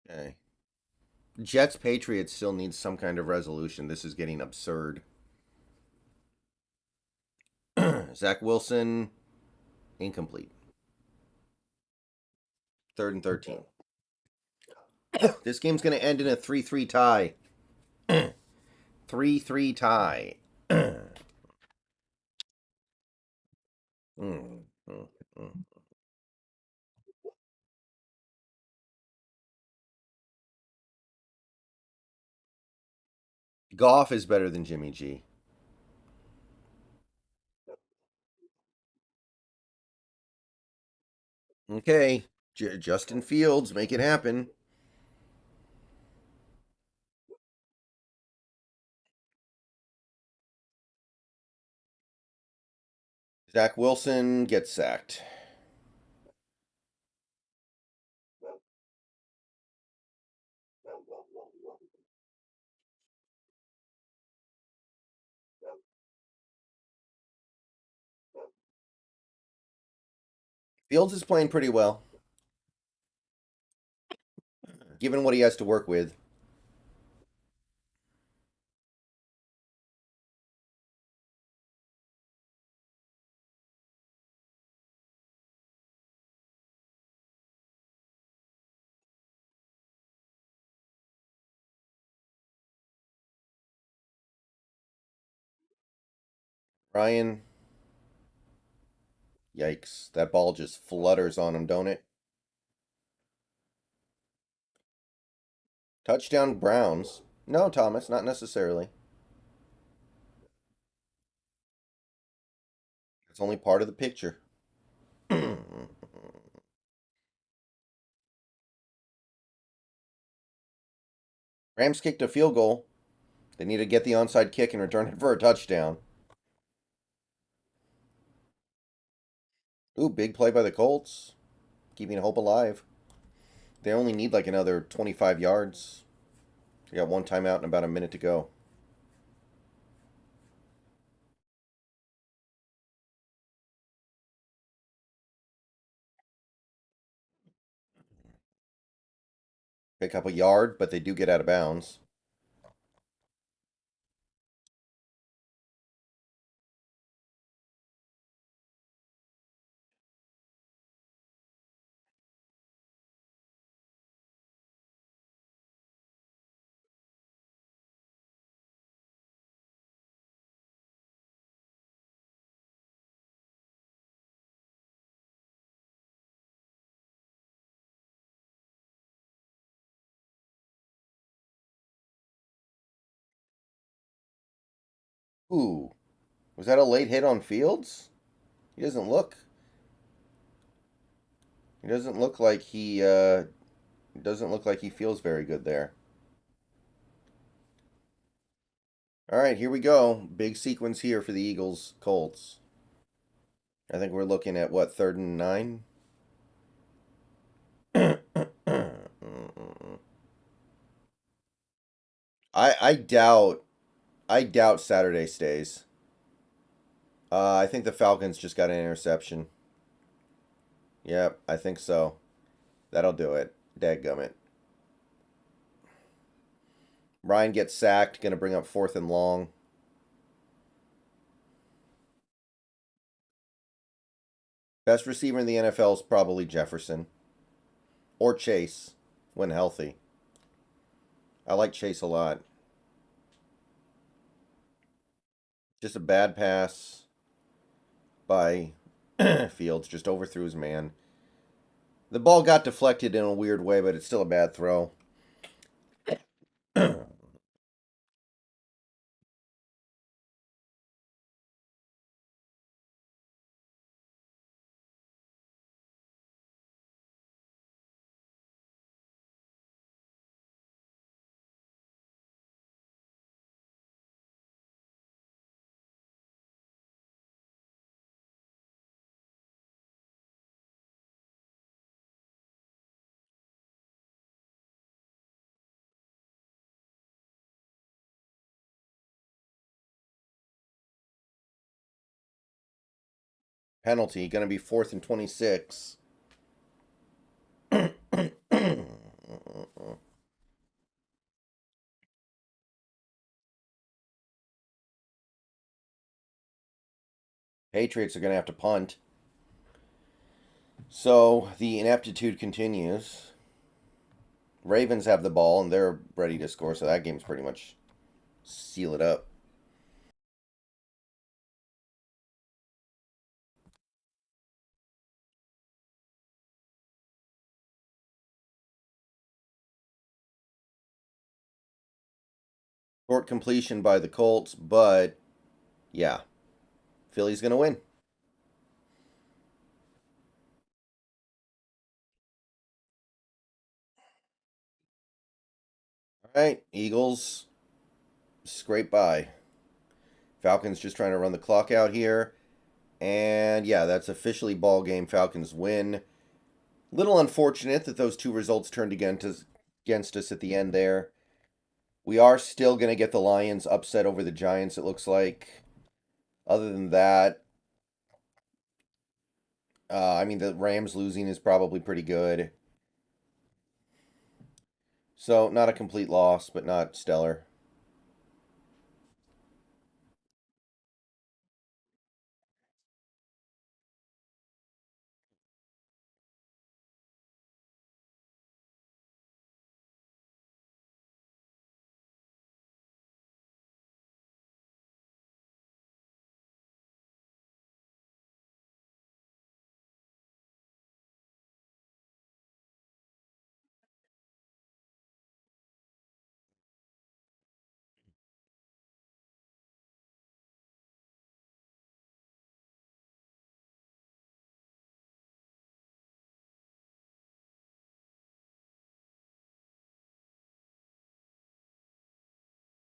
Okay. Jets Patriots still needs some kind of resolution. This is getting absurd. Zach Wilson, incomplete. Third and 13. This game's going to end in a 3-3 tie. 3-3 tie. Mm, mm, mm. Goff is better than Jimmy G. Okay. Justin Fields, make it happen. Zach Wilson gets sacked. Fields is playing pretty well, given what he has to work with. Ryan, yikes. That ball just flutters on him, don't it? Touchdown Browns. No, Thomas, not necessarily. It's only part of the picture. Rams kicked a field goal. They need to get the onside kick and return it for a touchdown. Ooh, big play by the Colts. Keeping hope alive. They only need like another 25 yards. They got one timeout and about a minute to go. Pick up a yard, but they do get out of bounds. Ooh, was that a late hit on Fields? He doesn't look. He doesn't look like he. Doesn't look like he feels very good there. All right, here we go. Big sequence here for the Eagles Colts. I think we're looking at what, 3rd and 9. I doubt. I doubt Saturday stays. I think the Falcons just got an interception. Yep, I think so. That'll do it. Dadgummit. Ryan gets sacked. Going to bring up 4th and long. Best receiver in the NFL is probably Jefferson. Or Chase, when healthy. I like Chase a lot. Just a bad pass by Fields. Just overthrew his man. The ball got deflected in a weird way, but it's still a bad throw. Penalty. Going to be 4th and 26. Patriots are going to have to punt. So the ineptitude continues. Ravens have the ball and they're ready to score, so that game's pretty much seal it up. Short completion by the Colts, but yeah, Philly's going to win. All right, Eagles scrape by. Falcons just trying to run the clock out here. And yeah, that's officially ball game. Falcons win. Little unfortunate that those two results turned against us at the end there. We are still going to get the Lions upset over the Giants, it looks like. Other than that, I mean, the Rams losing is probably pretty good. So, not a complete loss, but not stellar.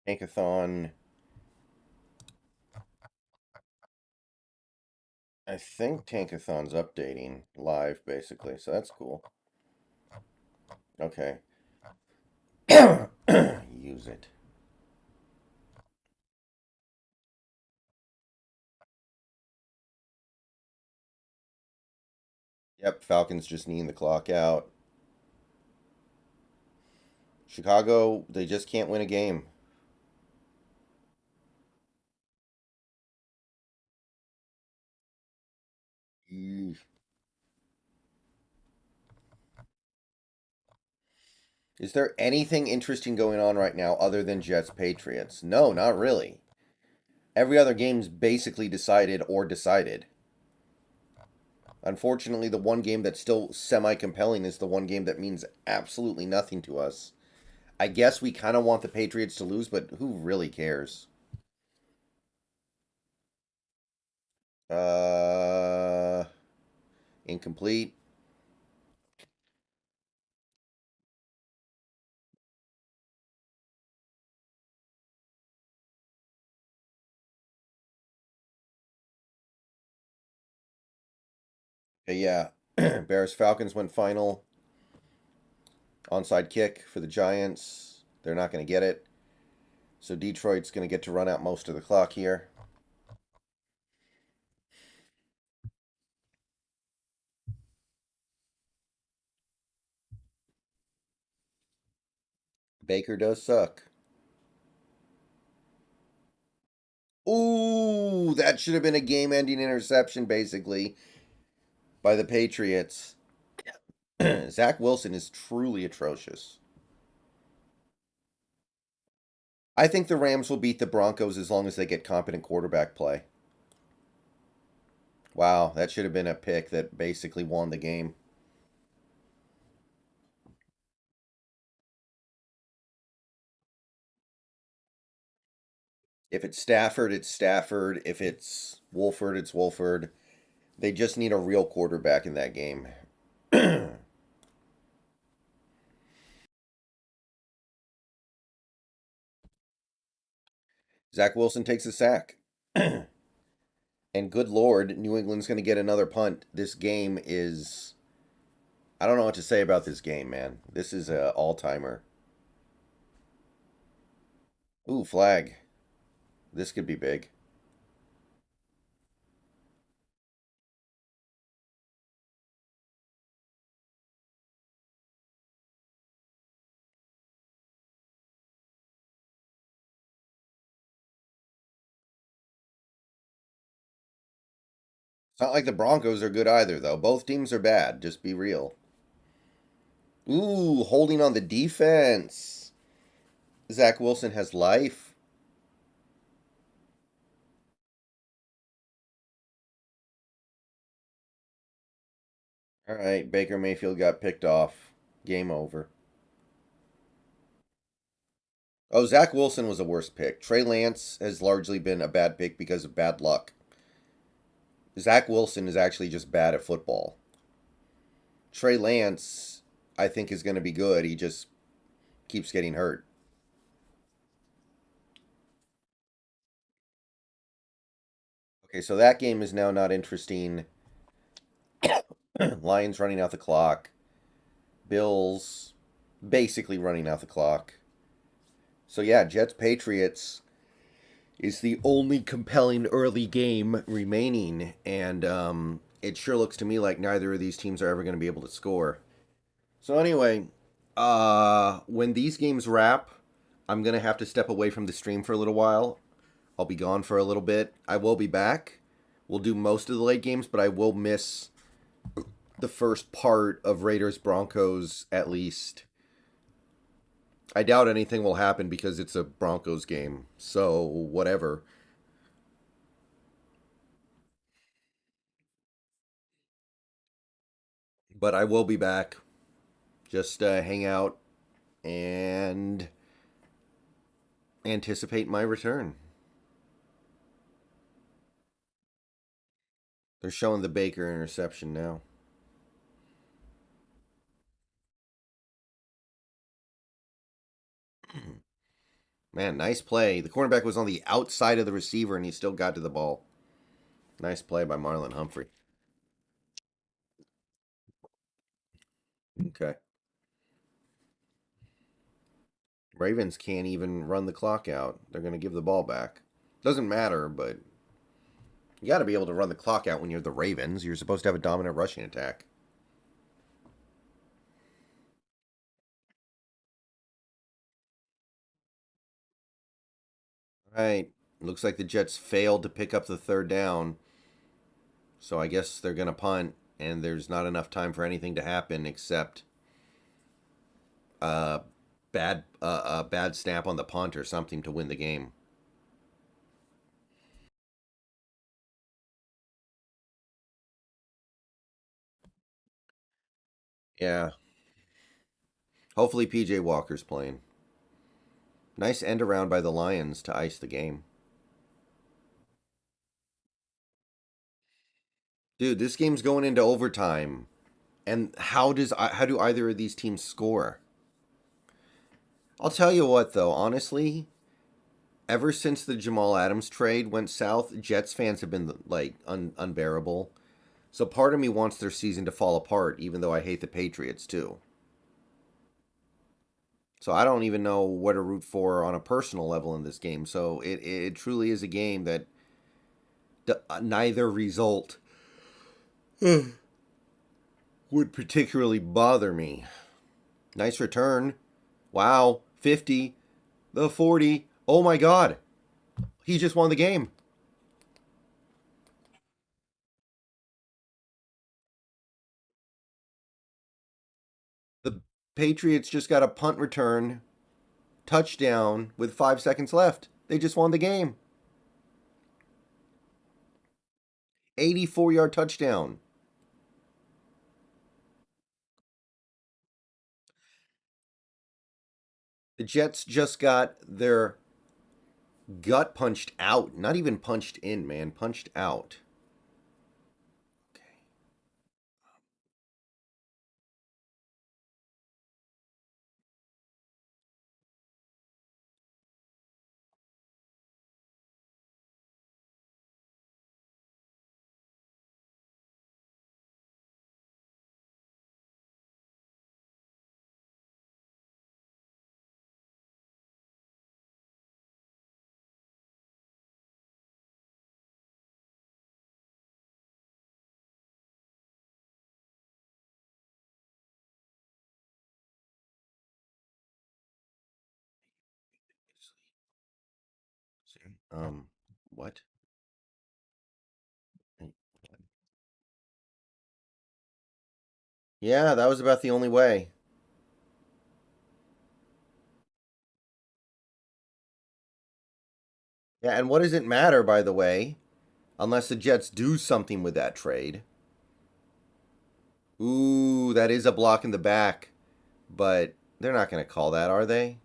Tankathon. I think Tankathon's updating live, basically, so that's cool. Okay. Use it. Yep, Falcons just kneeing the clock out. Chicago, they just can't win a game. Eesh. Is there anything interesting going on right now other than Jets Patriots? No, not really. Every other game's basically decided or decided. Unfortunately, the one game that's still semi compelling is the one game that means absolutely nothing to us. I guess we kind of want the Patriots to lose, but who really cares? Uh, incomplete. Okay, yeah. Bears Falcons went final. Onside kick for the Giants. They're not going to get it. So Detroit's going to get to run out most of the clock here. Baker does suck. Ooh, that should have been a game ending interception, basically, by the Patriots. Zach Wilson is truly atrocious. I think the Rams will beat the Broncos as long as they get competent quarterback play. Wow, that should have been a pick that basically won the game. If it's Stafford, it's Stafford. If it's Wolford, it's Wolford. They just need a real quarterback in that game. Zach Wilson takes a sack. And good lord, New England's going to get another punt. This game is. I don't know what to say about this game, man. This is a all-timer. Ooh, flag. This could be big. It's not like the Broncos are good either, though. Both teams are bad. Just be real. Ooh, holding on the defense. Zach Wilson has life. All right, Baker Mayfield got picked off. Game over. Oh, Zach Wilson was a worse pick. Trey Lance has largely been a bad pick because of bad luck. Zach Wilson is actually just bad at football. Trey Lance, I think, is going to be good. He just keeps getting hurt. Okay, so that game is now not interesting. Lions running out the clock. Bills basically running out the clock. So yeah, Jets Patriots is the only compelling early game remaining, and it sure looks to me like neither of these teams are ever going to be able to score. So anyway, when these games wrap, I'm gonna have to step away from the stream for a little while. I'll be gone for a little bit. I will be back. We'll do most of the late games, but I will miss the first part of Raiders Broncos at least. I doubt anything will happen because it's a Broncos game. So whatever. But I will be back. Just hang out and anticipate my return. They're showing the Baker interception now. Man, nice play. The cornerback was on the outside of the receiver and he still got to the ball. Nice play by Marlon Humphrey. Okay. Ravens can't even run the clock out. They're going to give the ball back. Doesn't matter, but you got to be able to run the clock out when you're the Ravens. You're supposed to have a dominant rushing attack. All right. Looks like the Jets failed to pick up the third down. So I guess they're going to punt, and there's not enough time for anything to happen except a bad snap on the punt or something to win the game. Yeah. Hopefully PJ Walker's playing. Nice end around by the Lions to ice the game. Dude, this game's going into overtime. And how do either of these teams score? I'll tell you what though, honestly, ever since the Jamal Adams trade went south, Jets fans have been like unbearable. So part of me wants their season to fall apart, even though I hate the Patriots too. So I don't even know what to root for on a personal level in this game. So it truly is a game that neither result would particularly bother me. Nice return. Wow. 50. The 40. Oh my God. He just won the game. The Patriots just got a punt return touchdown with 5 seconds left. They just won the game. 84-yard touchdown. The Jets just got their gut punched out. Not even punched in, man. Punched out. Okay. Um, what? Yeah, that was about the only way. Yeah, and what does it matter, by the way, unless the Jets do something with that trade? Ooh, that is a block in the back, but they're not going to call that, are they?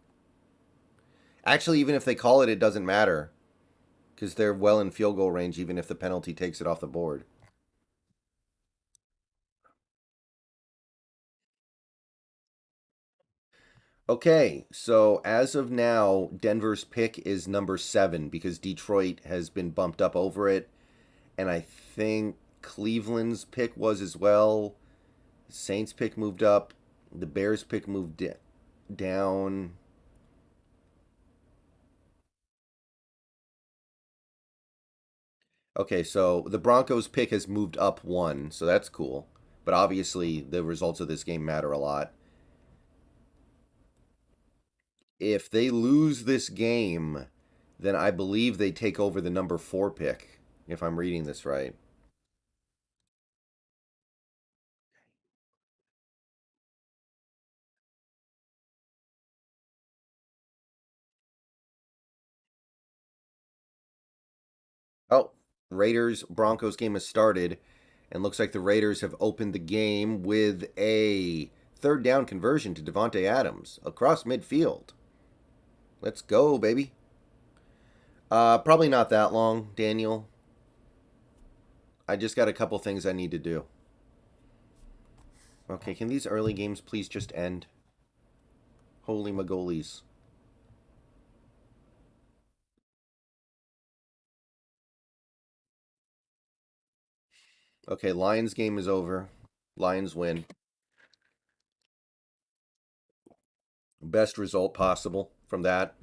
Actually, even if they call it, it doesn't matter because they're well in field goal range, even if the penalty takes it off the board. Okay, so as of now, Denver's pick is number 7 because Detroit has been bumped up over it, and I think Cleveland's pick was as well. Saints pick moved up. The Bears pick moved down. Okay, so the Broncos pick has moved up 1, so that's cool. But obviously, the results of this game matter a lot. If they lose this game, then I believe they take over the number 4 pick, if I'm reading this right. Oh, Raiders Broncos game has started, and looks like the Raiders have opened the game with a third down conversion to Devontae Adams across midfield. Let's go, baby. Probably not that long, Daniel. I just got a couple things I need to do. Okay, can these early games please just end? Holy magolies. Okay, Lions game is over. Lions win. Best result possible from that.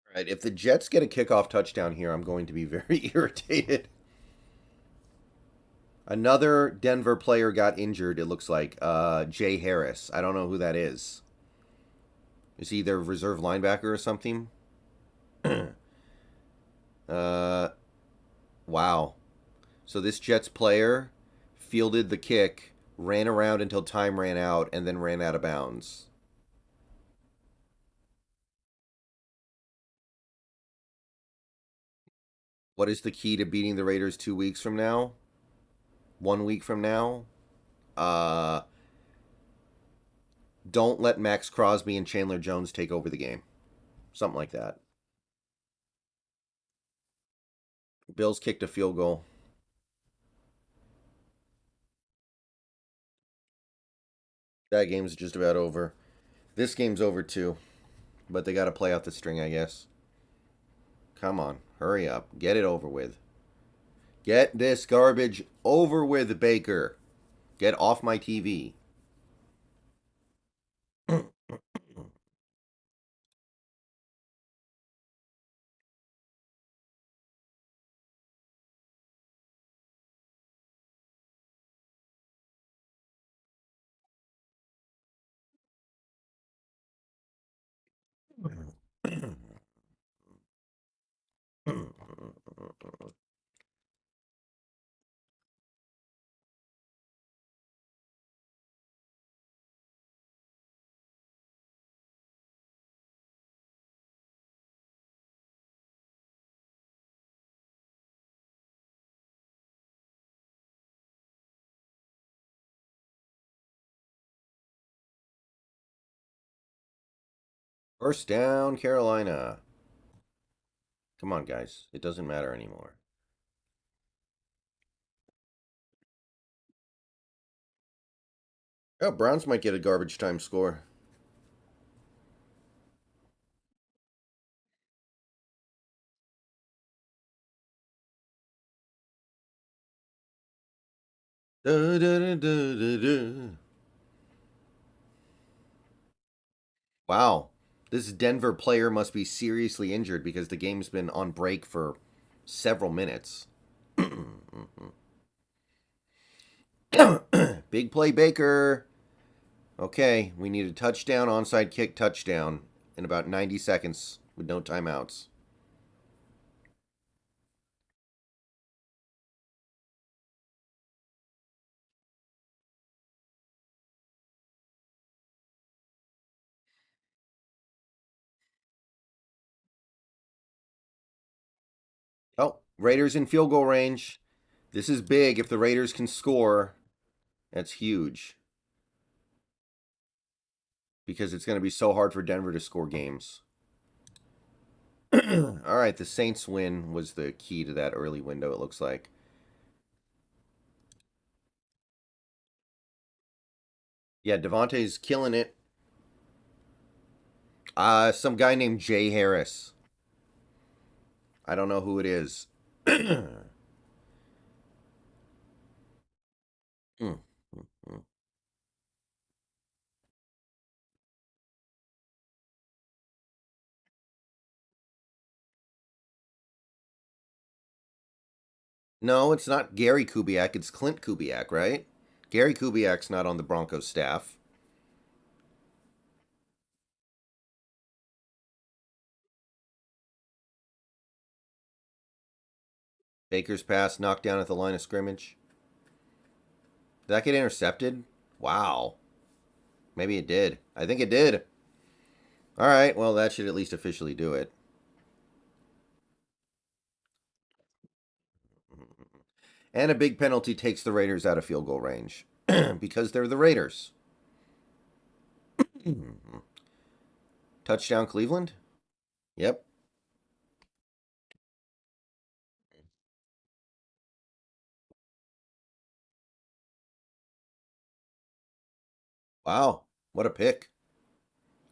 All right, if the Jets get a kickoff touchdown here, I'm going to be very irritated. Another Denver player got injured, it looks like. Jay Harris. I don't know who that is. Is he their reserve linebacker or something? uh, wow. So this Jets player fielded the kick, ran around until time ran out, and then ran out of bounds. What is the key to beating the Raiders 2 weeks from now? 1 week from now? Uh, don't let Max Crosby and Chandler Jones take over the game. Something like that. Bills kicked a field goal. That game's just about over. This game's over too, but they got to play out the string, I guess. Come on, hurry up. Get it over with. Get this garbage over with, Baker. Get off my TV. First down, Carolina. Come on, guys. It doesn't matter anymore. Oh, Browns might get a garbage time score. Da, da, da, da, da. Wow. This Denver player must be seriously injured because the game's been on break for several minutes. Big play, Baker. Okay, we need a touchdown, onside kick, touchdown in about 90 seconds with no timeouts. Oh, Raiders in field goal range. This is big. If the Raiders can score, that's huge because it's going to be so hard for Denver to score games. All right, the Saints win was the key to that early window, it looks like. Yeah, Devontae's killing it. Some guy named Jay Harris. I don't know who it is. No, it's not Gary Kubiak. It's Clint Kubiak, right? Gary Kubiak's not on the Broncos staff. Baker's pass knocked down at the line of scrimmage. Did that get intercepted? Wow. Maybe it did. I think it did. All right. Well, that should at least officially do it. And a big penalty takes the Raiders out of field goal range because they're the Raiders. Touchdown, Cleveland? Yep. Wow, what a pick.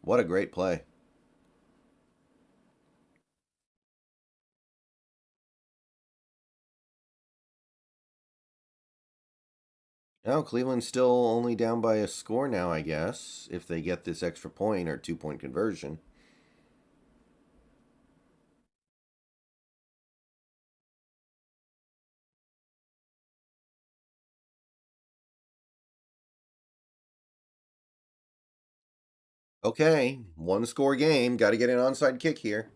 What a great play. Now, Cleveland's still only down by a score now, I guess, if they get this extra point or 2 point conversion. Okay, one score game. Got to get an onside kick here.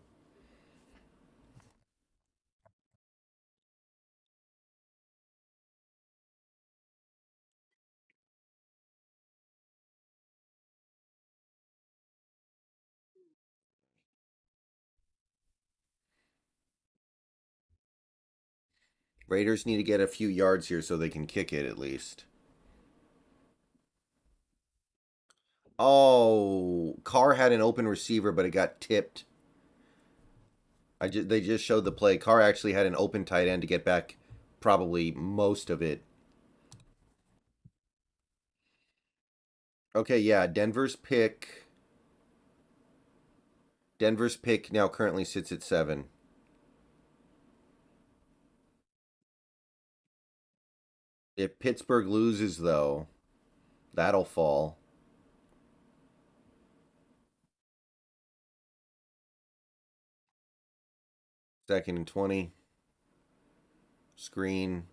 Raiders need to get a few yards here so they can kick it at least. Oh, Carr had an open receiver, but it got tipped. They just showed the play. Carr actually had an open tight end to get back probably most of it. Okay, yeah, Denver's pick now currently sits at 7. If Pittsburgh loses though, that'll fall. 2nd and 20. Screen.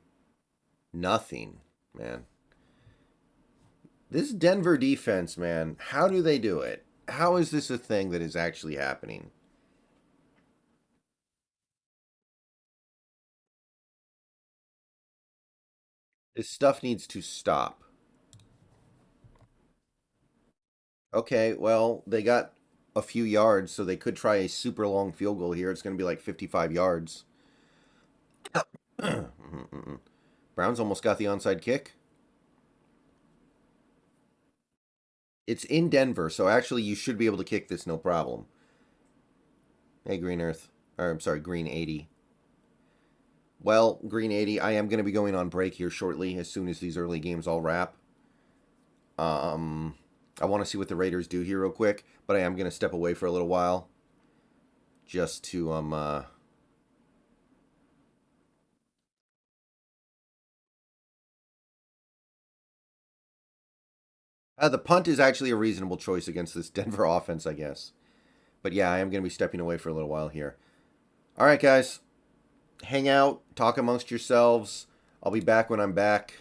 Nothing, man. This Denver defense, man, how do they do it? How is this a thing that is actually happening? This stuff needs to stop. Okay, well, they got a few yards, so they could try a super long field goal here. It's going to be like 55 yards. Browns almost got the onside kick. It's in Denver, so actually you should be able to kick this no problem. Hey, Green Earth. Or, I'm sorry, Green 80. Well, Green 80, I am going to be going on break here shortly as soon as these early games all wrap. Um, I want to see what the Raiders do here real quick, but I am going to step away for a little while just to the punt is actually a reasonable choice against this Denver offense, I guess. But yeah, I am going to be stepping away for a little while here. All right, guys. Hang out, talk amongst yourselves. I'll be back when I'm back.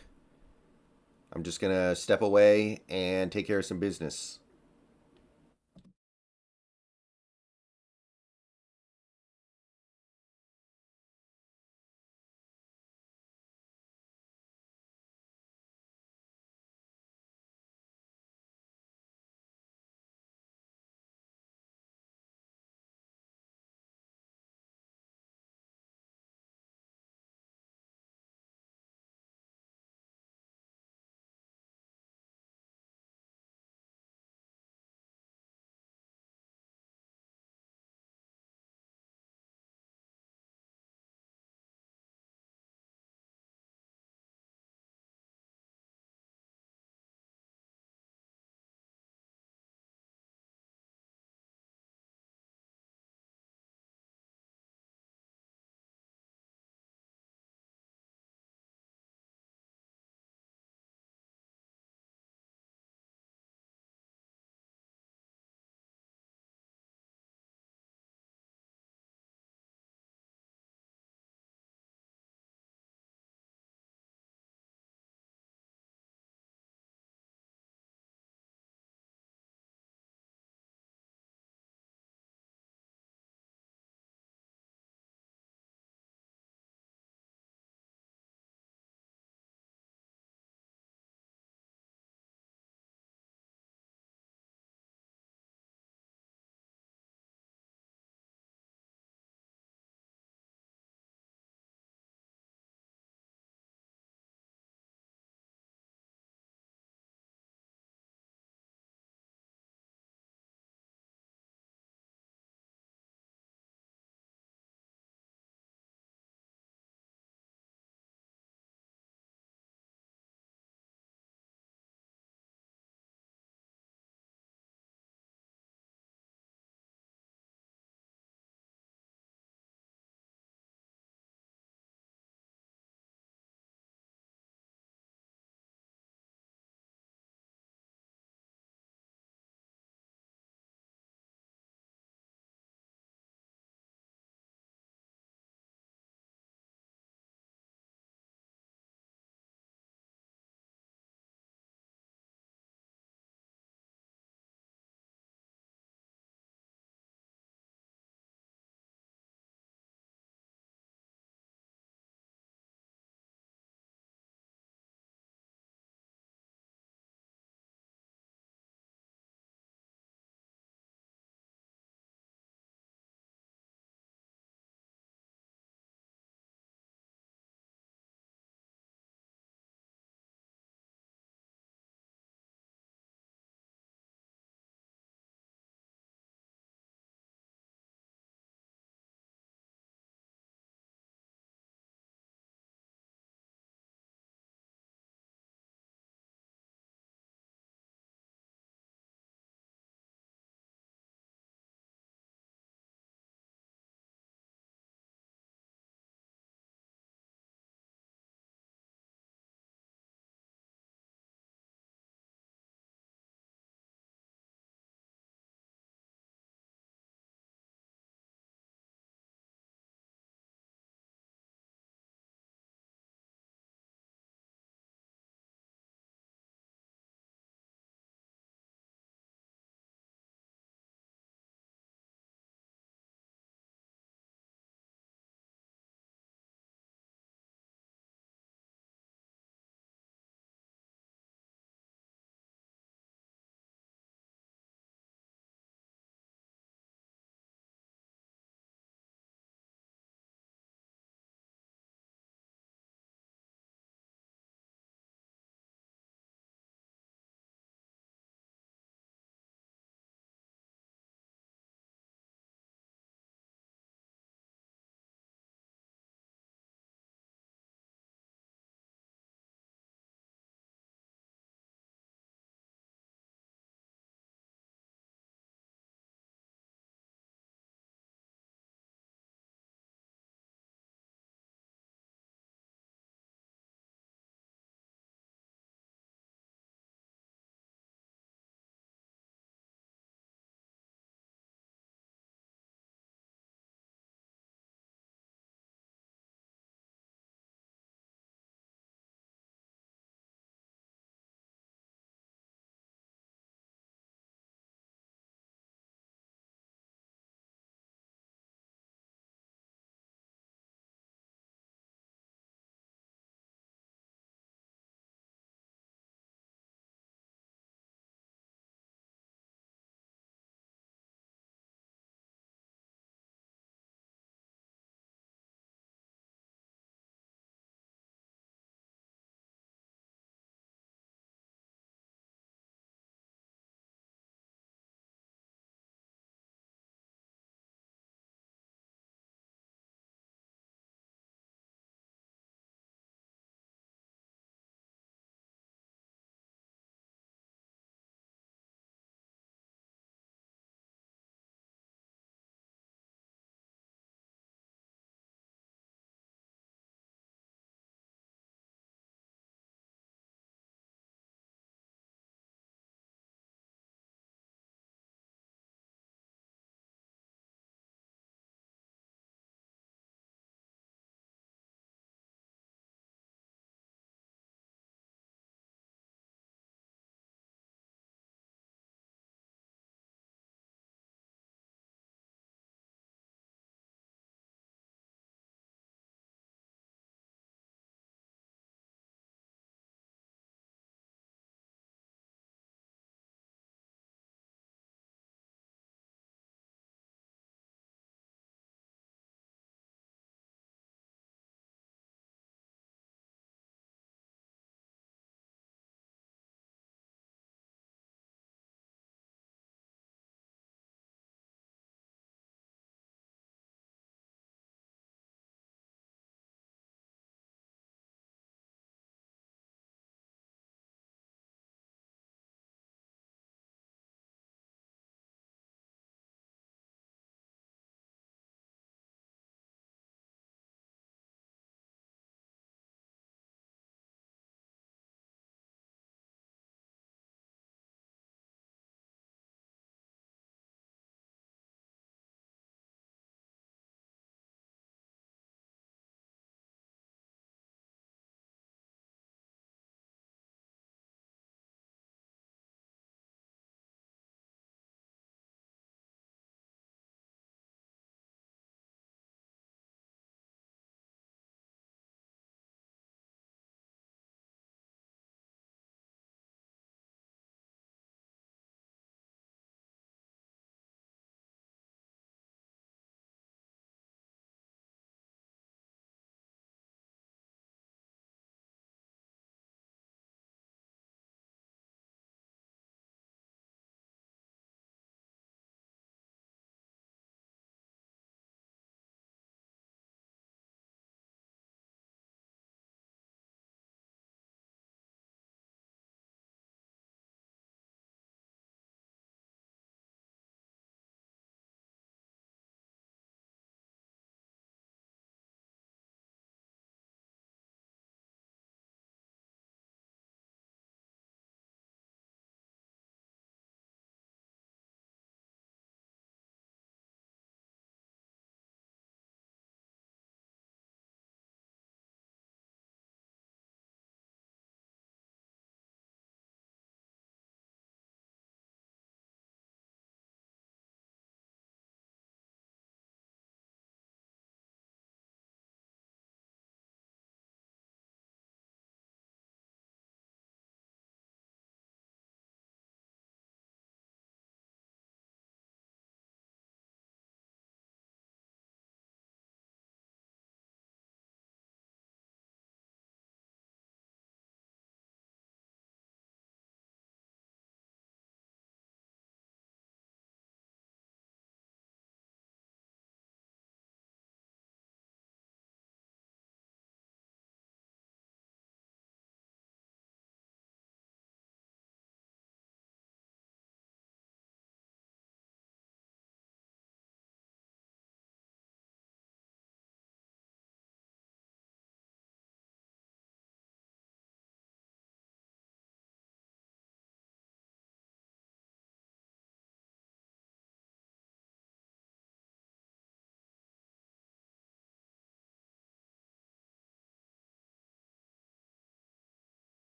I'm just going to step away and take care of some business.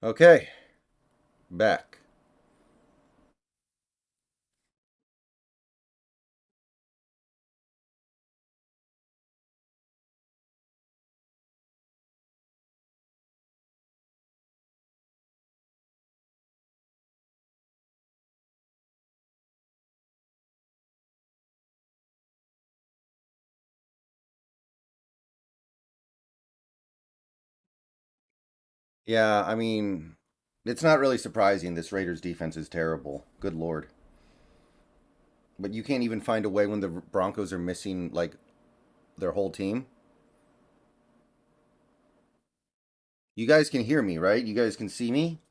Okay, back. Yeah, I mean, it's not really surprising. This Raiders defense is terrible. Good lord. But you can't even find a way when the Broncos are missing, like, their whole team. You guys can hear me, right? You guys can see me?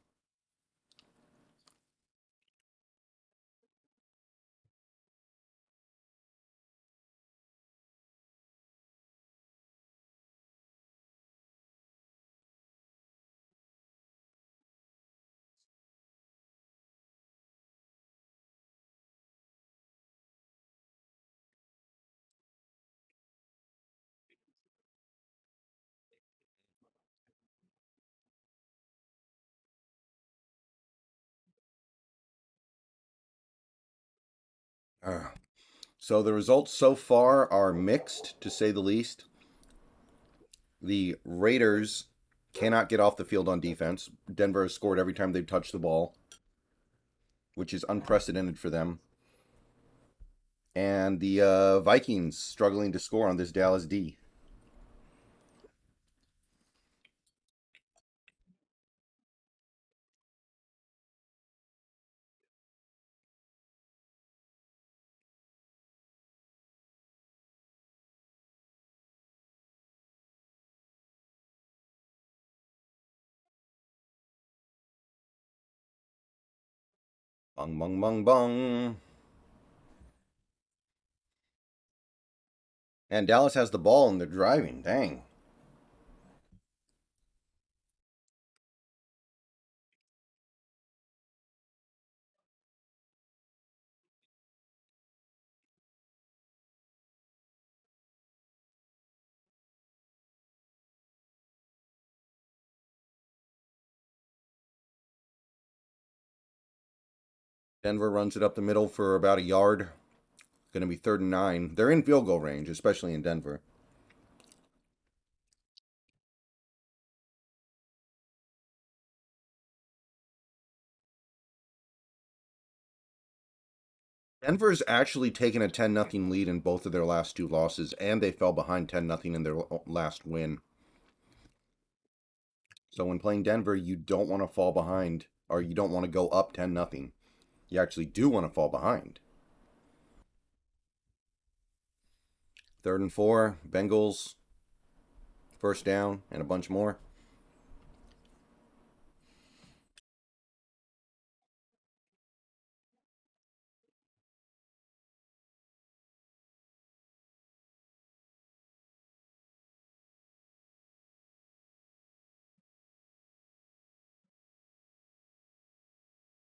Uh, so the results so far are mixed, to say the least. The Raiders cannot get off the field on defense. Denver has scored every time they've touched the ball, which is unprecedented for them. And the Vikings struggling to score on this Dallas D. Bung, bung, bung, bung. And Dallas has the ball and they're driving. Dang. Denver runs it up the middle for about a yard. Going to be 3rd and 9. They're in field goal range, especially in Denver. Denver's actually taken a 10-0 lead in both of their last two losses, and they fell behind 10-0 in their last win. So when playing Denver, you don't want to fall behind, or you don't want to go up 10-0. You actually do want to fall behind. 3rd and 4, Bengals, 1st down, and a bunch more.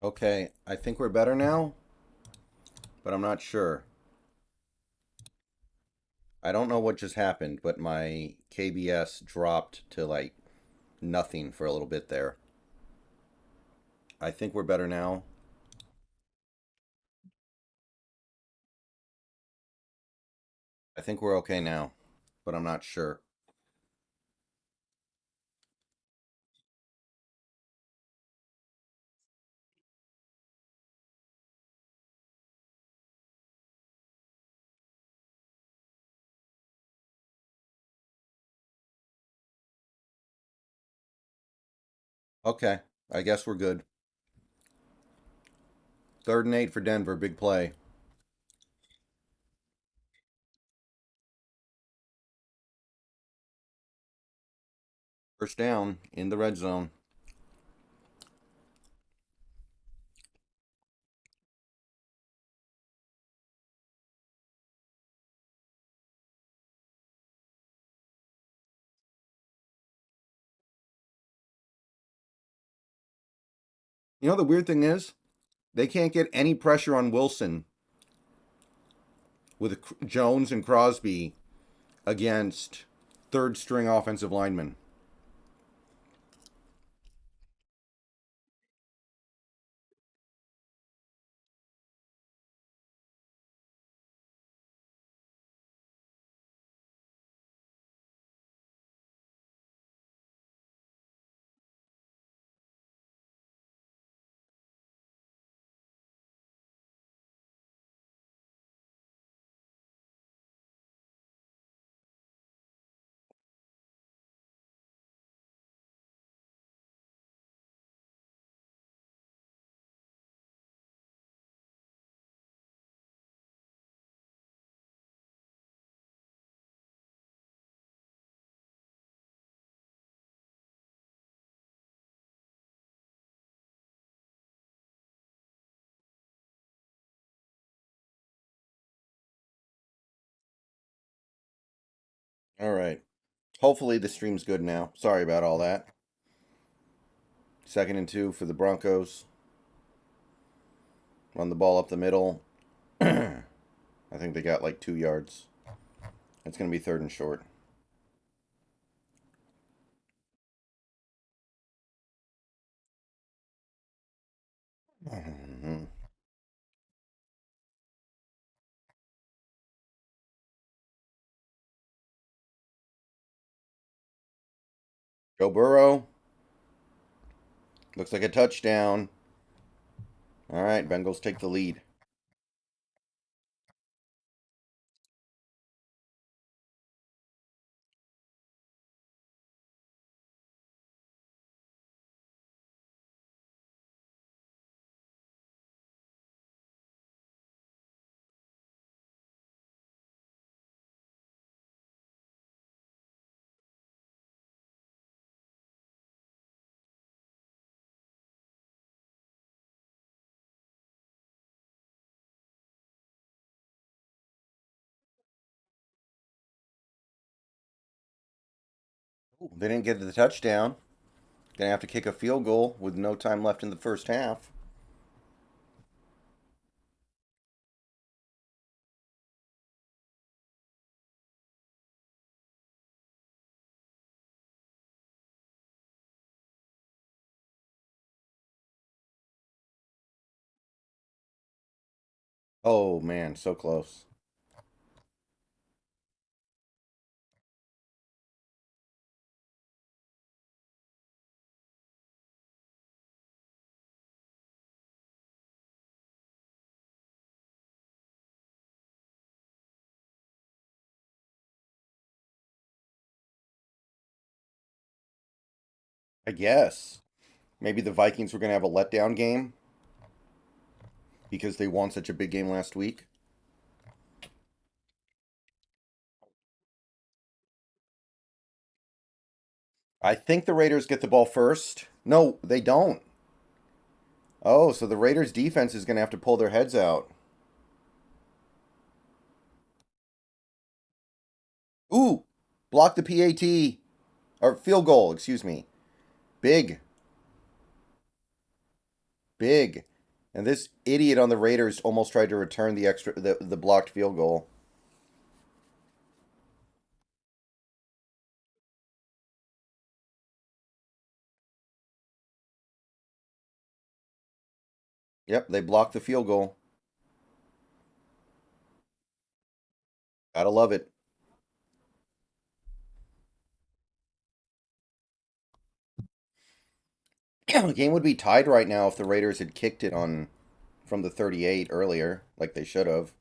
Okay, I think we're better now, but I'm not sure. I don't know what just happened, but my KBS dropped to like nothing for a little bit there. I think we're better now. I think we're okay now, but I'm not sure. Okay, I guess we're good. 3rd and 8 for Denver, big play. 1st down in the red zone. You know, the weird thing is, they can't get any pressure on Wilson with Jones and Crosby against 3rd string offensive linemen. All right. Hopefully the stream's good now. Sorry about all that. 2nd and 2 for the Broncos. Run the ball up the middle. I think they got like 2 yards. It's going to be 3rd and short. Mhm. Joe Burrow. Looks like a touchdown. All right, Bengals take the lead. Ooh, they didn't get the touchdown. Gonna have to kick a field goal with no time left in the first half. Oh man, so close. I guess. Maybe the Vikings were gonna have a letdown game because they won such a big game last week. I think the Raiders get the ball first. No, they don't. Oh, so the Raiders defense is gonna have to pull their heads out. Ooh, block the PAT or field goal, excuse me. Big, big. And this idiot on the Raiders almost tried to return the blocked field goal. Yep, they blocked the field goal. Gotta love it. The game would be tied right now if the Raiders had kicked it on from the 38 earlier, like they should have.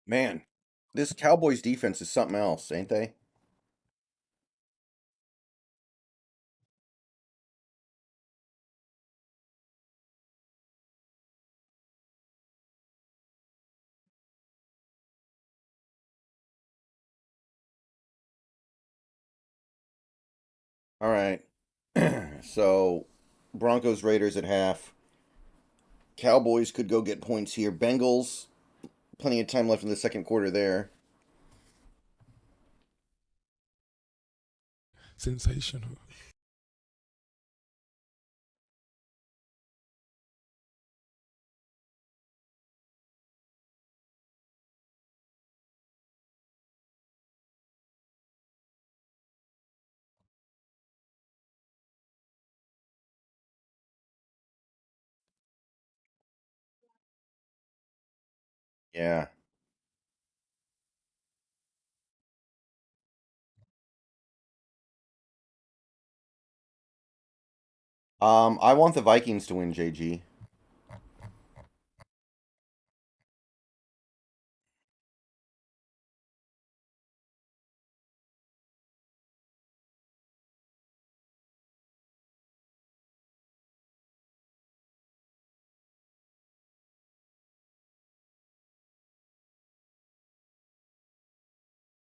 Man, this Cowboys defense is something else, ain't they? All right. So, Broncos Raiders at half. Cowboys could go get points here. Bengals, plenty of time left in the second quarter there. Sensational. Yeah. I want the Vikings to win, JG.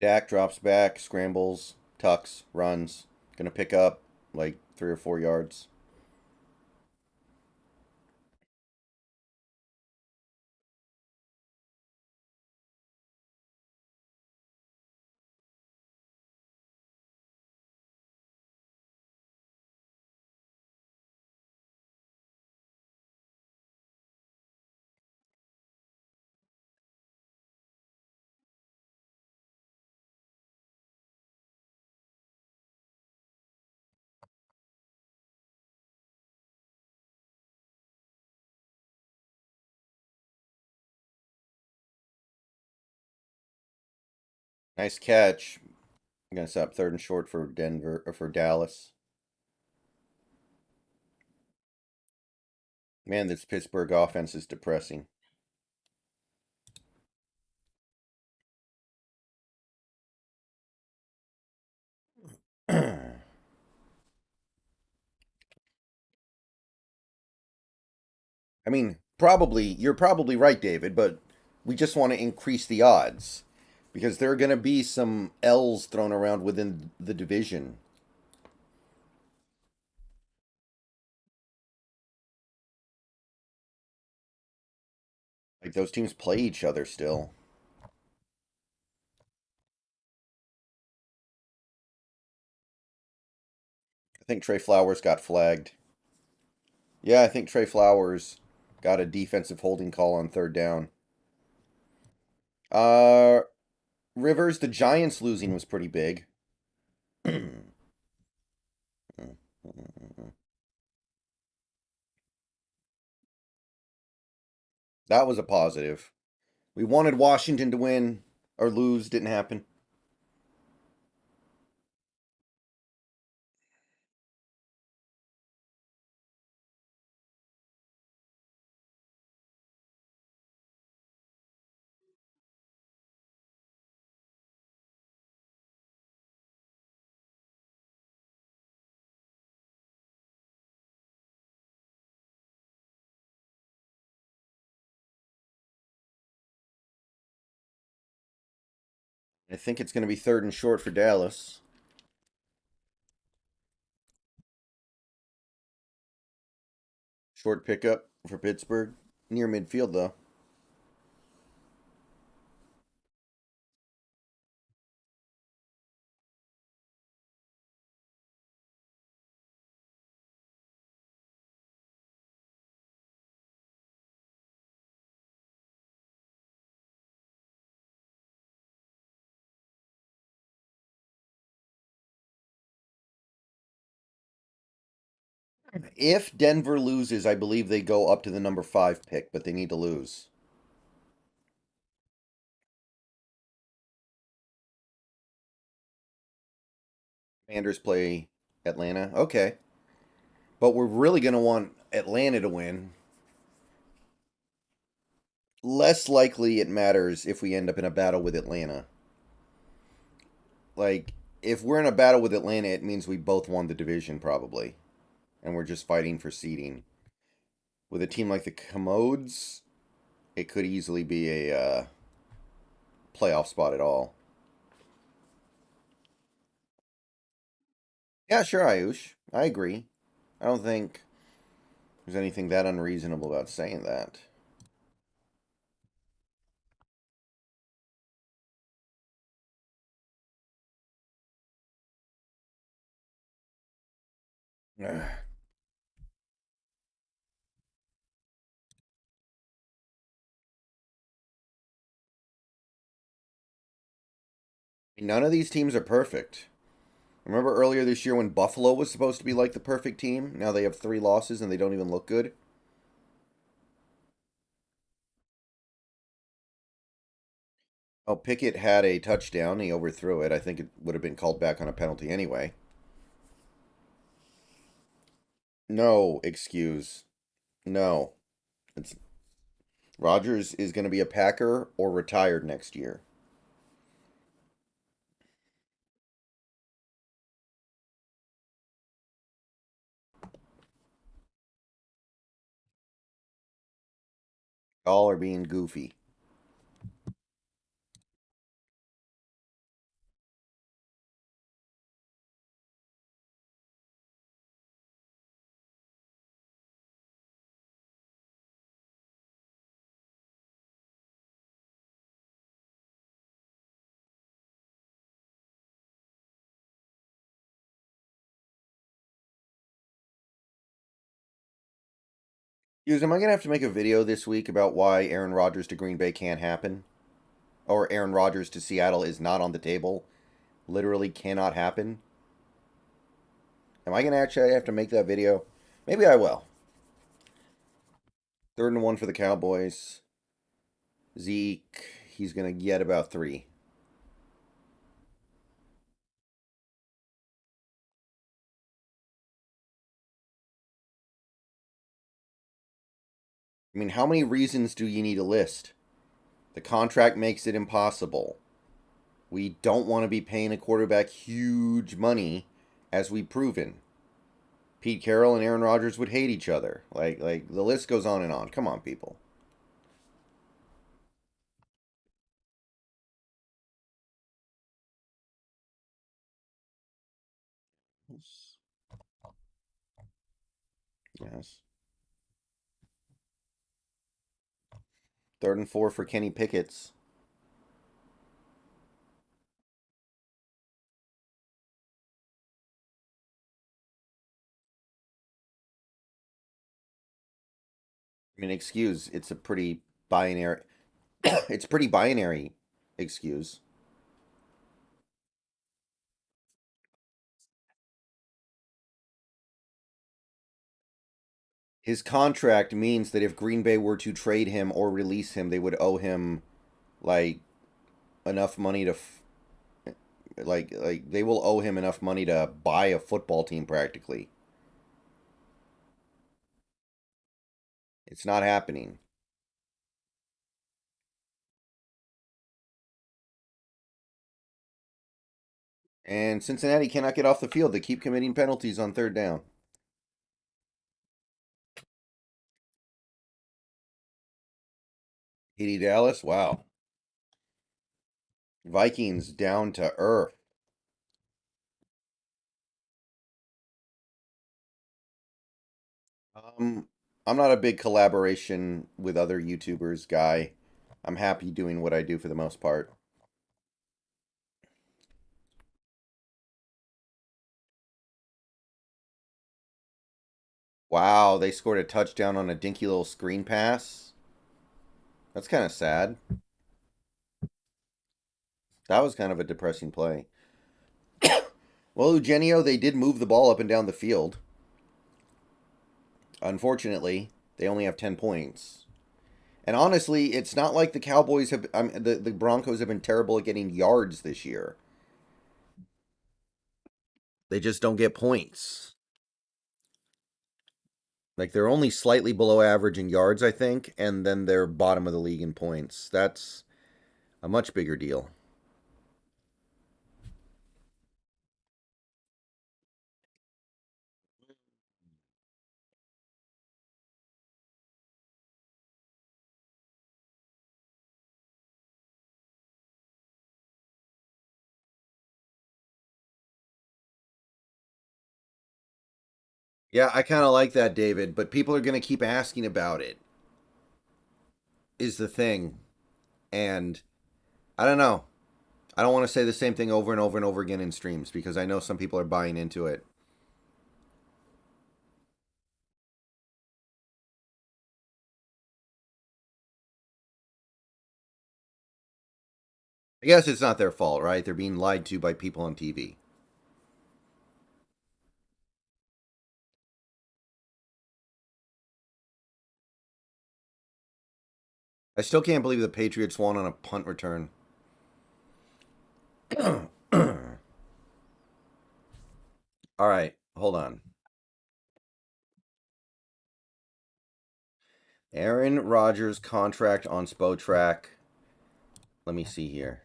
Dak drops back, scrambles, tucks, runs. Gonna pick up like 3 or 4 yards. Nice catch. I'm gonna set up third and short for Denver or for Dallas. Man, this Pittsburgh offense is depressing. I mean, probably you're probably right, David, but we just want to increase the odds because there are going to be some L's thrown around within the division. Like those teams play each other still. I think Trey Flowers got flagged. Yeah, I think Trey Flowers got a defensive holding call on third down. Uh Rivers, the Giants losing was pretty big. That was a positive. We wanted Washington to win or lose, didn't happen. I think it's going to be third and short for Dallas. Short pickup for Pittsburgh. Near midfield, though. If Denver loses, I believe they go up to the number 5 pick, but they need to lose. Commanders play Atlanta. Okay. But we're really going to want Atlanta to win. Less likely it matters if we end up in a battle with Atlanta. Like, if we're in a battle with Atlanta, it means we both won the division, probably. And we're just fighting for seeding. With a team like the Commodes, it could easily be a playoff spot at all. Yeah, sure, Ayush. I agree. I don't think there's anything that unreasonable about saying that. None of these teams are perfect. Remember earlier this year when Buffalo was supposed to be like the perfect team? Now they have 3 losses and they don't even look good. Oh, Pickett had a touchdown. He overthrew it. I think it would have been called back on a penalty anyway. No excuse. No. It's Rodgers is going to be a Packer or retired next year. All are being goofy. Hughes, am I going to have to make a video this week about why Aaron Rodgers to Green Bay can't happen? Or Aaron Rodgers to Seattle is not on the table? Literally cannot happen? Am I going to actually have to make that video? Maybe I will. 3rd and 1 for the Cowboys. Zeke, he's going to get about 3. I mean, how many reasons do you need to list? The contract makes it impossible. We don't want to be paying a quarterback huge money, as we've proven. Pete Carroll and Aaron Rodgers would hate each other. Like the list goes on and on. Come on, people. Yes. 3rd and 4 for Kenny Pickett's. I mean, excuse. It's a pretty binary. It's pretty binary. Excuse. His contract means that if Green Bay were to trade him or release him, they would owe him like enough money to like they will owe him enough money to buy a football team practically. It's not happening. And Cincinnati cannot get off the field. They keep committing penalties on 3rd down. TD Dallas, wow. Vikings down to earth. Um, I'm not a big collaboration with other YouTubers guy. I'm happy doing what I do for the most part. Wow, they scored a touchdown on a dinky little screen pass. That's kind of sad. That was kind of a depressing play. Well, Eugenio, they did move the ball up and down the field. Unfortunately, they only have 10 points. And honestly, it's not like the Cowboys have. The Broncos have been terrible at getting yards this year. They just don't get points. Like they're only slightly below average in yards, I think, and then they're bottom of the league in points. That's a much bigger deal. Yeah, I kind of like that, David, but people are going to keep asking about it, is the thing. And I don't know. I don't want to say the same thing over and over and over again in streams because I know some people are buying into it. I guess it's not their fault, right? They're being lied to by people on TV. I still can't believe the Patriots won on a punt return. All right, hold on. Aaron Rodgers contract on Spotrac. Let me see here.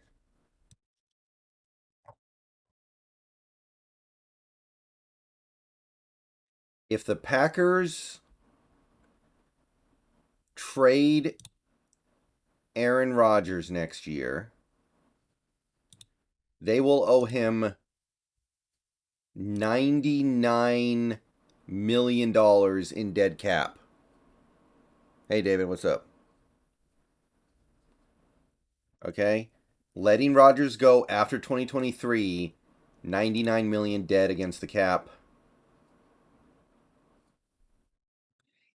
If the Packers trade Aaron Rodgers next year, they will owe him $99 million in dead cap. Hey, David, what's up? Okay. Letting Rodgers go after 2023, 99 million dead against the cap.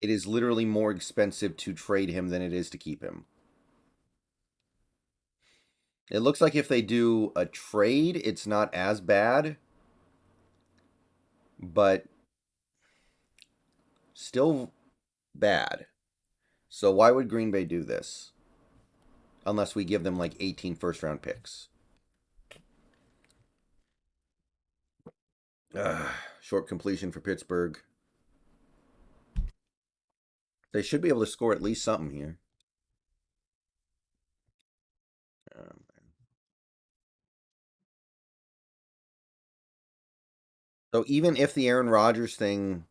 It is literally more expensive to trade him than it is to keep him. It looks like if they do a trade, it's not as bad, but still bad. So why would Green Bay do this? Unless we give them like 18 first round picks. Short completion for Pittsburgh. They should be able to score at least something here. So even if the Aaron Rodgers thing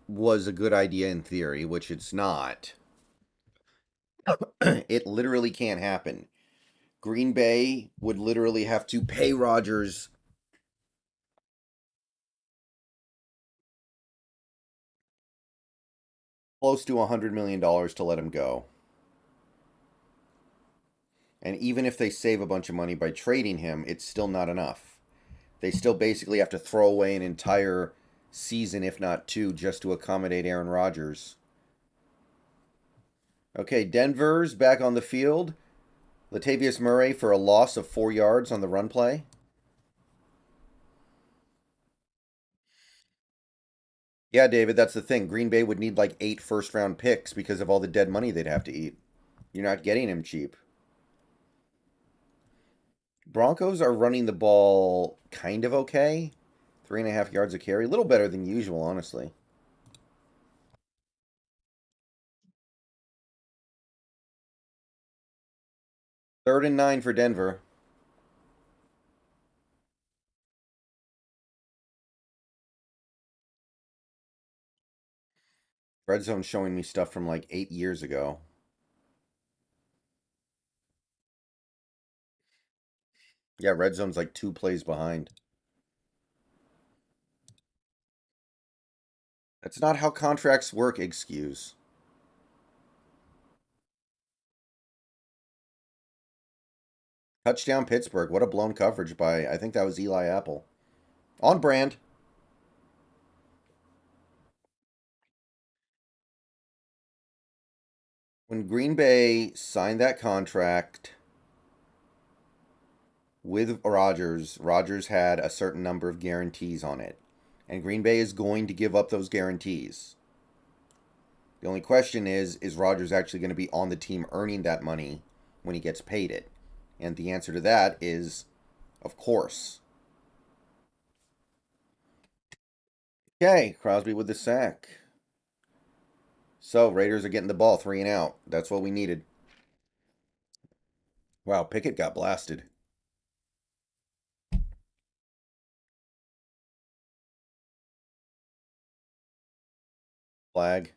was a good idea in theory, which it's not, it literally can't happen. Green Bay would literally have to pay Rodgers close to $100 million to let him go. And even if they save a bunch of money by trading him, it's still not enough. They still basically have to throw away an entire season, if not two, just to accommodate Aaron Rodgers. Okay, Denver's back on the field. Latavius Murray for a loss of 4 yards on the run play. Yeah, David, that's the thing. Green Bay would need like 8 first-round picks because of all the dead money they'd have to eat. You're not getting him cheap. Broncos are running the ball kind of okay. 3.5 yards a carry. A little better than usual, honestly. Third and 9 for Denver. RedZone showing me stuff from like 8 years ago. Yeah, RedZone's like 2 plays behind. That's not how contracts work, excuse. Touchdown Pittsburgh. What a blown coverage by, I think that was Eli Apple. On brand. When Green Bay signed that contract with Rodgers, Rodgers had a certain number of guarantees on it. And Green Bay is going to give up those guarantees. The only question is Rodgers actually going to be on the team earning that money when he gets paid it? And the answer to that is, of course. Okay, Crosby with the sack. So, Raiders are getting the ball 3 and out. That's what we needed. Wow, Pickett got blasted. Flag.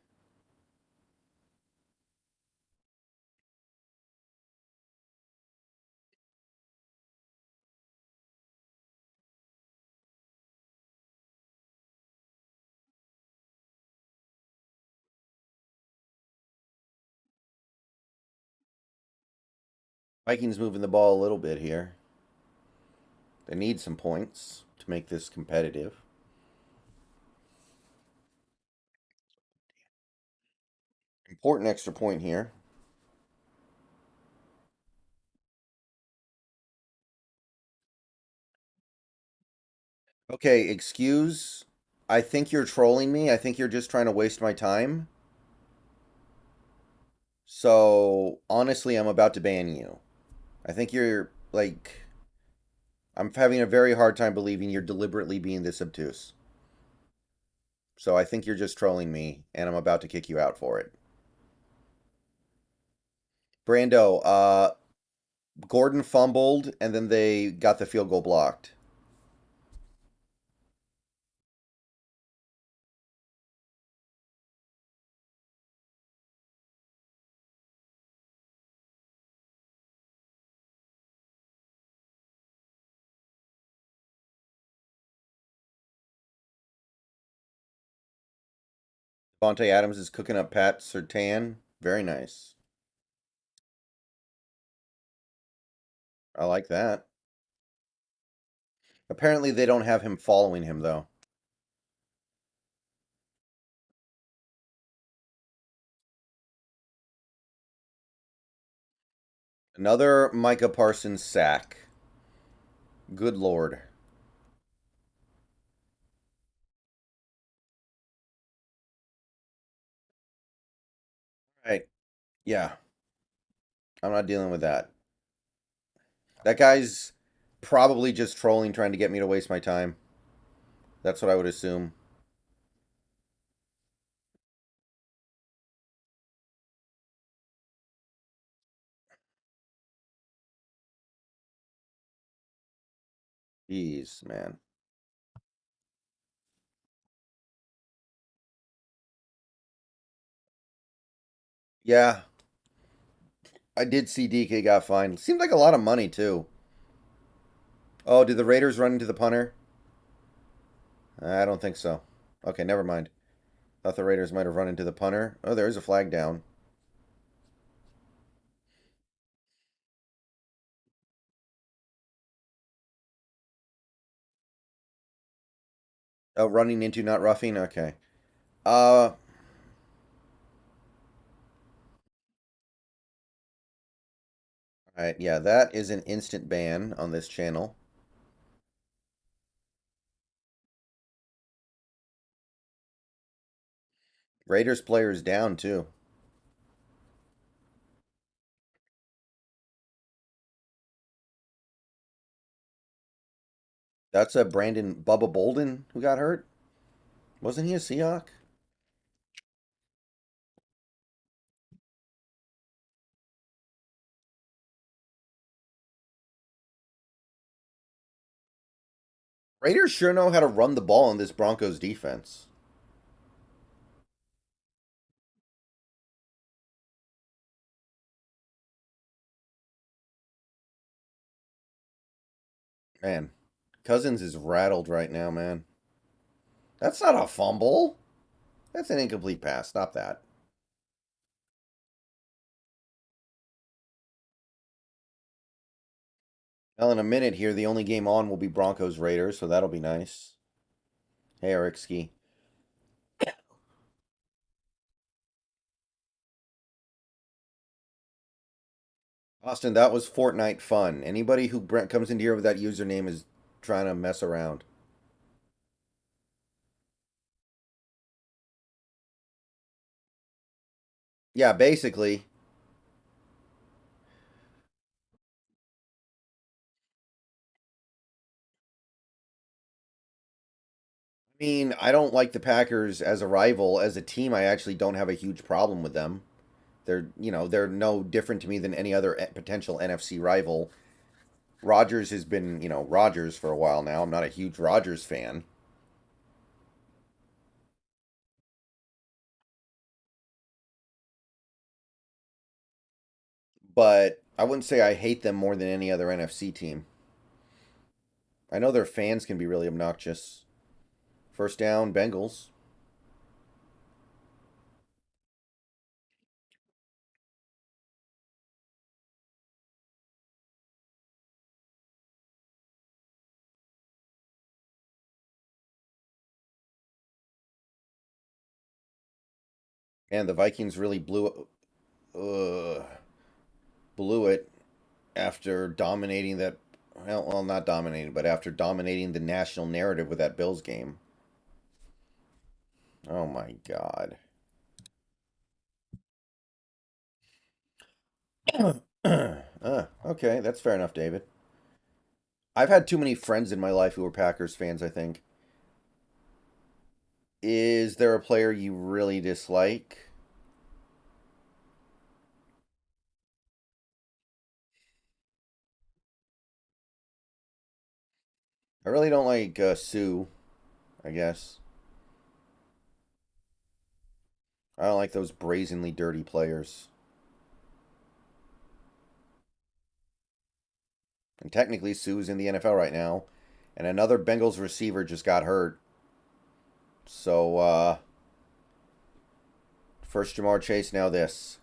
Vikings moving the ball a little bit here. They need some points to make this competitive. Important extra point here. Okay, excuse. I think you're trolling me. I think you're just trying to waste my time. So, honestly, I'm about to ban you. I think you're, like, I'm having a very hard time believing you're deliberately being this obtuse. So I think you're just trolling me, and I'm about to kick you out for it. Brando, Gordon fumbled, and then they got the field goal blocked. Devontae Adams is cooking up Pat Surtain. Very nice. I like that. Apparently, they don't have him following him, though. Another Micah Parsons sack. Good lord. Right. Yeah. I'm not dealing with that. That guy's probably just trolling, trying to get me to waste my time. That's what I would assume. Jeez, man. Yeah, I did see DK got fined. Seemed like a lot of money, too. Oh, did the Raiders run into the punter? I don't think so. Okay, never mind. Thought the Raiders might have run into the punter. Oh, there is a flag down. Oh, running into, not roughing? Okay. Uh, alright, yeah, that is an instant ban on this channel. Raiders players down, too. That's a Brandon Bubba Bolden who got hurt? Wasn't he a Seahawk? Raiders sure know how to run the ball in this Broncos defense. Man, Cousins is rattled right now, man. That's not a fumble. That's an incomplete pass. Stop that. Well, in a minute here, the only game on will be Broncos Raiders, so that'll be nice. Hey, Eric Ski. Austin, that was Fortnite fun. Anybody who comes into here with that username is trying to mess around. Yeah, basically. I mean, I don't like the Packers as a rival. As a team, I actually don't have a huge problem with them. They're no different to me than any other potential NFC rival. Rodgers has been, Rodgers for a while now. I'm not a huge Rodgers fan, but I wouldn't say I hate them more than any other NFC team. I know their fans can be really obnoxious. First down, Bengals. And the Vikings really uh, blew it after dominating that. Well, not dominating, but after dominating the national narrative with that Bills game. Oh my God. Okay, that's fair enough, David. I've had too many friends in my life who are Packers fans, I think. Is there a player you really dislike? I really don't like Sue, I guess. I don't like those brazenly dirty players. And technically, Sue is in the NFL right now. And another Bengals receiver just got hurt. So, first Jamar Chase, now this.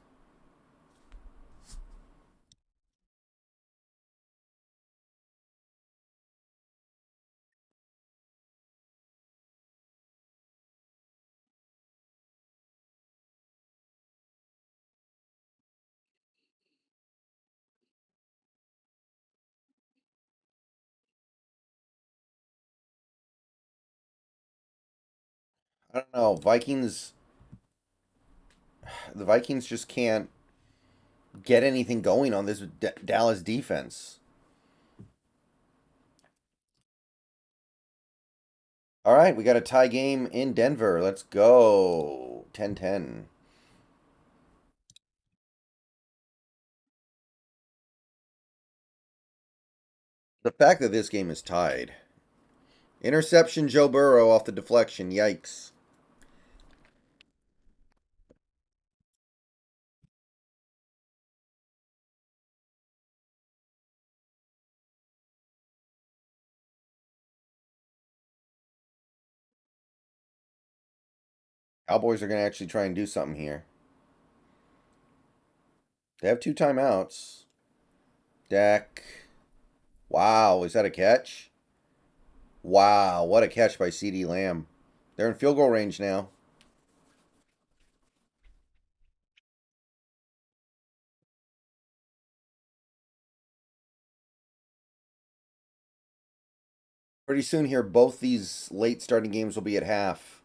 I don't know. The Vikings just can't get anything going on this Dallas defense. All right, we got a tie game in Denver. Let's go. 10-10. The fact that this game is tied. Interception Joe Burrow off the deflection. Yikes. Cowboys are going to actually try and do something here. They have two timeouts. Dak. Wow, is that a catch? Wow, what a catch by CD Lamb. They're in field goal range now. Pretty soon here, both these late starting games will be at half.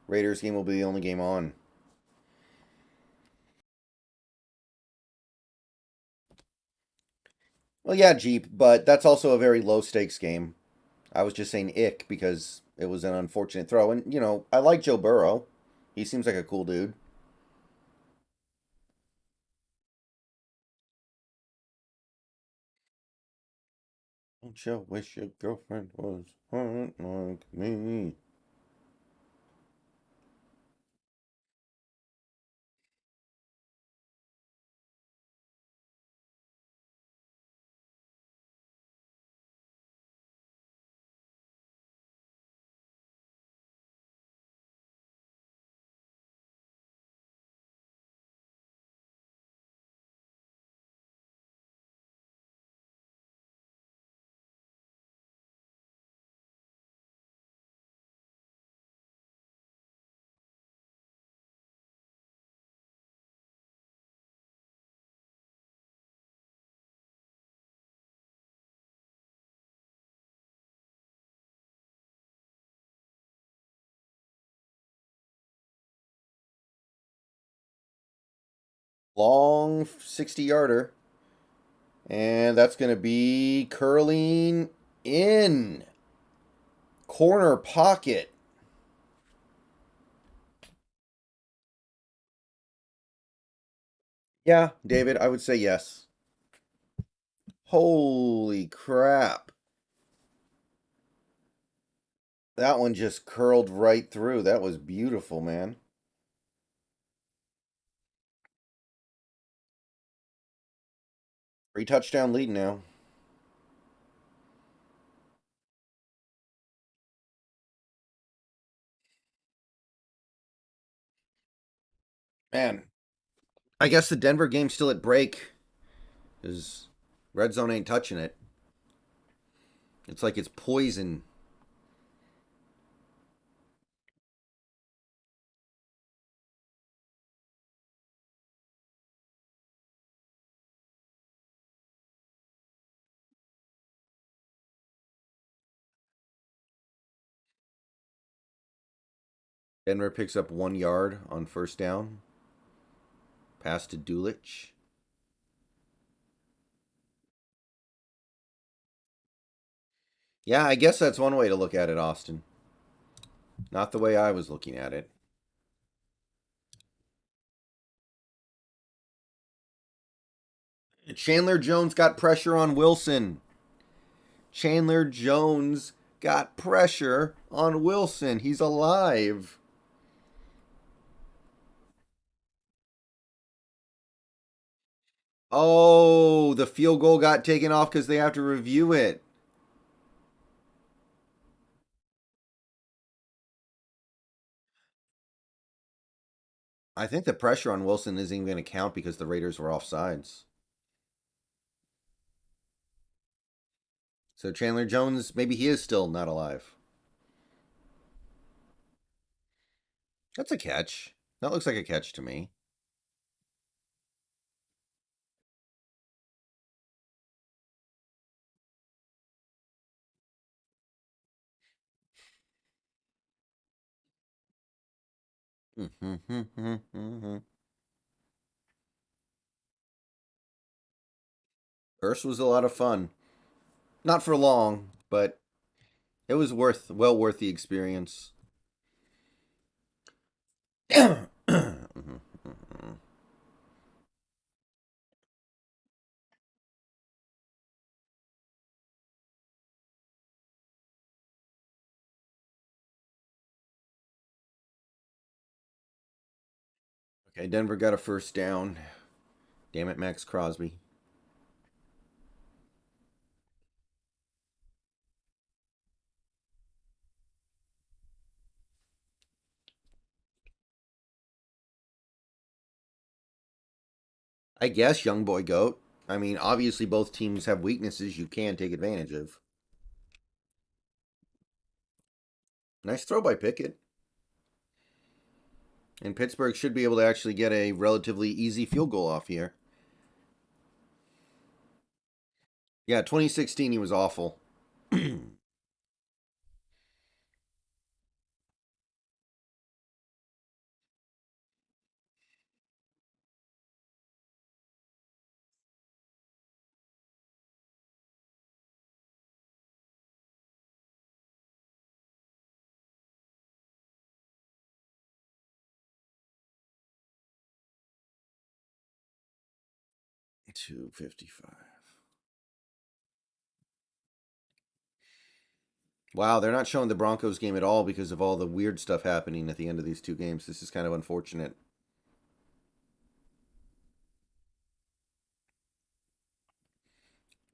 Raiders game will be the only game on. Well, yeah, Jeep, but that's also a very low stakes game. I was just saying ick because it was an unfortunate throw. And, I like Joe Burrow. He seems like a cool dude. Don't you wish your girlfriend was hot like me? Long 60-yarder. And that's going to be curling in. Corner pocket. Yeah, David, I would say yes. Holy crap. That one just curled right through. That was beautiful, man. 3 touchdown lead now. Man, I guess the Denver game's still at break because RedZone ain't touching it. It's like it's poison. Denver picks up 1 yard on first down. Pass to Dulich. Yeah, I guess that's one way to look at it, Austin. Not the way I was looking at it. Chandler Jones got pressure on Wilson. Chandler Jones got pressure on Wilson. He's alive. Oh, the field goal got taken off because they have to review it. I think the pressure on Wilson isn't even going to count because the Raiders were offsides. So Chandler Jones, maybe he is still not alive. That's a catch. That looks like a catch to me. First was a lot of fun. Not for long, but it was well worth the experience. Okay, Denver got a first down. Damn it, Max Crosby. I guess, young boy goat. I mean, obviously both teams have weaknesses you can take advantage of. Nice throw by Pickett. And Pittsburgh should be able to actually get a relatively easy field goal off here. Yeah, 2016 he was awful. 255. Wow, they're not showing the Broncos game at all because of all the weird stuff happening at the end of these two games. This is kind of unfortunate.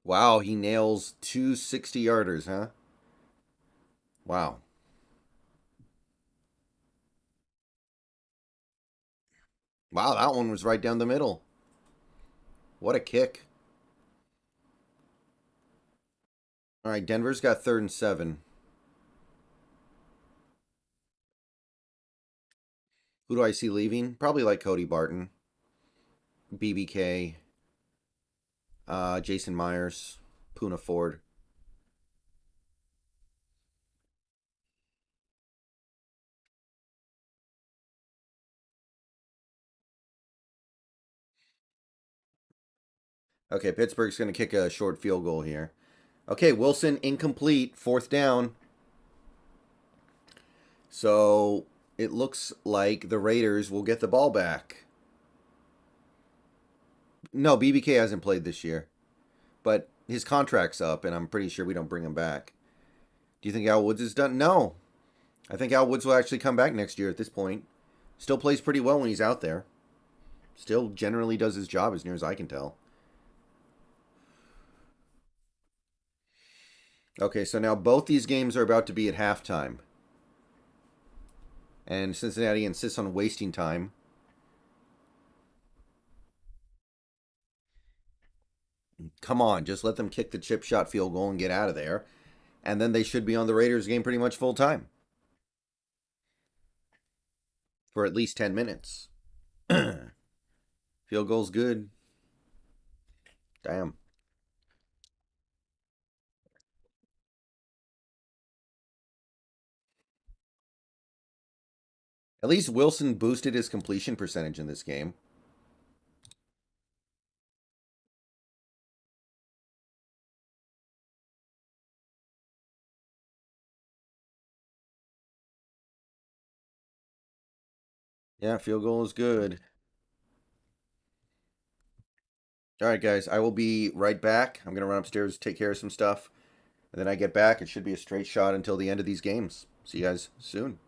Wow, he nails two 60-yarders, huh? Wow. Wow, that one was right down the middle. What a kick. All right, Denver's got 3rd and 7. Who do I see leaving? Probably like Cody Barton, BBK, Jason Myers, Puna Ford. Okay, Pittsburgh's going to kick a short field goal here. Okay, Wilson incomplete, 4th down. So it looks like the Raiders will get the ball back. No, BBK hasn't played this year, but his contract's up, and I'm pretty sure we don't bring him back. Do you think Al Woods is done? No. I think Al Woods will actually come back next year at this point. Still plays pretty well when he's out there. Still generally does his job as near as I can tell. Okay, so now both these games are about to be at halftime. And Cincinnati insists on wasting time. Come on, just let them kick the chip shot field goal and get out of there. And then they should be on the Raiders game pretty much full time for at least 10 minutes. Field goal's good. Damn. At least Wilson boosted his completion percentage in this game. Yeah, field goal is good. All right, guys, I will be right back. I'm going to run upstairs, take care of some stuff. And then I get back. It should be a straight shot until the end of these games. See you guys soon.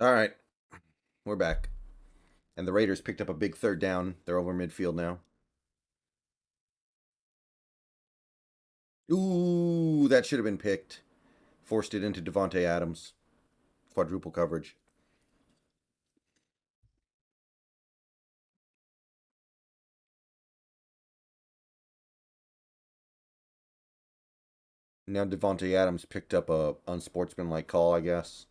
All right, we're back. And the Raiders picked up a big third down. They're over midfield now. Ooh, that should have been picked. Forced it into Devontae Adams. Quadruple coverage. Now Devontae Adams picked up a unsportsmanlike call, I guess.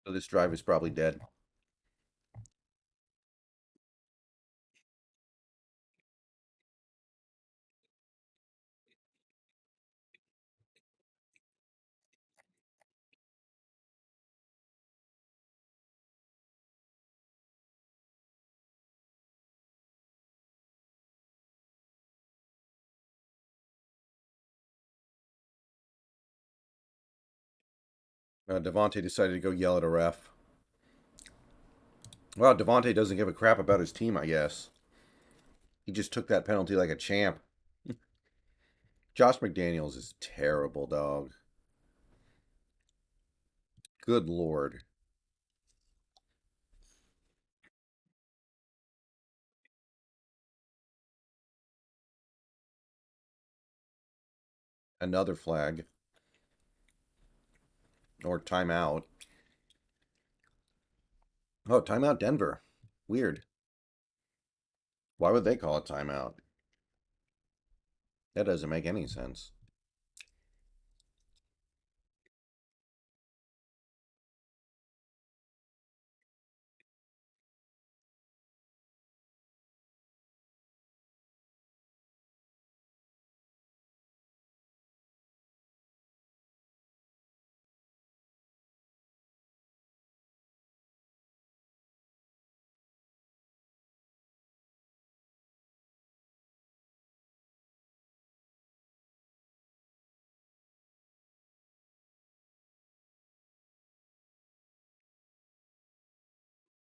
So this drive is probably dead. Devontae decided to go yell at a ref. Well, Devontae doesn't give a crap about his team, I guess. He just took that penalty like a champ. Josh McDaniels is terrible, dog. Good lord. Another flag. Or timeout. Oh, timeout Denver. Weird. Why would they call it timeout? That doesn't make any sense.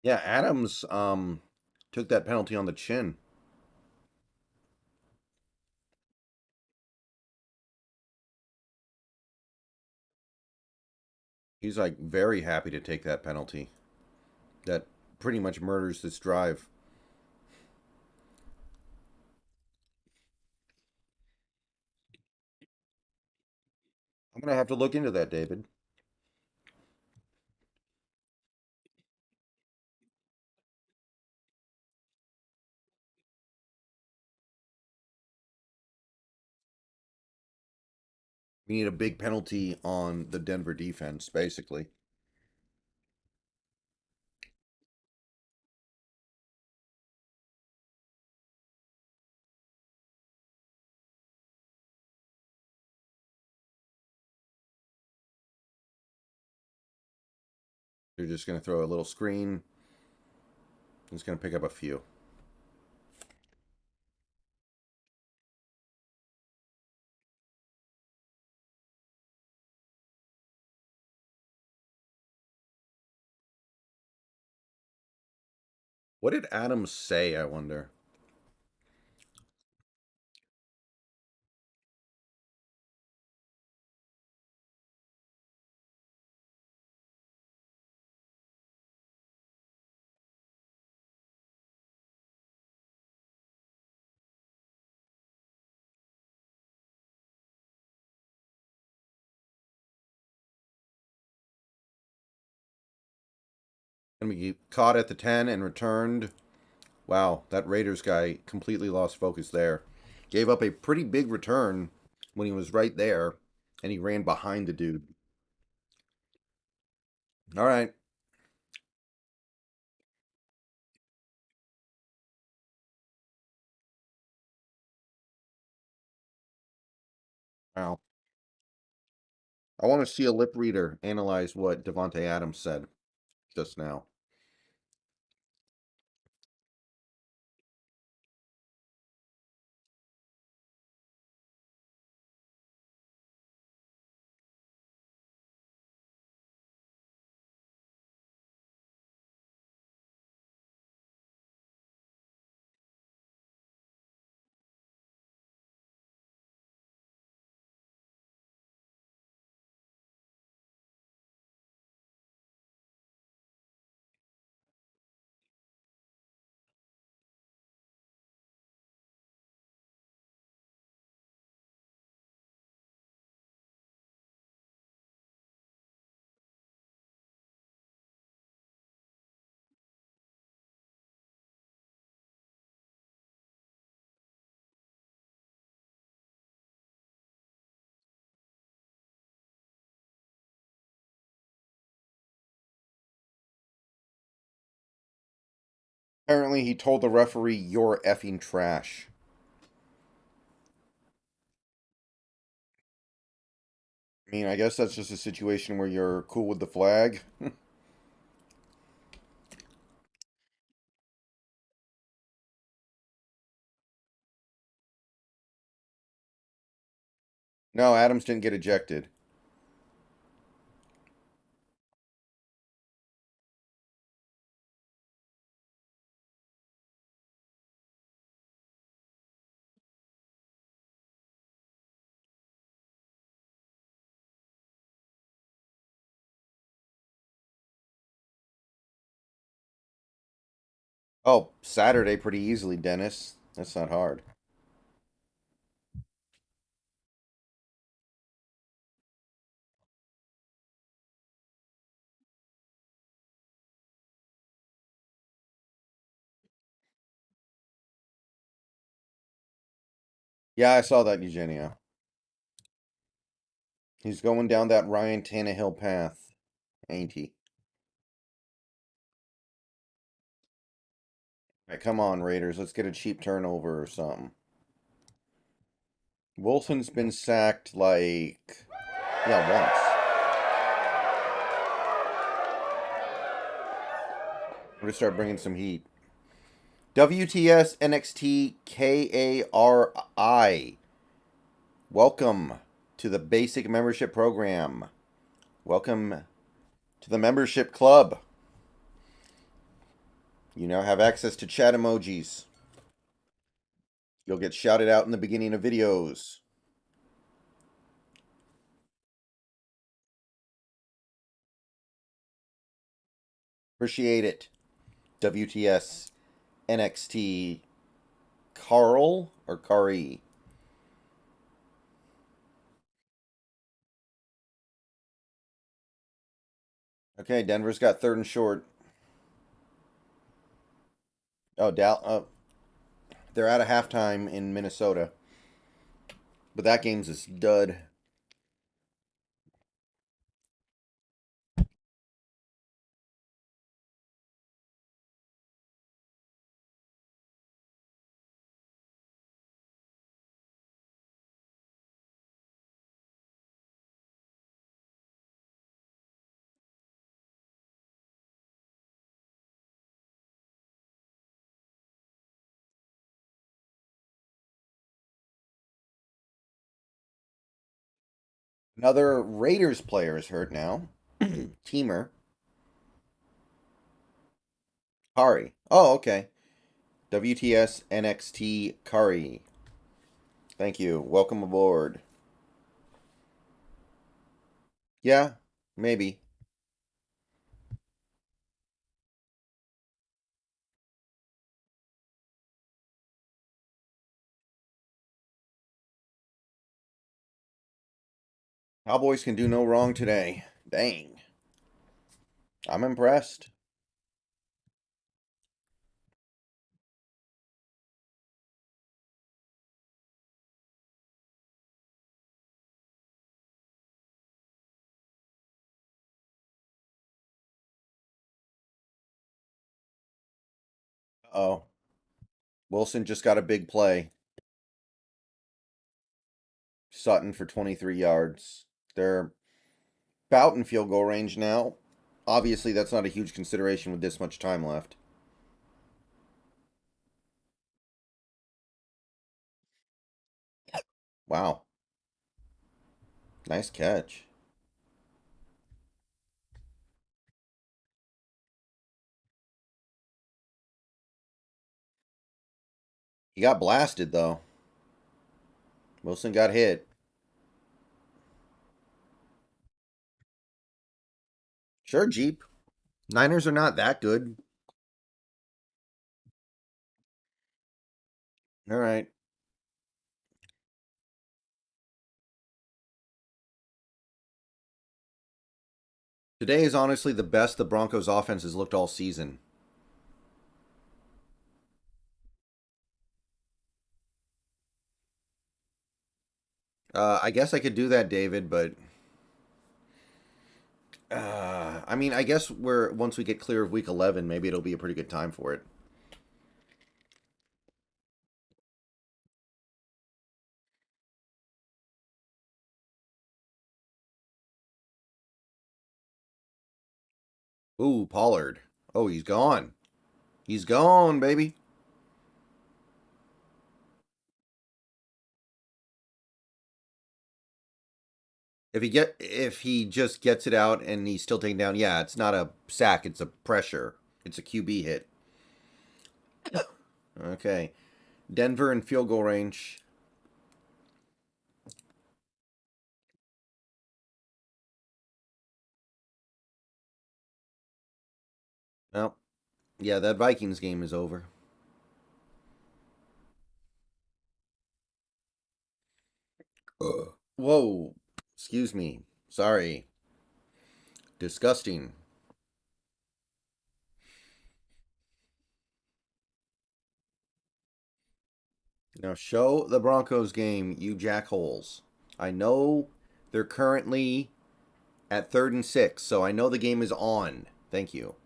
Yeah, Adams took that penalty on the chin. He's like very happy to take that penalty. That pretty much murders this drive. I'm gonna have to look into that, David. We need a big penalty on the Denver defense, basically. They're just gonna throw a little screen. It's gonna pick up a few. What did Adams say, I wonder? Gonna be caught at the 10 and returned. Wow, that Raiders guy completely lost focus there. Gave up a pretty big return when he was right there, and he ran behind the dude. All right. Wow. I want to see a lip reader analyze what Devonte Adams said just now. Apparently, he told the referee, "You're effing trash." I mean, I guess that's just a situation where you're cool with the flag. No, Adams didn't get ejected. Oh, Saturday pretty easily, Dennis. That's not hard. Yeah, I saw that, Eugenio. He's going down that Ryan Tannehill path, ain't he? All right, come on, Raiders. Let's get a cheap turnover or something. Wilson's been sacked like, yeah, once. We're gonna start bringing some heat. WTS NXT KARI. Welcome to the basic membership program. Welcome to the membership club. You now have access to chat emojis. You'll get shouted out in the beginning of videos. Appreciate it. WTS NXT Carl or Kari? Okay, Denver's got third and short. Oh, they're out of halftime in Minnesota. But that game's a dud. Another Raiders player is hurt now. Teamer. Kari. Oh, okay. WTS NXT Kari. Thank you. Welcome aboard. Yeah, maybe. Cowboys can do no wrong today. Dang. I'm impressed. Oh. Wilson just got a big play. Sutton for 23 yards. They're about in field goal range now. Obviously, that's not a huge consideration with this much time left. Wow. Nice catch. He got blasted, though. Wilson got hit. Sure, Jeep. Niners are not that good. All right. Today is honestly the best the Broncos offense has looked all season. I guess I could do that, David, but I mean, I guess we're once we get clear of week 11, maybe it'll be a pretty good time for it. Ooh, Pollard. Oh, he's gone. He's gone, baby. If he just gets it out and he's still taken down, yeah, it's not a sack, it's a pressure. It's a QB hit. Okay. Denver in field goal range. Well, yeah, that Vikings game is over. Ugh. Whoa. Excuse me. Sorry. Disgusting. Now show the Broncos game, you jackholes. I know they're currently at 3rd and 6, so I know the game is on. Thank you.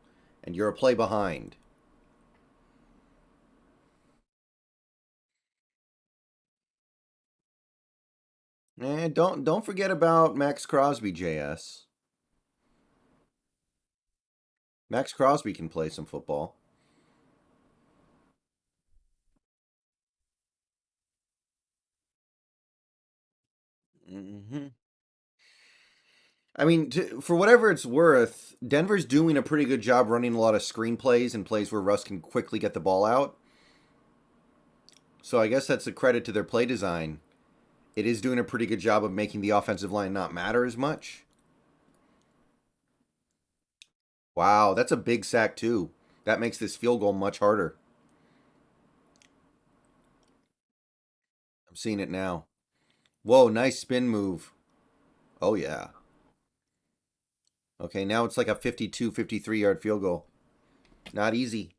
And you're a play behind. And don't forget about Max Crosby, JS. Max Crosby can play some football. Hmm. I mean, for whatever it's worth, Denver's doing a pretty good job running a lot of screen plays and plays where Russ can quickly get the ball out. So I guess that's a credit to their play design. It is doing a pretty good job of making the offensive line not matter as much. Wow, that's a big sack too. That makes this field goal much harder. I'm seeing it now. Whoa, nice spin move. Oh yeah. Okay, now it's like a 52, 53-yard field goal. Not easy.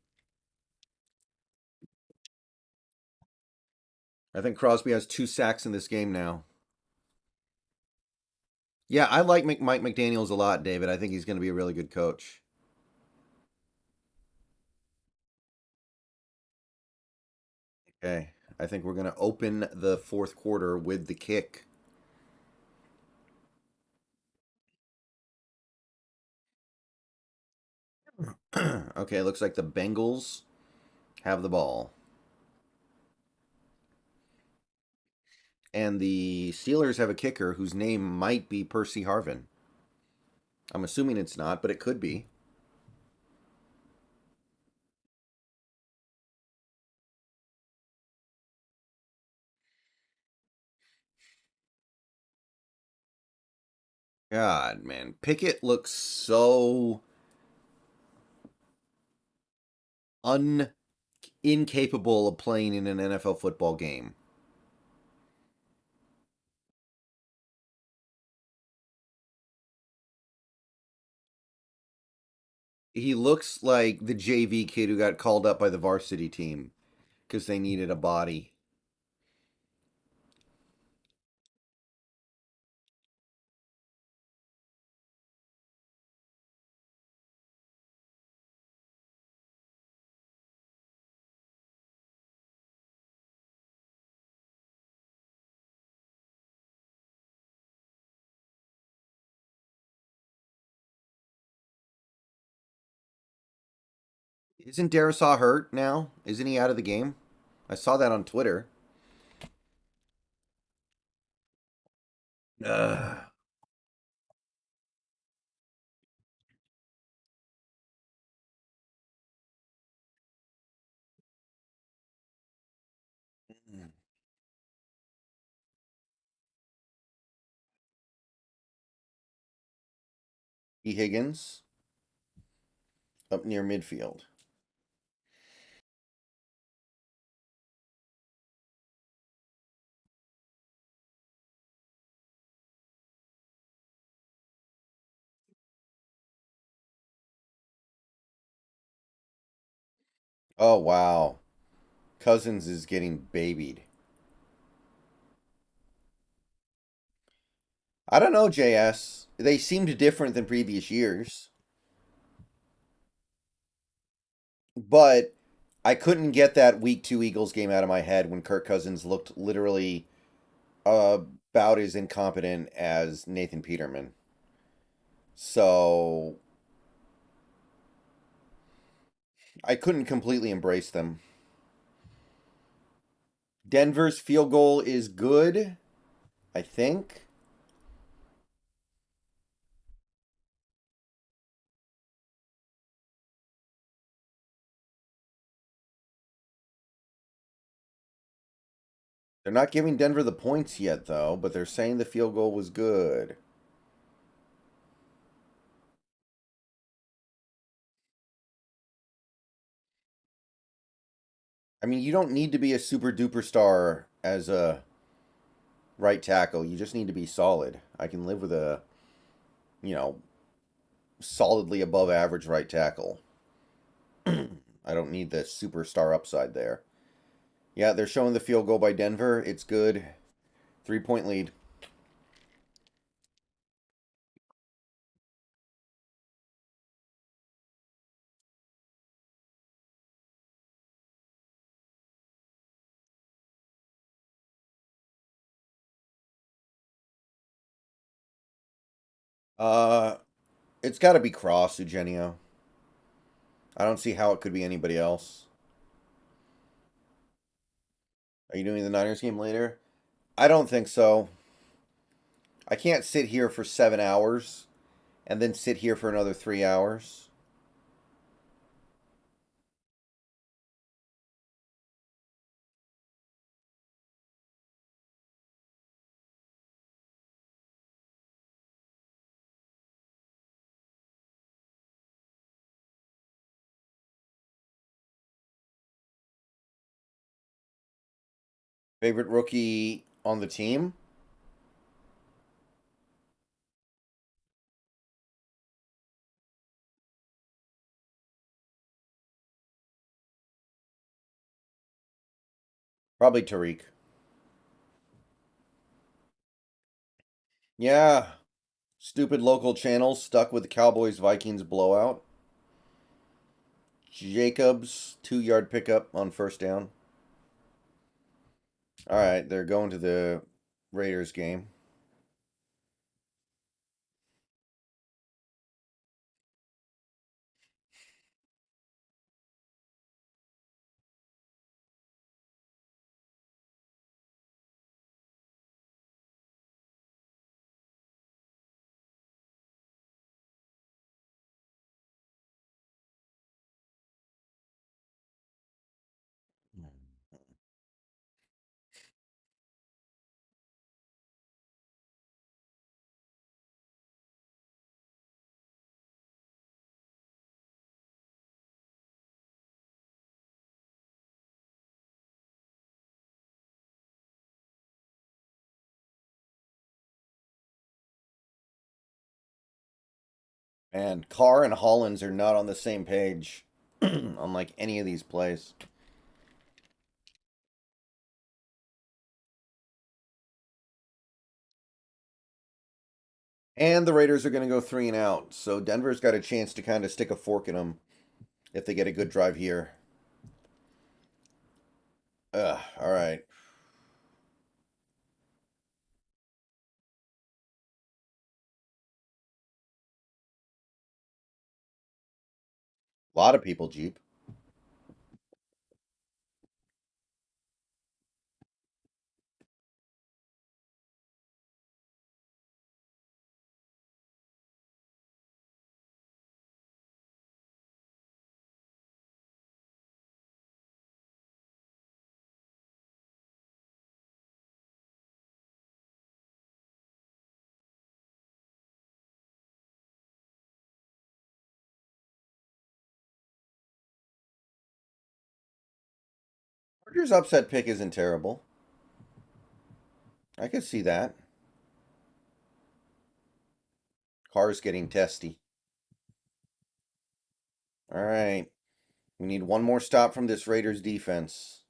I think Crosby has 2 sacks in this game now. Yeah, I like Mike McDaniels a lot, David. I think he's going to be a really good coach. Okay, I think we're going to open the fourth quarter with the kick. Okay, looks like the Bengals have the ball. And the Steelers have a kicker whose name might be Percy Harvin. I'm assuming it's not, but it could be. God, man. Pickett looks so un incapable of playing in an NFL football game. He looks like the JV kid who got called up by the varsity team because they needed a body. Isn't Darisaw hurt now? Isn't he out of the game? I saw that on Twitter. Ugh. E. Higgins up near midfield. Oh, wow. Cousins is getting babied. I don't know, JS. They seemed different than previous years, but I couldn't get that week 2 Eagles game out of my head when Kirk Cousins looked literally about as incompetent as Nathan Peterman. So I couldn't completely embrace them. Denver's field goal is good, I think. They're not giving Denver the points yet, though, but they're saying the field goal was good. I mean, you don't need to be a super duper star as a right tackle. You just need to be solid. I can live with a, you know, solidly above average right tackle. I don't need the superstar upside there. Yeah, they're showing the field goal by Denver. It's good. 3-point lead. Uh, it's got to be Cross, Eugenio. I don't see how it could be anybody else. Are you doing the Niners game later? I don't think so. I can't sit here for 7 hours and then sit here for another 3 hours. Favorite rookie on the team? Probably Tariq. Yeah. Stupid local channels stuck with the Cowboys Vikings blowout. Jacobs 2 yard pickup on first down. All right, they're going to the Raiders game. And Carr and Hollins are not on the same page on like any of these plays. And the Raiders are going to go 3-and-out. So Denver's got a chance to kind of stick a fork in them if they get a good drive here. All right. A lot of people, Jeep. Chargers upset pick isn't terrible. I could see that. Carr's getting testy. All right. We need one more stop from this Raiders defense.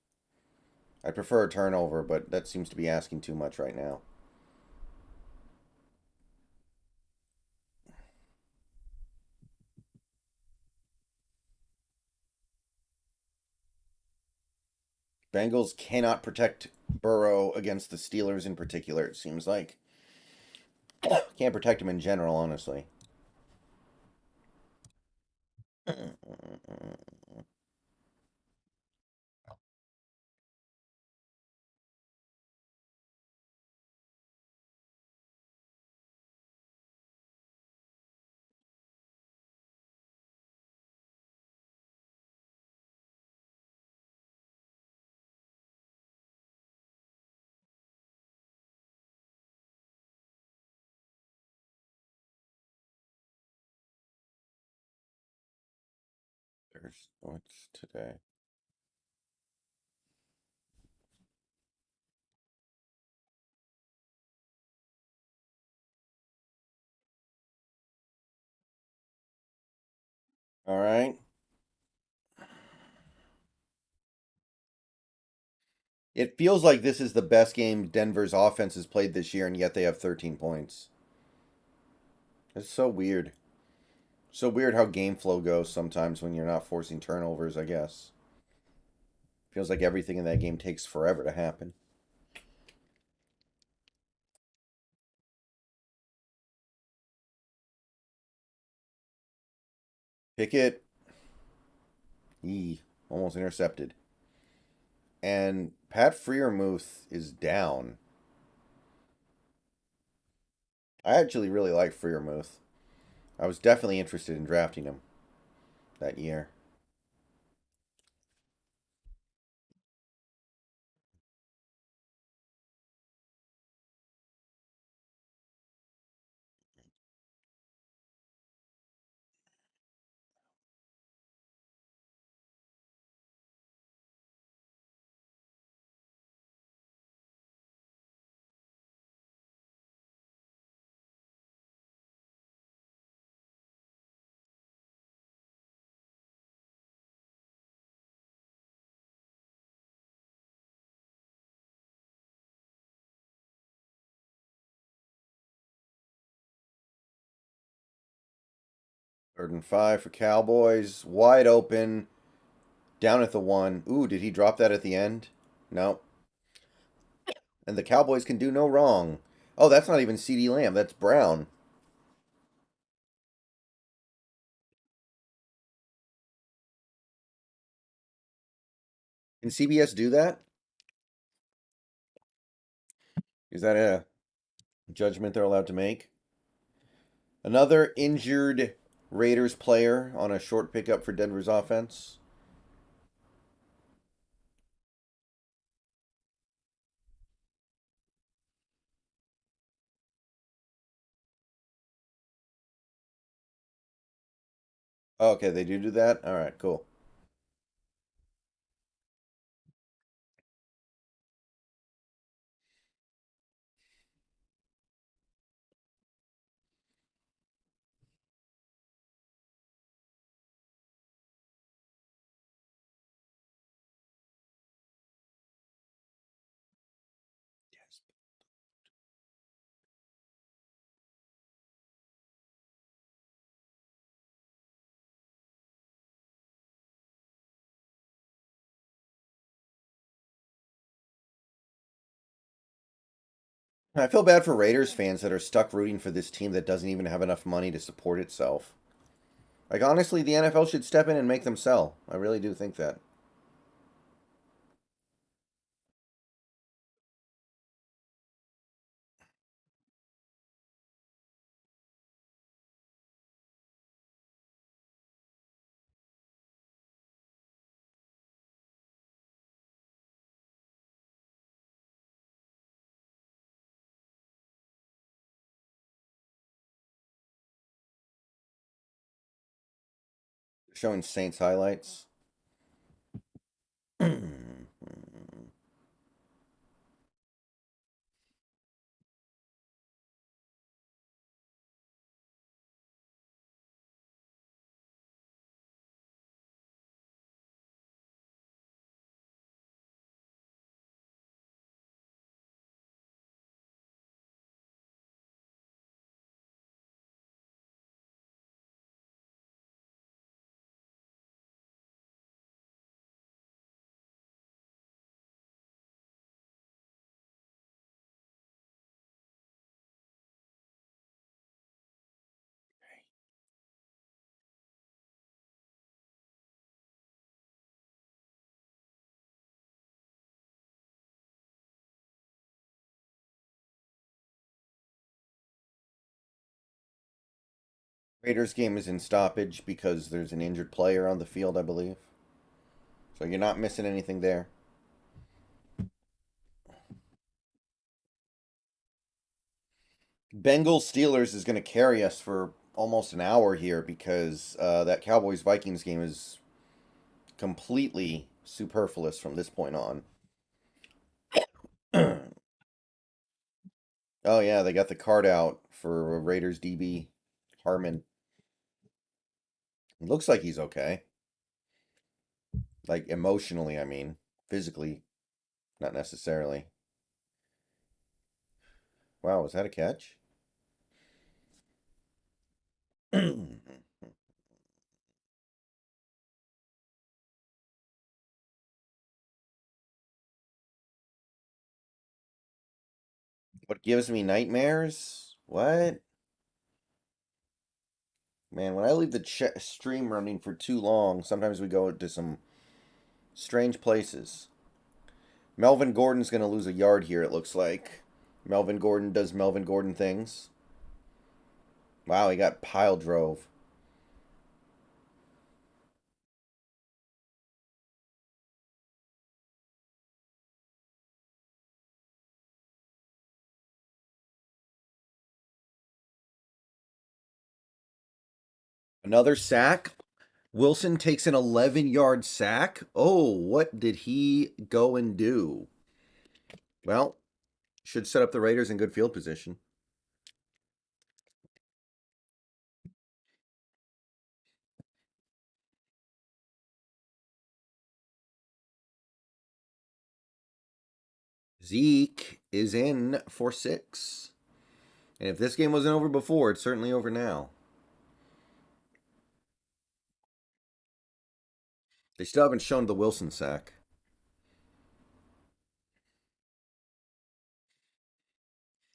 I prefer a turnover, but that seems to be asking too much right now. Bengals cannot protect Burrow against the Steelers in particular, it seems like. Can't protect him in general, honestly. What's today? All right. It feels like this is the best game Denver's offense has played this year, and yet they have 13 points. It's so weird. So weird how game flow goes sometimes when you're not forcing turnovers, I guess. Feels like everything in that game takes forever to happen. Pick it. Almost intercepted. And Pat Freiermuth is down. I actually really like Freiermuth. I was definitely interested in drafting him that year. Third and 5 for Cowboys. Wide open. Down at the 1. Ooh, did he drop that at the end? No. And the Cowboys can do no wrong. Oh, that's not even CeeDee Lamb. That's Brown. Can CBS do that? Is that a judgment they're allowed to make? Another injured Raiders player on a short pickup for Denver's offense. Oh, okay, they do that? All right, cool. I feel bad for Raiders fans that are stuck rooting for this team that doesn't even have enough money to support itself. Like, honestly, the NFL should step in and make them sell. I really do think that. Showing Saints highlights. Raiders game is in stoppage because there's an injured player on the field, I believe. So you're not missing anything there. Bengals Steelers is going to carry us for almost an hour here because that Cowboys Vikings game is completely superfluous from this point on. Oh yeah, they got the card out for Raiders DB Harmon. Looks like he's okay. Like emotionally, I mean. Physically, not necessarily. Wow, was that a catch? What gives me nightmares? What? Man, when I leave the stream running for too long, sometimes we go into some strange places. Melvin Gordon's going to lose a yard here, it looks like. Melvin Gordon does Melvin Gordon things. Wow, he got pile drove. Another sack. Wilson takes an 11-yard sack. Oh, what did he go and do? Well, should set up the Raiders in good field position. Zeke is in for 6. And if this game wasn't over before, it's certainly over now. They still haven't shown the Wilson sack.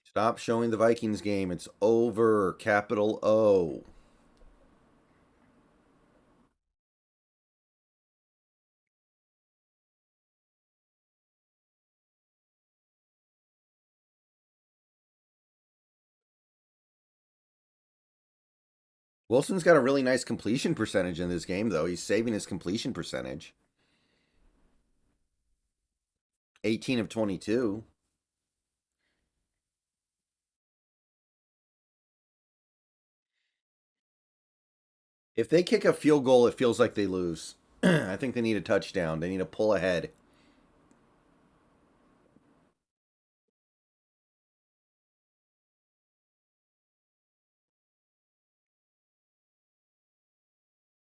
Stop showing the Vikings game. It's over. Capital O. Wilson's got a really nice completion percentage in this game, though. He's saving his completion percentage. 18 of 22. If they kick a field goal, it feels like they lose. I think they need a touchdown. They need to pull ahead.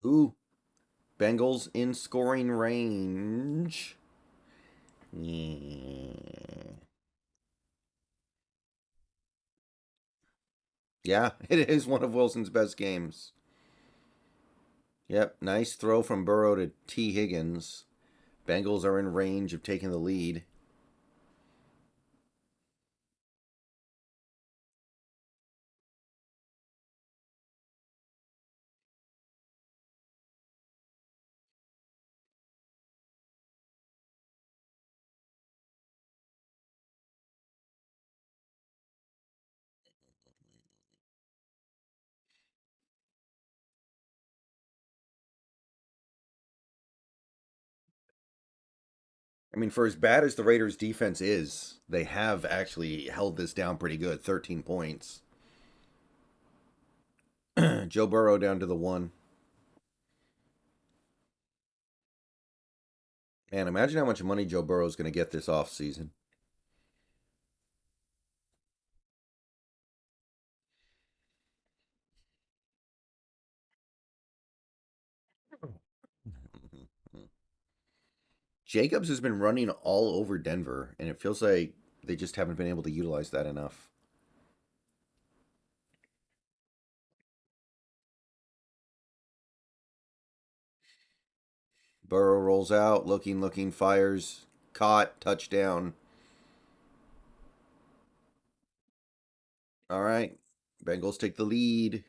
Ooh. Bengals in scoring range. Yeah, it is one of Wilson's best games. Yep, nice throw from Burrow to T. Higgins. Bengals are in range of taking the lead. I mean, for as bad as the Raiders' defense is, they have actually held this down pretty good. 13 points. Joe Burrow down to the 1. Man, imagine how much money Joe Burrow is going to get this offseason. Jacobs has been running all over Denver, and it feels like they just haven't been able to utilize that enough. Burrow rolls out, looking, fires, caught, touchdown. All right, Bengals take the lead.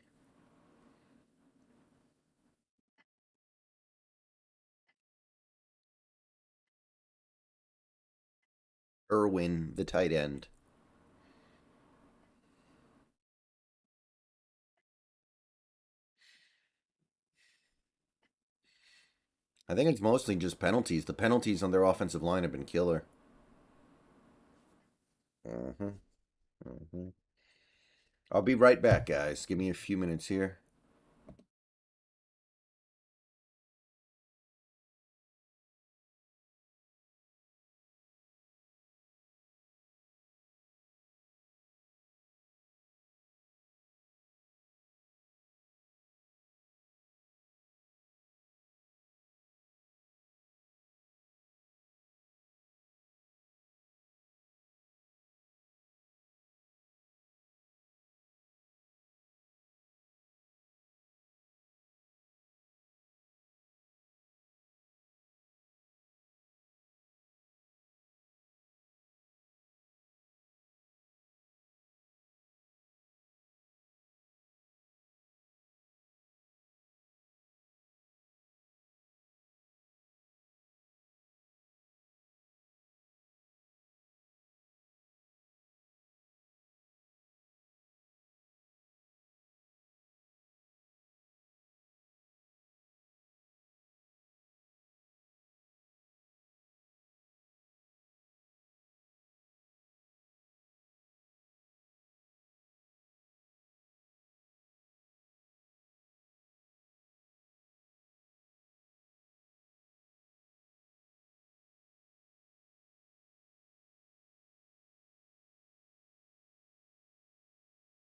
Irwin, the tight end. I think it's mostly just penalties. The penalties on their offensive line have been killer. Mm-hmm. Mm-hmm. I'll be right back, guys. Give me a few minutes here.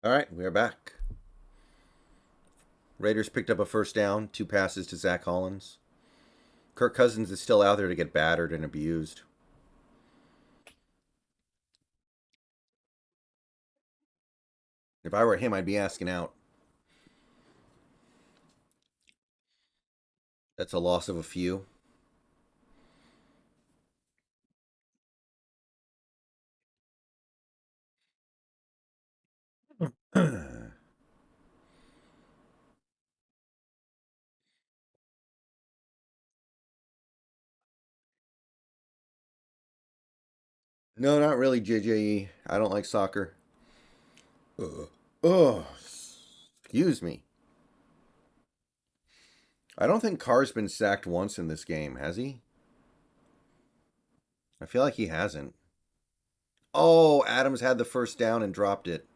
All right, we are back. Raiders picked up a first down, 2 passes to Zach Hollins. Kirk Cousins is still out there to get battered and abused. If I were him, I'd be asking out. That's a loss of a few. No, not really, JJE. I don't like soccer. Oh, excuse me. I don't think Carr's been sacked once in this game, has he? I feel like he hasn't. Oh, Adams had the first down and dropped it.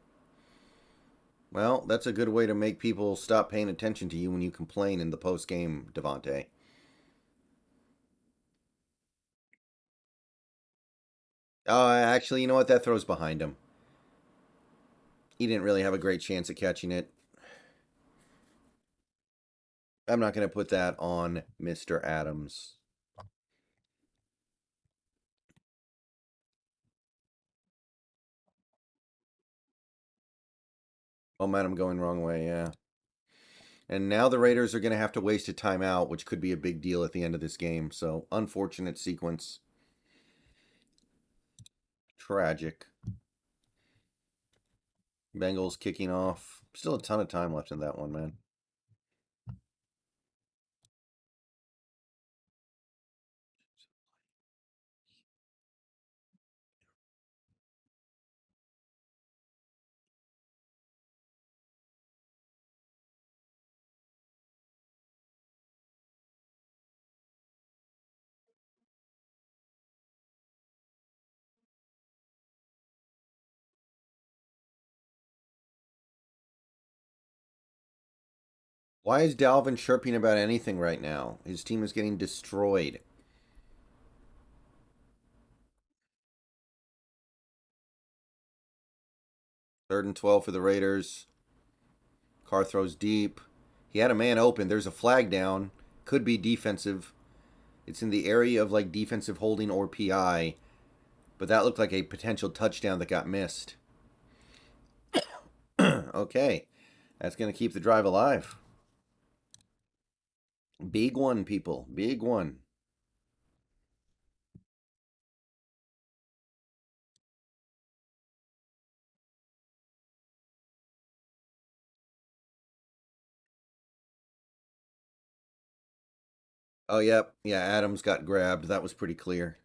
Well, that's a good way to make people stop paying attention to you when you complain in the post game, Devontae. Actually, you know what? That throws behind him. He didn't really have a great chance at catching it. I'm not going to put that on Mr. Adams. Momentum going wrong way, yeah. And now the Raiders are going to have to waste a timeout, which could be a big deal at the end of this game. So, unfortunate sequence. Tragic. Bengals kicking off. Still a ton of time left in that one, man. Why is Dalvin chirping about anything right now? His team is getting destroyed. Third and 12 for the Raiders. Carr throws deep. He had a man open. There's a flag down. Could be defensive. It's in the area of like defensive holding or PI. But that looked like a potential touchdown that got missed. Okay. That's going to keep the drive alive. Big one, people. Big one. Oh, yep. Yeah, Adams got grabbed. That was pretty clear.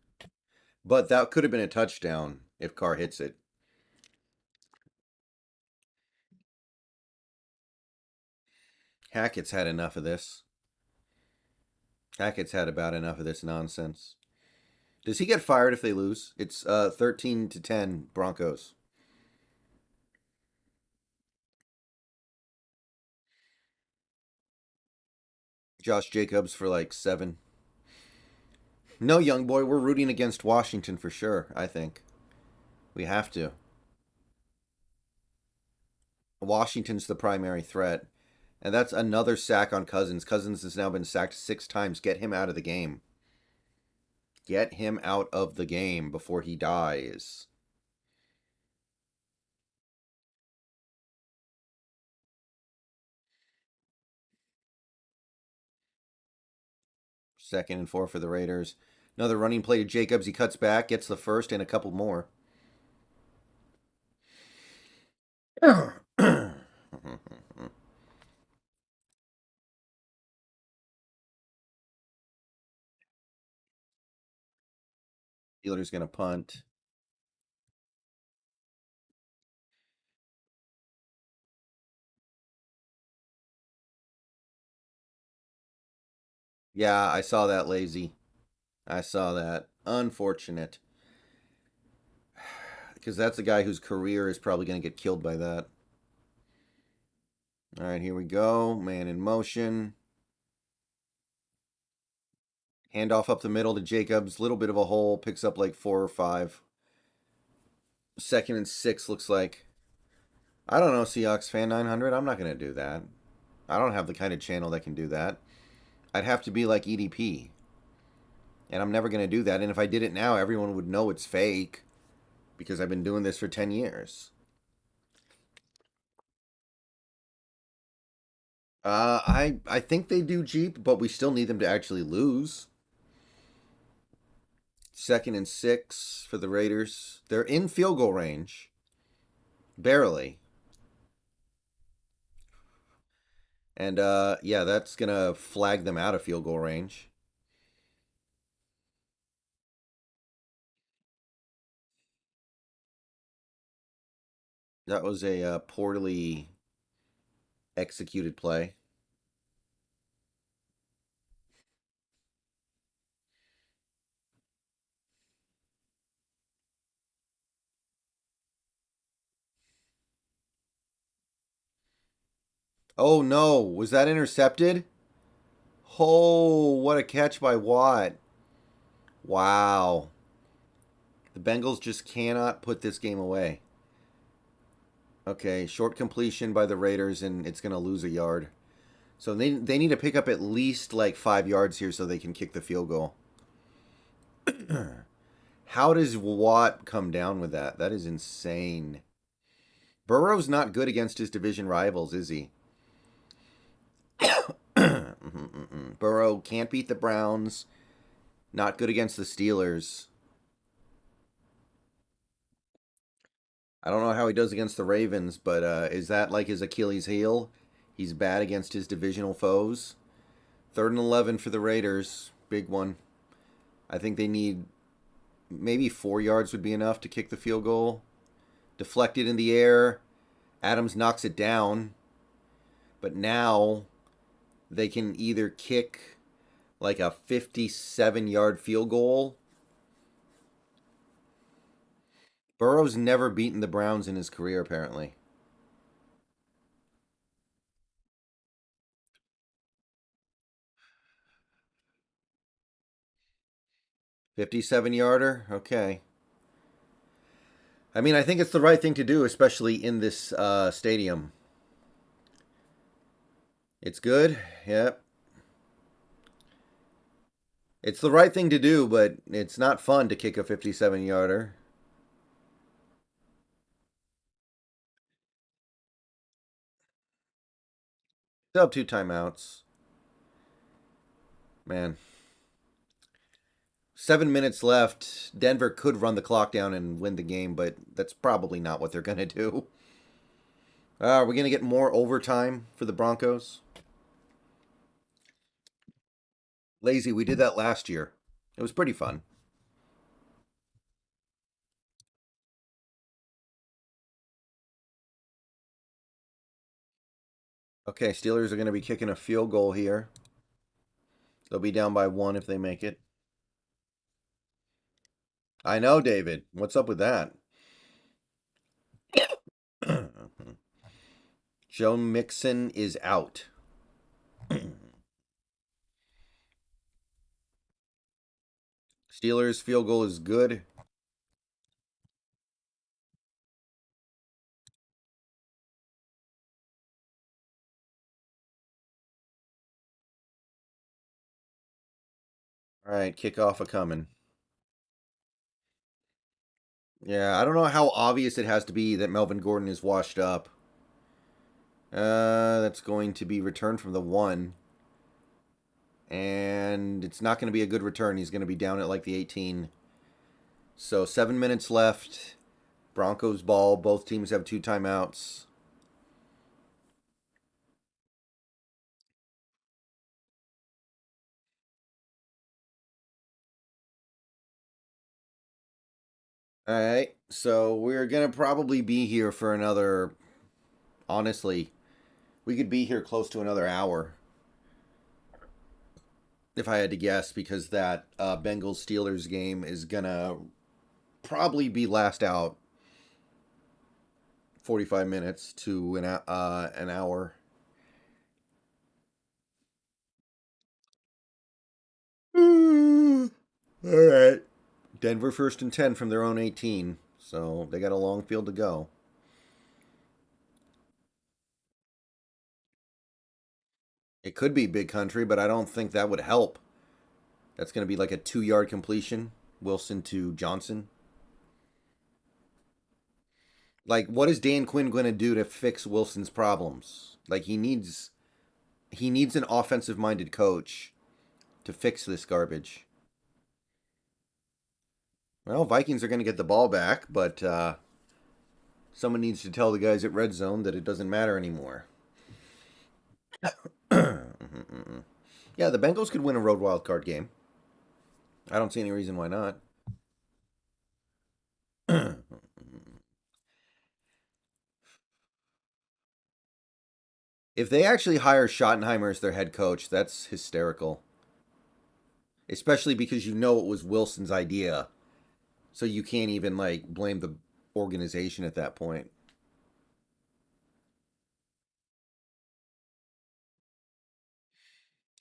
But that could have been a touchdown if Carr hits it. Hackett's had enough of this. Hackett's had about enough of this nonsense. Does he get fired if they lose? It's 13-10 Broncos. Josh Jacobs for like 7. No, young boy, we're rooting against Washington for sure, I think. We have to. Washington's the primary threat. And that's another sack on Cousins. Cousins has now been sacked 6 times. Get him out of the game. Get him out of the game before he dies. Second and 4 for the Raiders. Another running play to Jacobs. He cuts back, gets the first, and a couple more. Steelers going to punt. Yeah, I saw that, lazy. I saw that. Unfortunate. Because that's a guy whose career is probably going to get killed by that. All right, here we go. Man in motion. Handoff up the middle to Jacobs. Little bit of a hole. Picks up like 4 or 5. Second and 6 looks like. I don't know, Seahawks fan 900. I'm not going to do that. I don't have the kind of channel that can do that. I'd have to be like EDP. And I'm never going to do that. And if I did it now, everyone would know it's fake because I've been doing this for 10 years. I think they do Jeep, but we still need them to actually lose. 2nd and 6 for the Raiders. They're in field goal range. Barely. And yeah, that's going to flag them out of field goal range. That was a poorly executed play. Oh no, was that intercepted? Oh, what a catch by Watt. Wow. The Bengals just cannot put this game away. Okay, short completion by the Raiders, and it's going to lose a yard. So they need to pick up at least like 5 yards here so they can kick the field goal. How does Watt come down with that? That is insane. Burrow's not good against his division rivals, is he? Burrow can't beat the Browns. Not good against the Steelers. I don't know how he does against the Ravens, but is that like his Achilles heel? He's bad against his divisional foes. 3rd and 11 for the Raiders. Big one. I think they need maybe 4 yards would be enough to kick the field goal. Deflected in the air. Adams knocks it down. But now they can either kick like a 57-yard field goal. Burrow's never beaten the Browns in his career, apparently. 57-yarder? Okay. I mean, I think it's the right thing to do, especially in this stadium. It's good. Yep. It's the right thing to do, but it's not fun to kick a 57-yarder. Still have 2 timeouts. Man. 7 minutes left. Denver could run the clock down and win the game, but that's probably not what they're going to do. Are we going to get more overtime for the Broncos? Lazy, we did that last year. It was pretty fun. Okay, Steelers are going to be kicking a field goal here. They'll be down by 1 if they make it. I know, David. What's up with that? Joe Mixon is out. Steelers field goal is good. All right, kickoff a coming. Yeah, I don't know how obvious it has to be that Melvin Gordon is washed up. That's going to be returned from the 1. And it's not going to be a good return. He's going to be down at like the 18. So 7 minutes left. Broncos ball. Both teams have 2 timeouts. All right. So we're going to probably be here for another, honestly, we could be here close to another hour if I had to guess, because that Bengals Steelers game is going to probably be last out 45 minutes to an hour. All right. Denver 1st and 10 from their own 18. So they got a long field to go. It could be big country, but I don't think that would help. That's going to be like a 2-yard completion. Wilson to Johnson. Like, what is Dan Quinn going to do to fix Wilson's problems? Like, he needs an offensive minded coach to fix this garbage. Well, Vikings are going to get the ball back, but someone needs to tell the guys at RedZone that it doesn't matter anymore. Yeah, the Bengals could win a road wild card game. I don't see any reason why not. If they actually hire Schottenheimer as their head coach, that's hysterical. Especially because you know it was Wilson's idea. So you can't even like blame the organization at that point.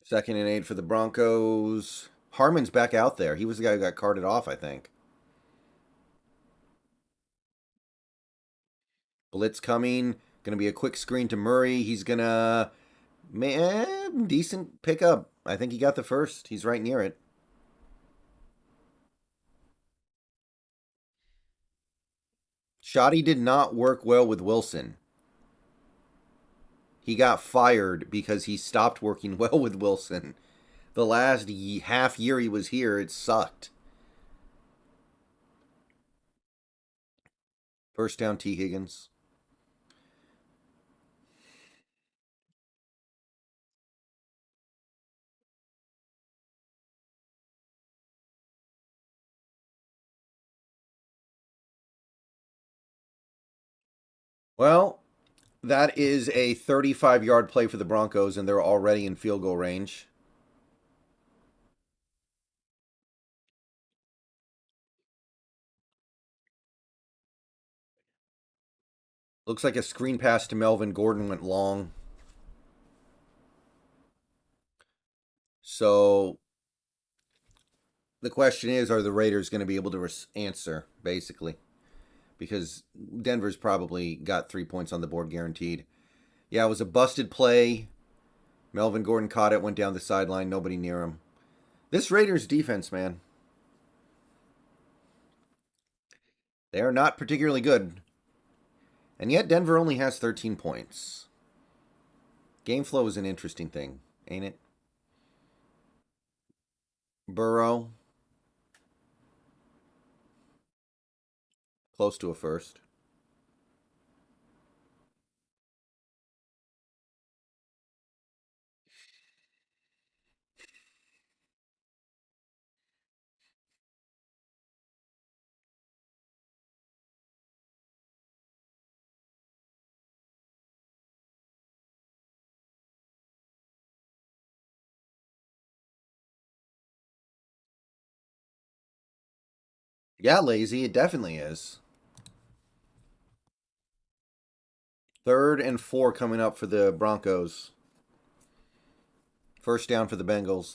Second and 8 for the Broncos. Harmon's back out there. He was the guy who got carted off, I think. Blitz coming. Going to be a quick screen to Murray. He's going to... Man, decent pickup. I think he got the first. He's right near it. Shoddy did not work well with Wilson. He got fired because he stopped working well with Wilson. The last half year he was here, it sucked. First down, T. Higgins. Well, that is a 35-yard play for the Broncos, and they're already in field goal range. Looks like a screen pass to Melvin Gordon went long. So the question is, are the Raiders going to be able to answer, basically? Because Denver's probably got 3 points on the board guaranteed. Yeah, it was a busted play. Melvin Gordon caught it, went down the sideline, nobody near him. This Raiders defense, man, they are not particularly good. And yet Denver only has 13 points. Game flow is an interesting thing, ain't it? Burrow, close to a first. Yeah, lazy. It definitely is. 3rd and 4 coming up for the Broncos. First down for the Bengals.